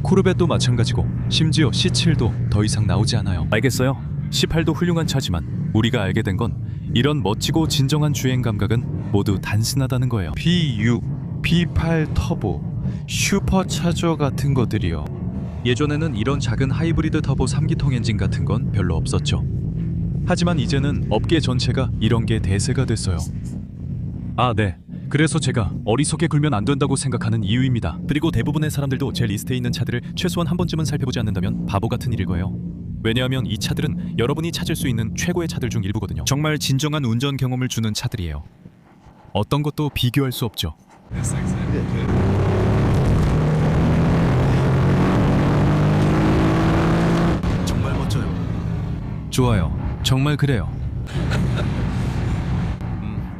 코르벳도 마찬가지고 심지어 C7도 더 이상 나오지 않아요. 알겠어요. 18도 훌륭한 차지만 우리가 알게 된 건 이런 멋지고 진정한 주행 감각은 모두 단순하다는 거예요. P6, P8 터보, 슈퍼차저 같은 것들이요. 예전에는 이런 작은 하이브리드 터보 3기통 엔진 같은 건 별로 없었죠. 하지만 이제는 업계 전체가 이런 게 대세가 됐어요. 아, 네. 그래서 제가 어리석게 굴면 안 된다고 생각하는 이유입니다. 그리고 대부분의 사람들도 제 리스트에 있는 차들을 최소한 한 번쯤은 살펴보지 않는다면 바보 같은 일일 거예요. 왜냐하면 이 차들은 여러분이 찾을 수 있는 최고의 차들 중 일부거든요. 정말 진정한 운전 경험을 주는 차들이에요. 어떤 것도 비교할 수 없죠. 정말 멋져요. 좋아요. 정말 그래요.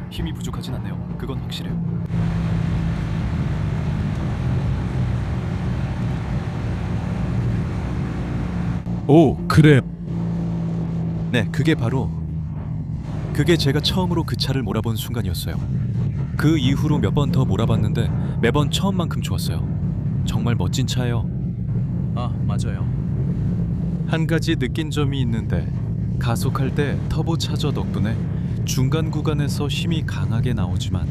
힘이 부족하진 않네요. 그건 확실해요. 오, 그래요. 네, 그게 제가 처음으로 그 차를 몰아본 순간이었어요. 그 이후로 몇 번 더 몰아봤는데 매번 처음만큼 좋았어요. 정말 멋진 차예요. 아, 맞아요. 한 가지 느낀 점이 있는데 가속할 때 터보 차저 덕분에 중간 구간에서 힘이 강하게 나오지만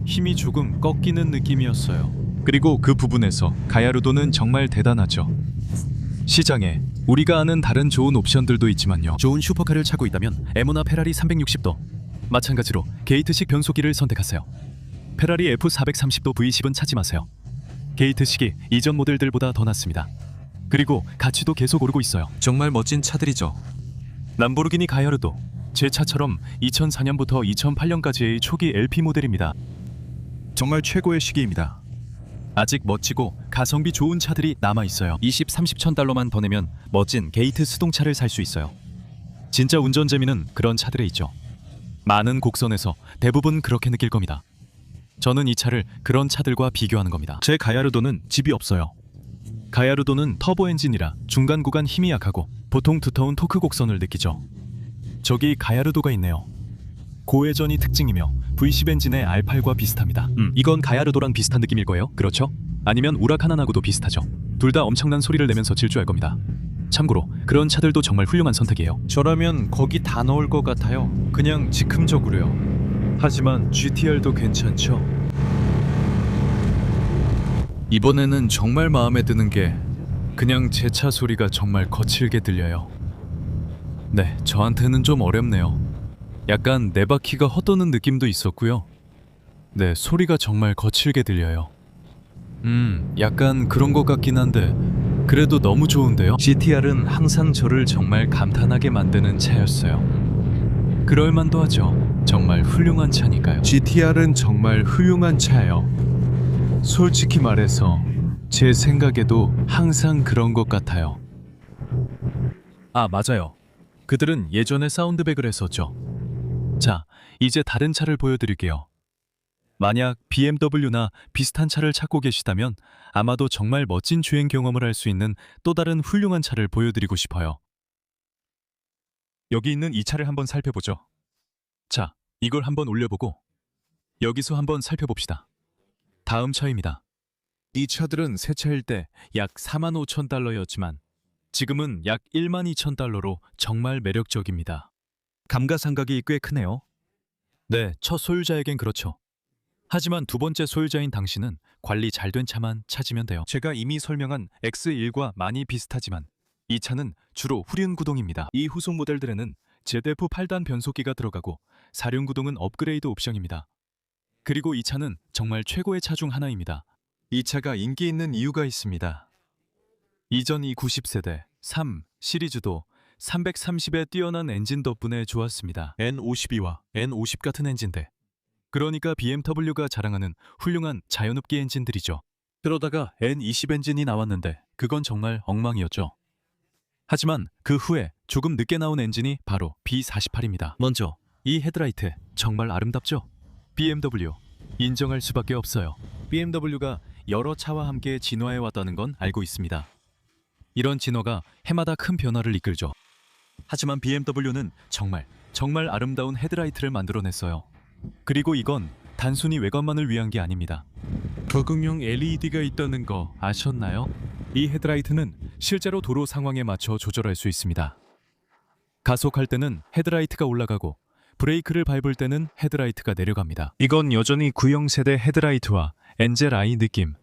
힘이 조금 꺾이는 느낌이었어요. 그리고 그 부분에서 가야루도는 정말 대단하죠. 시장에 우리가 아는 다른 좋은 옵션들도 있지만요. 좋은 슈퍼카를 찾고 있다면 M5나 페라리 360도, 마찬가지로 게이트식 변속기를 선택하세요. 페라리 F430도 V10은 찾지 마세요. 게이트식이 이전 모델들보다 더 낫습니다. 그리고 가치도 계속 오르고 있어요. 정말 멋진 차들이죠. 람보르기니 가야르도, 제 차처럼 2004년부터 2008년까지의 초기 LP 모델입니다. 정말 최고의 시기입니다. 아직 멋지고 가성비 좋은 차들이 남아있어요. 20, 30천 달러만 더 내면 멋진 게이트 수동차를 살 수 있어요. 진짜 운전 재미는 그런 차들에 있죠. 많은 곡선에서 대부분 그렇게 느낄 겁니다. 저는 이 차를 그런 차들과 비교하는 겁니다. 제 가야르도는 집이 없어요. 가야르도는 터보 엔진이라 중간 구간 힘이 약하고 보통 두터운 토크 곡선을 느끼죠. 저기 가야르도가 있네요. 고회전이 특징이며 V10 엔진의 R8과 비슷합니다. 이건 가야르도랑 비슷한 느낌일 거예요. 그렇죠? 아니면 우라카나나고도 비슷하죠. 둘 다 엄청난 소리를 내면서 질주할 겁니다. 참고로 그런 차들도 정말 훌륭한 선택이에요. 저라면 거기 다 넣을 것 같아요. 그냥 즉흥적으로요. 하지만 GTR도 괜찮죠. 이번에는 정말 마음에 드는 게 그냥 제 차 소리가 정말 거칠게 들려요. 네, 저한테는 좀 어렵네요. 약간 네 바퀴가 헛도는 느낌도 있었고요. 네, 소리가 정말 거칠게 들려요. 약간 그런 것 같긴 한데 그래도 너무 좋은데요? GTR은 항상 저를 정말 감탄하게 만드는 차였어요. 그럴만도 하죠. 정말 훌륭한 차니까요. GTR은 정말 훌륭한 차예요. 솔직히 말해서 제 생각에도 항상 그런 것 같아요. 아, 맞아요. 그들은 예전에 사운드백을 했었죠. 자, 이제 다른 차를 보여드릴게요. 만약 BMW나 비슷한 차를 찾고 계시다면 아마도 정말 멋진 주행 경험을 할 수 있는 또 다른 훌륭한 차를 보여드리고 싶어요. 여기 있는 이 차를 한번 살펴보죠. 자, 이걸 한번 올려보고 여기서 한번 살펴봅시다. 다음 차입니다. 이 차들은 새 차일 때 약 45,000달러였지만 지금은 약 12,000달러로 정말 매력적입니다. 감가상각이 꽤 크네요. 네, 첫 소유자에겐 그렇죠. 하지만 두 번째 소유자인 당신은 관리 잘 된 차만 찾으면 돼요. 제가 이미 설명한 X1과 많이 비슷하지만 이 차는 주로 후륜 구동입니다. 이 후속 모델들에는 ZF 8단 변속기가 들어가고 사륜 구동은 업그레이드 옵션입니다. 그리고 이 차는 정말 최고의 차 중 하나입니다. 이 차가 인기 있는 이유가 있습니다. 이전이 90세대 3 시리즈도 330의 뛰어난 엔진 덕분에 좋았습니다. N52와 N50 같은 엔진들. 그러니까 BMW가 자랑하는 훌륭한 자연흡기 엔진들이죠. 그러다가 N20 엔진이 나왔는데 그건 정말 엉망이었죠. 하지만 그 후에 조금 늦게 나온 엔진이 바로 B48입니다. 먼저 이 헤드라이트 정말 아름답죠? BMW 인정할 수밖에 없어요. BMW가 여러 차와 함께 진화해 왔다는 건 알고 있습니다. 이런 진화가 해마다 큰 변화를 이끌죠. 하지만 BMW는 정말 아름다운 헤드라이트를 만들어냈어요. 그리고 이건 단순히 외관만을 위한 게 아닙니다. 적응용 LED가 있다는 거 아셨나요? 이 헤드라이트는 실제로 도로 상황에 맞춰 조절할 수 있습니다. 가속할 때는 헤드라이트가 올라가고 브레이크를 밟을 때는 헤드라이트가 내려갑니다. 이건 여전히 구형 세대 헤드라이트와 엔젤 아이 느낌,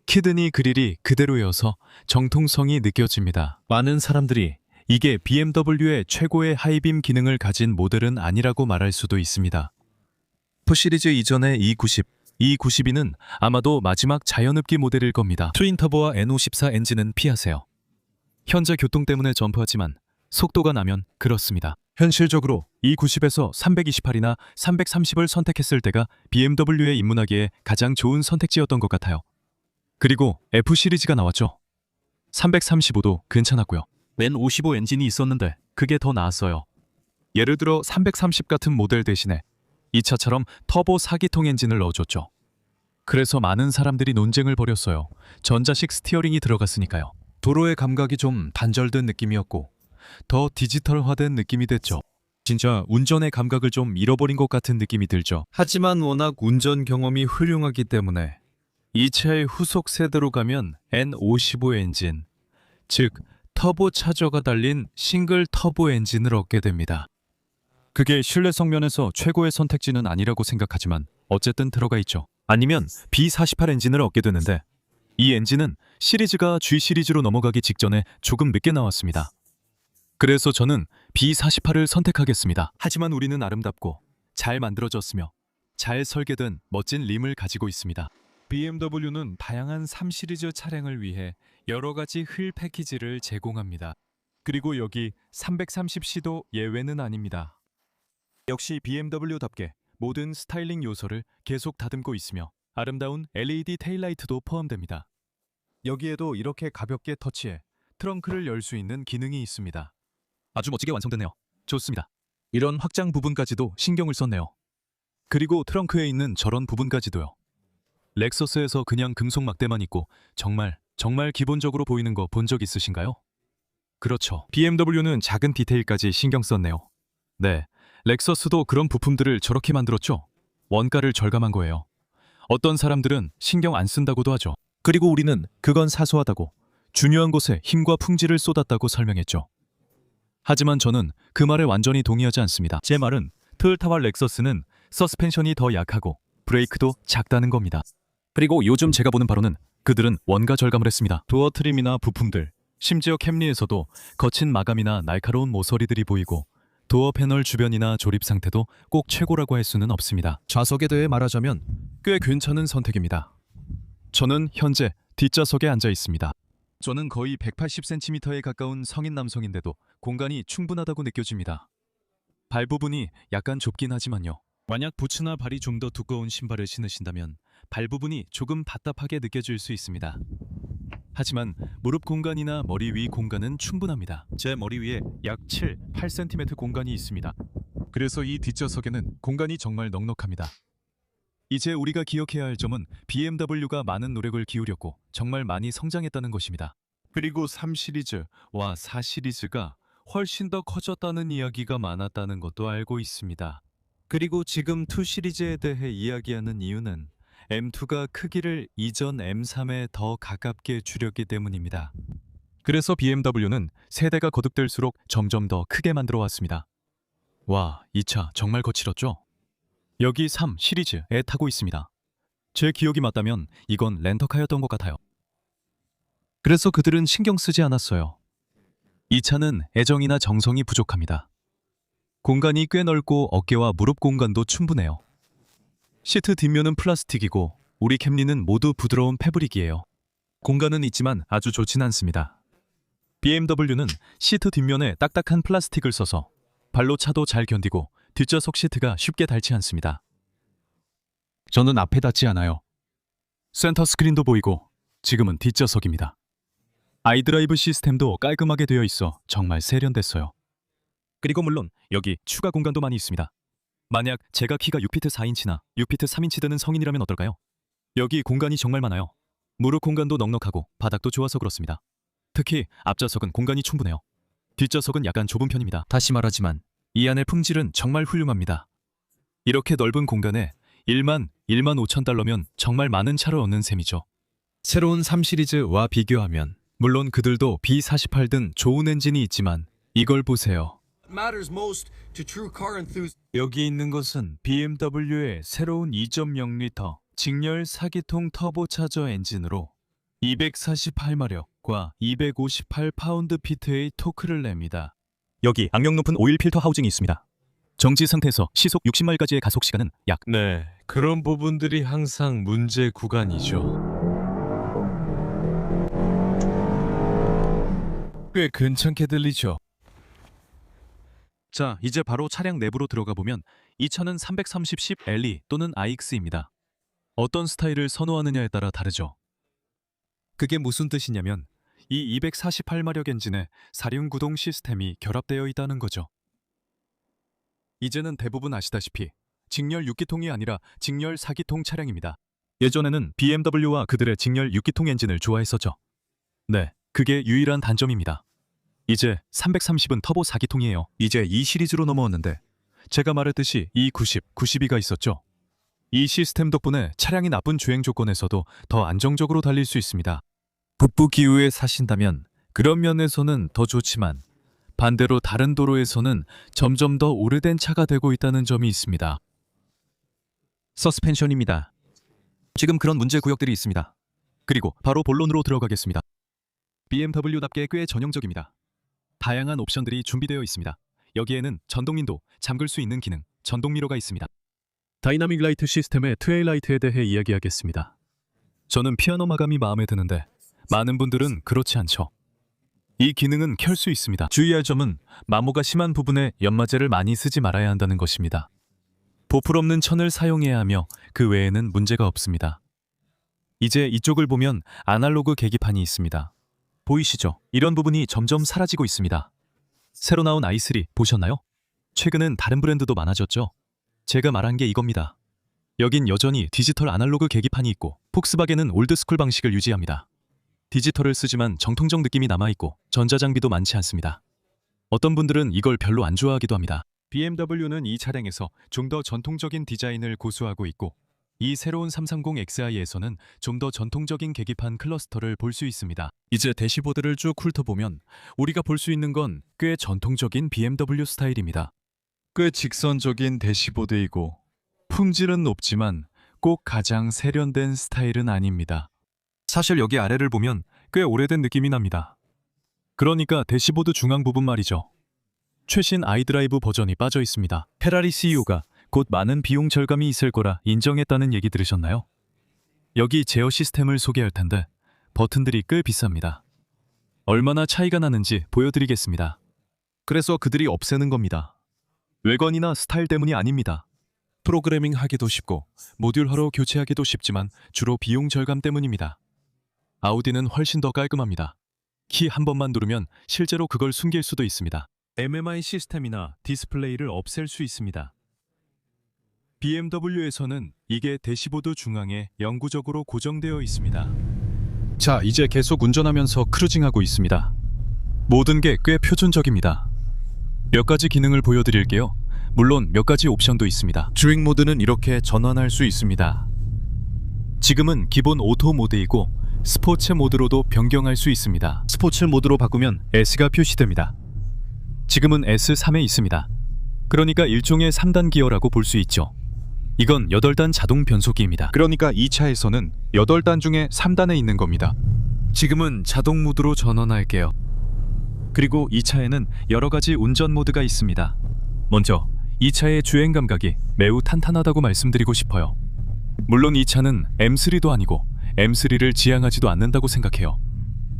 키드니 그릴이 그대로여서 정통성이 느껴집니다. 많은 사람들이 이게 BMW의 최고의 하이빔 기능을 가진 모델은 아니라고 말할 수도 있습니다. F 시리즈 이전의 E90, E92는 아마도 마지막 자연흡기 모델일 겁니다. 트윈터보와 N54 엔진은 피하세요. 현재 교통 때문에 점프하지만 속도가 나면 그렇습니다. 현실적으로 E90에서 328이나 330을 선택했을 때가 BMW에 입문하기에 가장 좋은 선택지였던 것 같아요. 그리고 F 시리즈가 나왔죠. 335도 괜찮았고요. N55 엔진이 있었는데 그게 더 나았어요. 예를 들어 330 같은 모델 대신에 이 차처럼 터보 4기통 엔진을 넣어줬죠. 그래서 많은 사람들이 논쟁을 벌였어요. 전자식 스티어링이 들어갔으니까요. 도로의 감각이 좀 단절된 느낌이었고 더 디지털화된 느낌이 됐죠. 진짜 운전의 감각을 좀 잃어버린 것 같은 느낌이 들죠. 하지만 워낙 운전 경험이 훌륭하기 때문에 이 차의 후속 세대로 가면 N55 엔진, 즉 터보 차저가 달린 싱글 터보 엔진을 얻게 됩니다. 그게 신뢰성 면에서 최고의 선택지는 아니라고 생각하지만 어쨌든 들어가 있죠. 아니면 B48 엔진을 얻게 되는데 이 엔진은 시리즈가 G 시리즈로 넘어가기 직전에 조금 늦게 나왔습니다. 그래서 저는 B48을 선택하겠습니다. 하지만 우리는 아름답고 잘 만들어졌으며 잘 설계된 멋진 림을 가지고 있습니다. BMW는 다양한 3 시리즈 차량을 위해 여러 가지 휠 패키지를 제공합니다. 그리고 여기 330C도 예외는 아닙니다. 역시 BMW답게 모든 스타일링 요소를 계속 다듬고 있으며 아름다운 LED 테일라이트도 포함됩니다. 여기에도 이렇게 가볍게 터치해 트렁크를 열 수 있는 기능이 있습니다. 아주 멋지게 완성됐네요. 좋습니다. 이런 확장 부분까지도 신경을 썼네요. 그리고 트렁크에 있는 저런 부분까지도요. 렉서스에서 그냥 금속 막대만 있고 정말 기본적으로 보이는 거 본 적 있으신가요? 그렇죠. BMW는 작은 디테일까지 신경 썼네요. 네, 렉서스도 그런 부품들을 저렇게 만들었죠. 원가를 절감한 거예요. 어떤 사람들은 신경 안 쓴다고도 하죠. 그리고 우리는 그건 사소하다고, 중요한 곳에 힘과 풍지를 쏟았다고 설명했죠. 하지만 저는 그 말에 완전히 동의하지 않습니다. 제 말은 토요타와 렉서스는 서스펜션이 더 약하고 브레이크도 작다는 겁니다. 그리고 요즘 제가 보는 바로는 그들은 원가 절감을 했습니다. 도어 트림이나 부품들, 심지어 캠리에서도 거친 마감이나 날카로운 모서리들이 보이고 도어 패널 주변이나 조립 상태도 꼭 최고라고 할 수는 없습니다. 좌석에 대해 말하자면 꽤 괜찮은 선택입니다. 저는 현재 뒷좌석에 앉아 있습니다. 저는 거의 180cm에 가까운 성인 남성인데도 공간이 충분하다고 느껴집니다. 발 부분이 약간 좁긴 하지만요. 만약 부츠나 발이 좀 더 두꺼운 신발을 신으신다면 발 부분이 조금 답답하게 느껴질 수 있습니다. 하지만 무릎 공간이나 머리 위 공간은 충분합니다. 제 머리 위에 약 8cm 공간이 있습니다. 그래서 이 뒷좌석에는 공간이 정말 넉넉합니다. 이제 우리가 기억해야 할 점은 BMW가 많은 노력을 기울였고 정말 많이 성장했다는 것입니다. 그리고 3 시리즈와 4 시리즈가 훨씬 더 커졌다는 이야기가 많았다는 것도 알고 있습니다. 그리고 지금 2 시리즈에 대해 이야기하는 이유는 M2가 크기를 이전 M3에 더 가깝게 줄였기 때문입니다. 그래서 BMW는 세대가 거듭될수록 점점 더 크게 만들어 왔습니다. 와, 이 차 정말 거칠었죠? 여기 3 시리즈에 타고 있습니다. 제 기억이 맞다면 이건 렌터카였던 것 같아요. 그래서 그들은 신경 쓰지 않았어요. 이 차는 애정이나 정성이 부족합니다. 공간이 꽤 넓고 어깨와 무릎 공간도 충분해요. 시트 뒷면은 플라스틱이고 우리 캠리는 모두 부드러운 패브릭이에요. 공간은 있지만 아주 좋진 않습니다. BMW는 시트 뒷면에 딱딱한 플라스틱을 써서 발로 차도 잘 견디고 뒷좌석 시트가 쉽게 닳지 않습니다. 저는 앞에 닿지 않아요. 센터 스크린도 보이고 지금은 뒷좌석입니다. 아이드라이브 시스템도 깔끔하게 되어 있어 정말 세련됐어요. 그리고 물론 여기 추가 공간도 많이 있습니다. 만약 제가 키가 6피트 4인치나 6피트 3인치 되는 성인이라면 어떨까요? 여기 공간이 정말 많아요. 무릎 공간도 넉넉하고 바닥도 좋아서 그렇습니다. 특히 앞좌석은 공간이 충분해요. 뒷좌석은 약간 좁은 편입니다. 다시 말하지만 이 안의 품질은 정말 훌륭합니다. 이렇게 넓은 공간에 1만 5천 달러면 정말 많은 차를 얻는 셈이죠. 새로운 3 시리즈와 비교하면 물론 그들도 B48 등 좋은 엔진이 있지만 이걸 보세요. Matters most to true car enthusiasts. 여기 있는 것은 BMW의 새로운 2.0L 직렬 4기통 터보차저 엔진으로 248마력과 258파운드-피트의 토크를 냅니다. 여기 악명 높은 오일 필터 하우징이 있습니다. 정지 상태에서 시속 60마일까지의 가속 시간은 약 네, 그런 부분들이 항상 문제 구간이죠. 꽤 괜찮게 들리죠? 자, 이제 바로 차량 내부로 들어가 보면 이 차는 330C LE 또는 iX입니다. 어떤 스타일을 선호하느냐에 따라 다르죠. 그게 무슨 뜻이냐면 이 248마력 엔진에 사륜구동 시스템이 결합되어 있다는 거죠. 이제는 대부분 아시다시피 직렬 6기통이 아니라 직렬 4기통 차량입니다. 예전에는 BMW와 그들의 직렬 6기통 엔진을 좋아했었죠. 네, 그게 유일한 단점입니다. 이제 330은 터보 4기통이에요. 이제 이 시리즈로 넘어왔는데 제가 말했듯이 E90, 92가 있었죠. 이 시스템 덕분에 차량이 나쁜 주행 조건에서도 더 안정적으로 달릴 수 있습니다. 북부 기후에 사신다면 그런 면에서는 더 좋지만 반대로 다른 도로에서는 점점 더 오래된 차가 되고 있다는 점이 있습니다. 서스펜션입니다. 지금 그런 문제 구역들이 있습니다. 그리고 바로 본론으로 들어가겠습니다. BMW답게 꽤 전형적입니다. 다양한 옵션들이 준비되어 있습니다. 여기에는 전동린도, 잠글 수 있는 기능, 전동 미러가 있습니다. 다이나믹 라이트 시스템의 트레일라이트에 대해 이야기하겠습니다. 저는 피아노 마감이 마음에 드는데 많은 분들은 그렇지 않죠. 이 기능은 켤 수 있습니다. 주의할 점은 마모가 심한 부분에 연마제를 많이 쓰지 말아야 한다는 것입니다. 보풀 없는 천을 사용해야 하며 그 외에는 문제가 없습니다. 이제 이쪽을 보면 아날로그 계기판이 있습니다. 보이시죠? 이런 부분이 점점 사라지고 있습니다. 새로 나온 i3 보셨나요? 최근엔 다른 브랜드도 많아졌죠. 제가 말한 게 이겁니다. 여긴 여전히 디지털 아날로그 계기판이 있고 폭스바겐은 올드스쿨 방식을 유지합니다. 디지털을 쓰지만 정통적 느낌이 남아있고 전자장비도 많지 않습니다. 어떤 분들은 이걸 별로 안 좋아하기도 합니다. BMW는 이 차량에서 좀 더 전통적인 디자인을 고수하고 있고 이 새로운 330xi에서는 좀 더 전통적인 계기판 클러스터를 볼 수 있습니다. 이제 대시보드를 쭉 훑어보면 우리가 볼 수 있는 건 꽤 전통적인 BMW 스타일입니다. 꽤 직선적인 대시보드이고 품질은 높지만 꼭 가장 세련된 스타일은 아닙니다. 사실 여기 아래를 보면 꽤 오래된 느낌이 납니다. 그러니까 대시보드 중앙 부분 말이죠. 최신 아이드라이브 버전이 빠져 있습니다. 페라리 CEO가 곧 많은 비용 절감이 있을 거라 인정했다는 얘기 들으셨나요? 여기 제어 시스템을 소개할 텐데 버튼들이 꽤 비쌉니다. 얼마나 차이가 나는지 보여드리겠습니다. 그래서 그들이 없애는 겁니다. 외관이나 스타일 때문이 아닙니다. 프로그래밍 하기도 쉽고 모듈화로 교체하기도 쉽지만 주로 비용 절감 때문입니다. 아우디는 훨씬 더 깔끔합니다. 키 한 번만 누르면 실제로 그걸 숨길 수도 있습니다. MMI 시스템이나 디스플레이를 없앨 수 있습니다. BMW에서는 이게 대시보드 중앙에 영구적으로 고정되어 있습니다. 자, 이제 계속 운전하면서 크루징하고 있습니다. 모든 게 꽤 표준적입니다. 몇 가지 기능을 보여드릴게요. 물론 몇 가지 옵션도 있습니다. 주행 모드는 이렇게 전환할 수 있습니다. 지금은 기본 오토 모드이고 스포츠 모드로도 변경할 수 있습니다. 스포츠 모드로 바꾸면 S가 표시됩니다. 지금은 S3에 있습니다. 그러니까 일종의 3단 기어라고 볼 수 있죠. 이건 8단 자동 변속기입니다. 그러니까 이 차에서는 8단 중에 3단에 있는 겁니다. 지금은 자동 모드로 전환할게요. 그리고 이 차에는 여러 가지 운전 모드가 있습니다. 먼저 이 차의 주행 감각이 매우 탄탄하다고 말씀드리고 싶어요. 물론 이 차는 M3도 아니고 M3를 지향하지도 않는다고 생각해요.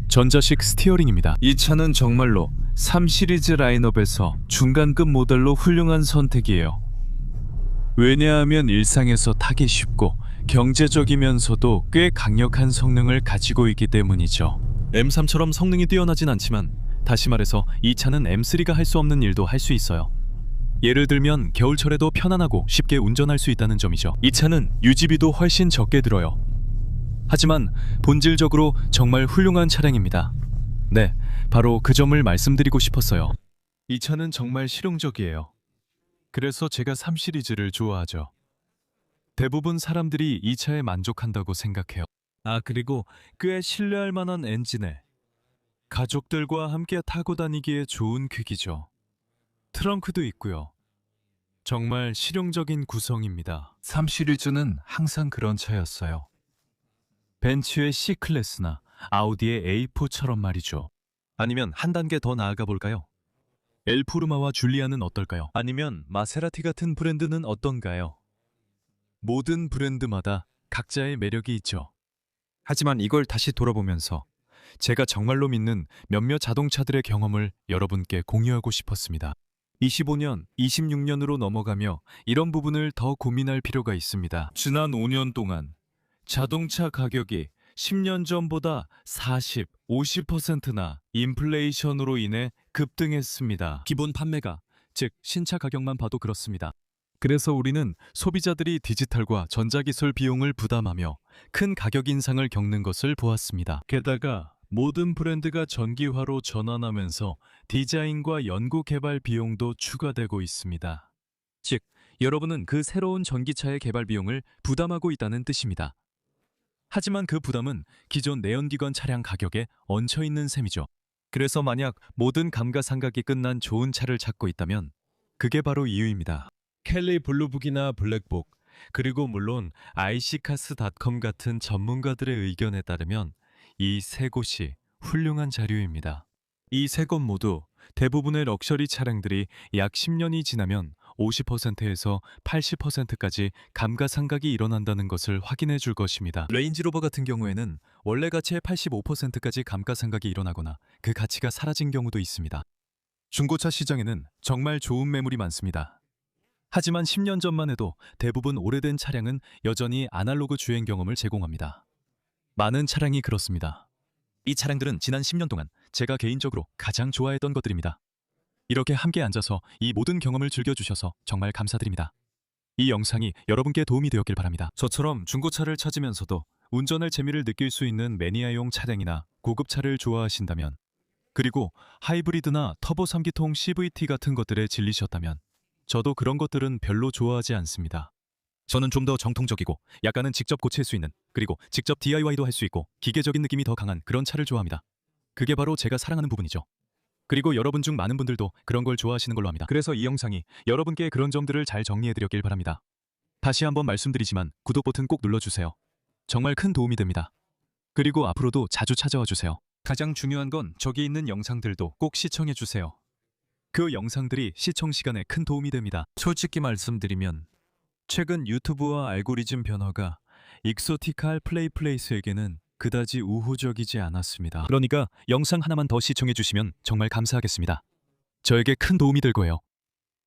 전자식 스티어링입니다. 이 차는 정말로 3 시리즈 라인업에서 중간급 모델로 훌륭한 선택이에요. 왜냐하면 일상에서 타기 쉽고 경제적이면서도 꽤 강력한 성능을 가지고 있기 때문이죠. M3처럼 성능이 뛰어나진 않지만 다시 말해서 이 차는 M3가 할 수 없는 일도 할 수 있어요. 예를 들면 겨울철에도 편안하고 쉽게 운전할 수 있다는 점이죠. 이 차는 유지비도 훨씬 적게 들어요. 하지만 본질적으로 정말 훌륭한 차량입니다. 네, 바로 그 점을 말씀드리고 싶었어요. 이 차는 정말 실용적이에요. 그래서 제가 3 시리즈를 좋아하죠. 대부분 사람들이 이 차에 만족한다고 생각해요. 아, 그리고 꽤 신뢰할 만한 엔진에 가족들과 함께 타고 다니기에 좋은 크기죠. 트렁크도 있고요. 정말 실용적인 구성입니다. 3 시리즈는 항상 그런 차였어요. 벤츠의 C클래스나 아우디의 A4처럼 말이죠. 아니면 한 단계 더 나아가 볼까요? 엘포르마와 줄리아는 어떨까요? 아니면 마세라티 같은 브랜드는 어떤가요? 모든 브랜드마다 각자의 매력이 있죠. 하지만 이걸 다시 돌아보면서 제가 정말로 믿는 몇몇 자동차들의 경험을 여러분께 공유하고 싶었습니다. 25년, 26년으로 넘어가며 이런 부분을 더 고민할 필요가 있습니다. 지난 5년 동안 자동차 가격이 10년 전보다 40, 50%나 인플레이션으로 인해 급등했습니다. 기본 판매가, 즉 신차 가격만 봐도 그렇습니다. 그래서 우리는 소비자들이 디지털과 전자기술 비용을 부담하며 큰 가격 인상을 겪는 것을 보았습니다. 게다가 모든 브랜드가 전기화로 전환하면서 디자인과 연구 개발 비용도 추가되고 있습니다. 즉, 여러분은 그 새로운 전기차의 개발 비용을 부담하고 있다는 뜻입니다. 하지만 그 부담은 기존 내연기관 차량 가격에 얹혀 있는 셈이죠. 그래서 만약 모든 감가상각이 끝난 좋은 차를 찾고 있다면 그게 바로 이유입니다. 켈리 블루북이나 블랙북, 그리고 물론 iCars.com 같은 전문가들의 의견에 따르면 이 세 곳이 훌륭한 자료입니다. 이 세 곳 모두 대부분의 럭셔리 차량들이 약 10년이 지나면 50%에서 80%까지 감가상각이 일어난다는 것을 확인해 줄 것입니다. 레인지로버 같은 경우에는 원래 가치의 85%까지 감가상각이 일어나거나 그 가치가 사라진 경우도 있습니다. 중고차 시장에는 정말 좋은 매물이 많습니다. 하지만 10년 전만 해도 대부분 오래된 차량은 여전히 아날로그 주행 경험을 제공합니다. 많은 차량이 그렇습니다. 이 차량들은 지난 10년 동안 제가 개인적으로 가장 좋아했던 것들입니다. 이렇게 함께 앉아서 이 모든 경험을 즐겨주셔서 정말 감사드립니다. 이 영상이 여러분께 도움이 되었길 바랍니다. 저처럼 중고차를 찾으면서도 운전할 재미를 느낄 수 있는 매니아용 차량이나 고급차를 좋아하신다면, 그리고 하이브리드나 터보 3기통 CVT 같은 것들에 질리셨다면, 저도 그런 것들은 별로 좋아하지 않습니다. 저는 좀 더 정통적이고 약간은 직접 고칠 수 있는, 그리고 직접 DIY도 할 수 있고 기계적인 느낌이 더 강한 그런 차를 좋아합니다. 그게 바로 제가 사랑하는 부분이죠. 그리고 여러분 중 많은 분들도 그런 걸 좋아하시는 걸로 합니다. 그래서 이 영상이 여러분께 그런 점들을 잘 정리해드렸길 바랍니다. 다시 한번 말씀드리지만 구독 버튼 꼭 눌러주세요. 정말 큰 도움이 됩니다. 그리고 앞으로도 자주 찾아와 주세요. 가장 중요한 건 저기 있는 영상들도 꼭 시청해주세요. 그 영상들이 시청 시간에 큰 도움이 됩니다. 솔직히 말씀드리면 최근 유튜브와 알고리즘 변화가 익소티칼 플레이플레이스에게는 그다지 우호적이지 않았습니다. 그러니까 영상 하나만 더 시청해주시면 정말 감사하겠습니다. 저에게 큰 도움이 될 거예요.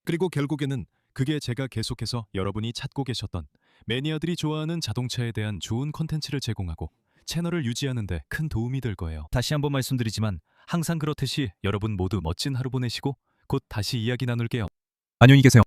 그리고 결국에는 그게 제가 계속해서 여러분이 찾고 계셨던 매니아들이 좋아하는 자동차에 대한 좋은 콘텐츠를 제공하고 채널을 유지하는 데 큰 도움이 될 거예요. 다시 한번 말씀드리지만 항상 그렇듯이 여러분 모두 멋진 하루 보내시고 곧 다시 이야기 나눌게요. 안녕히 계세요.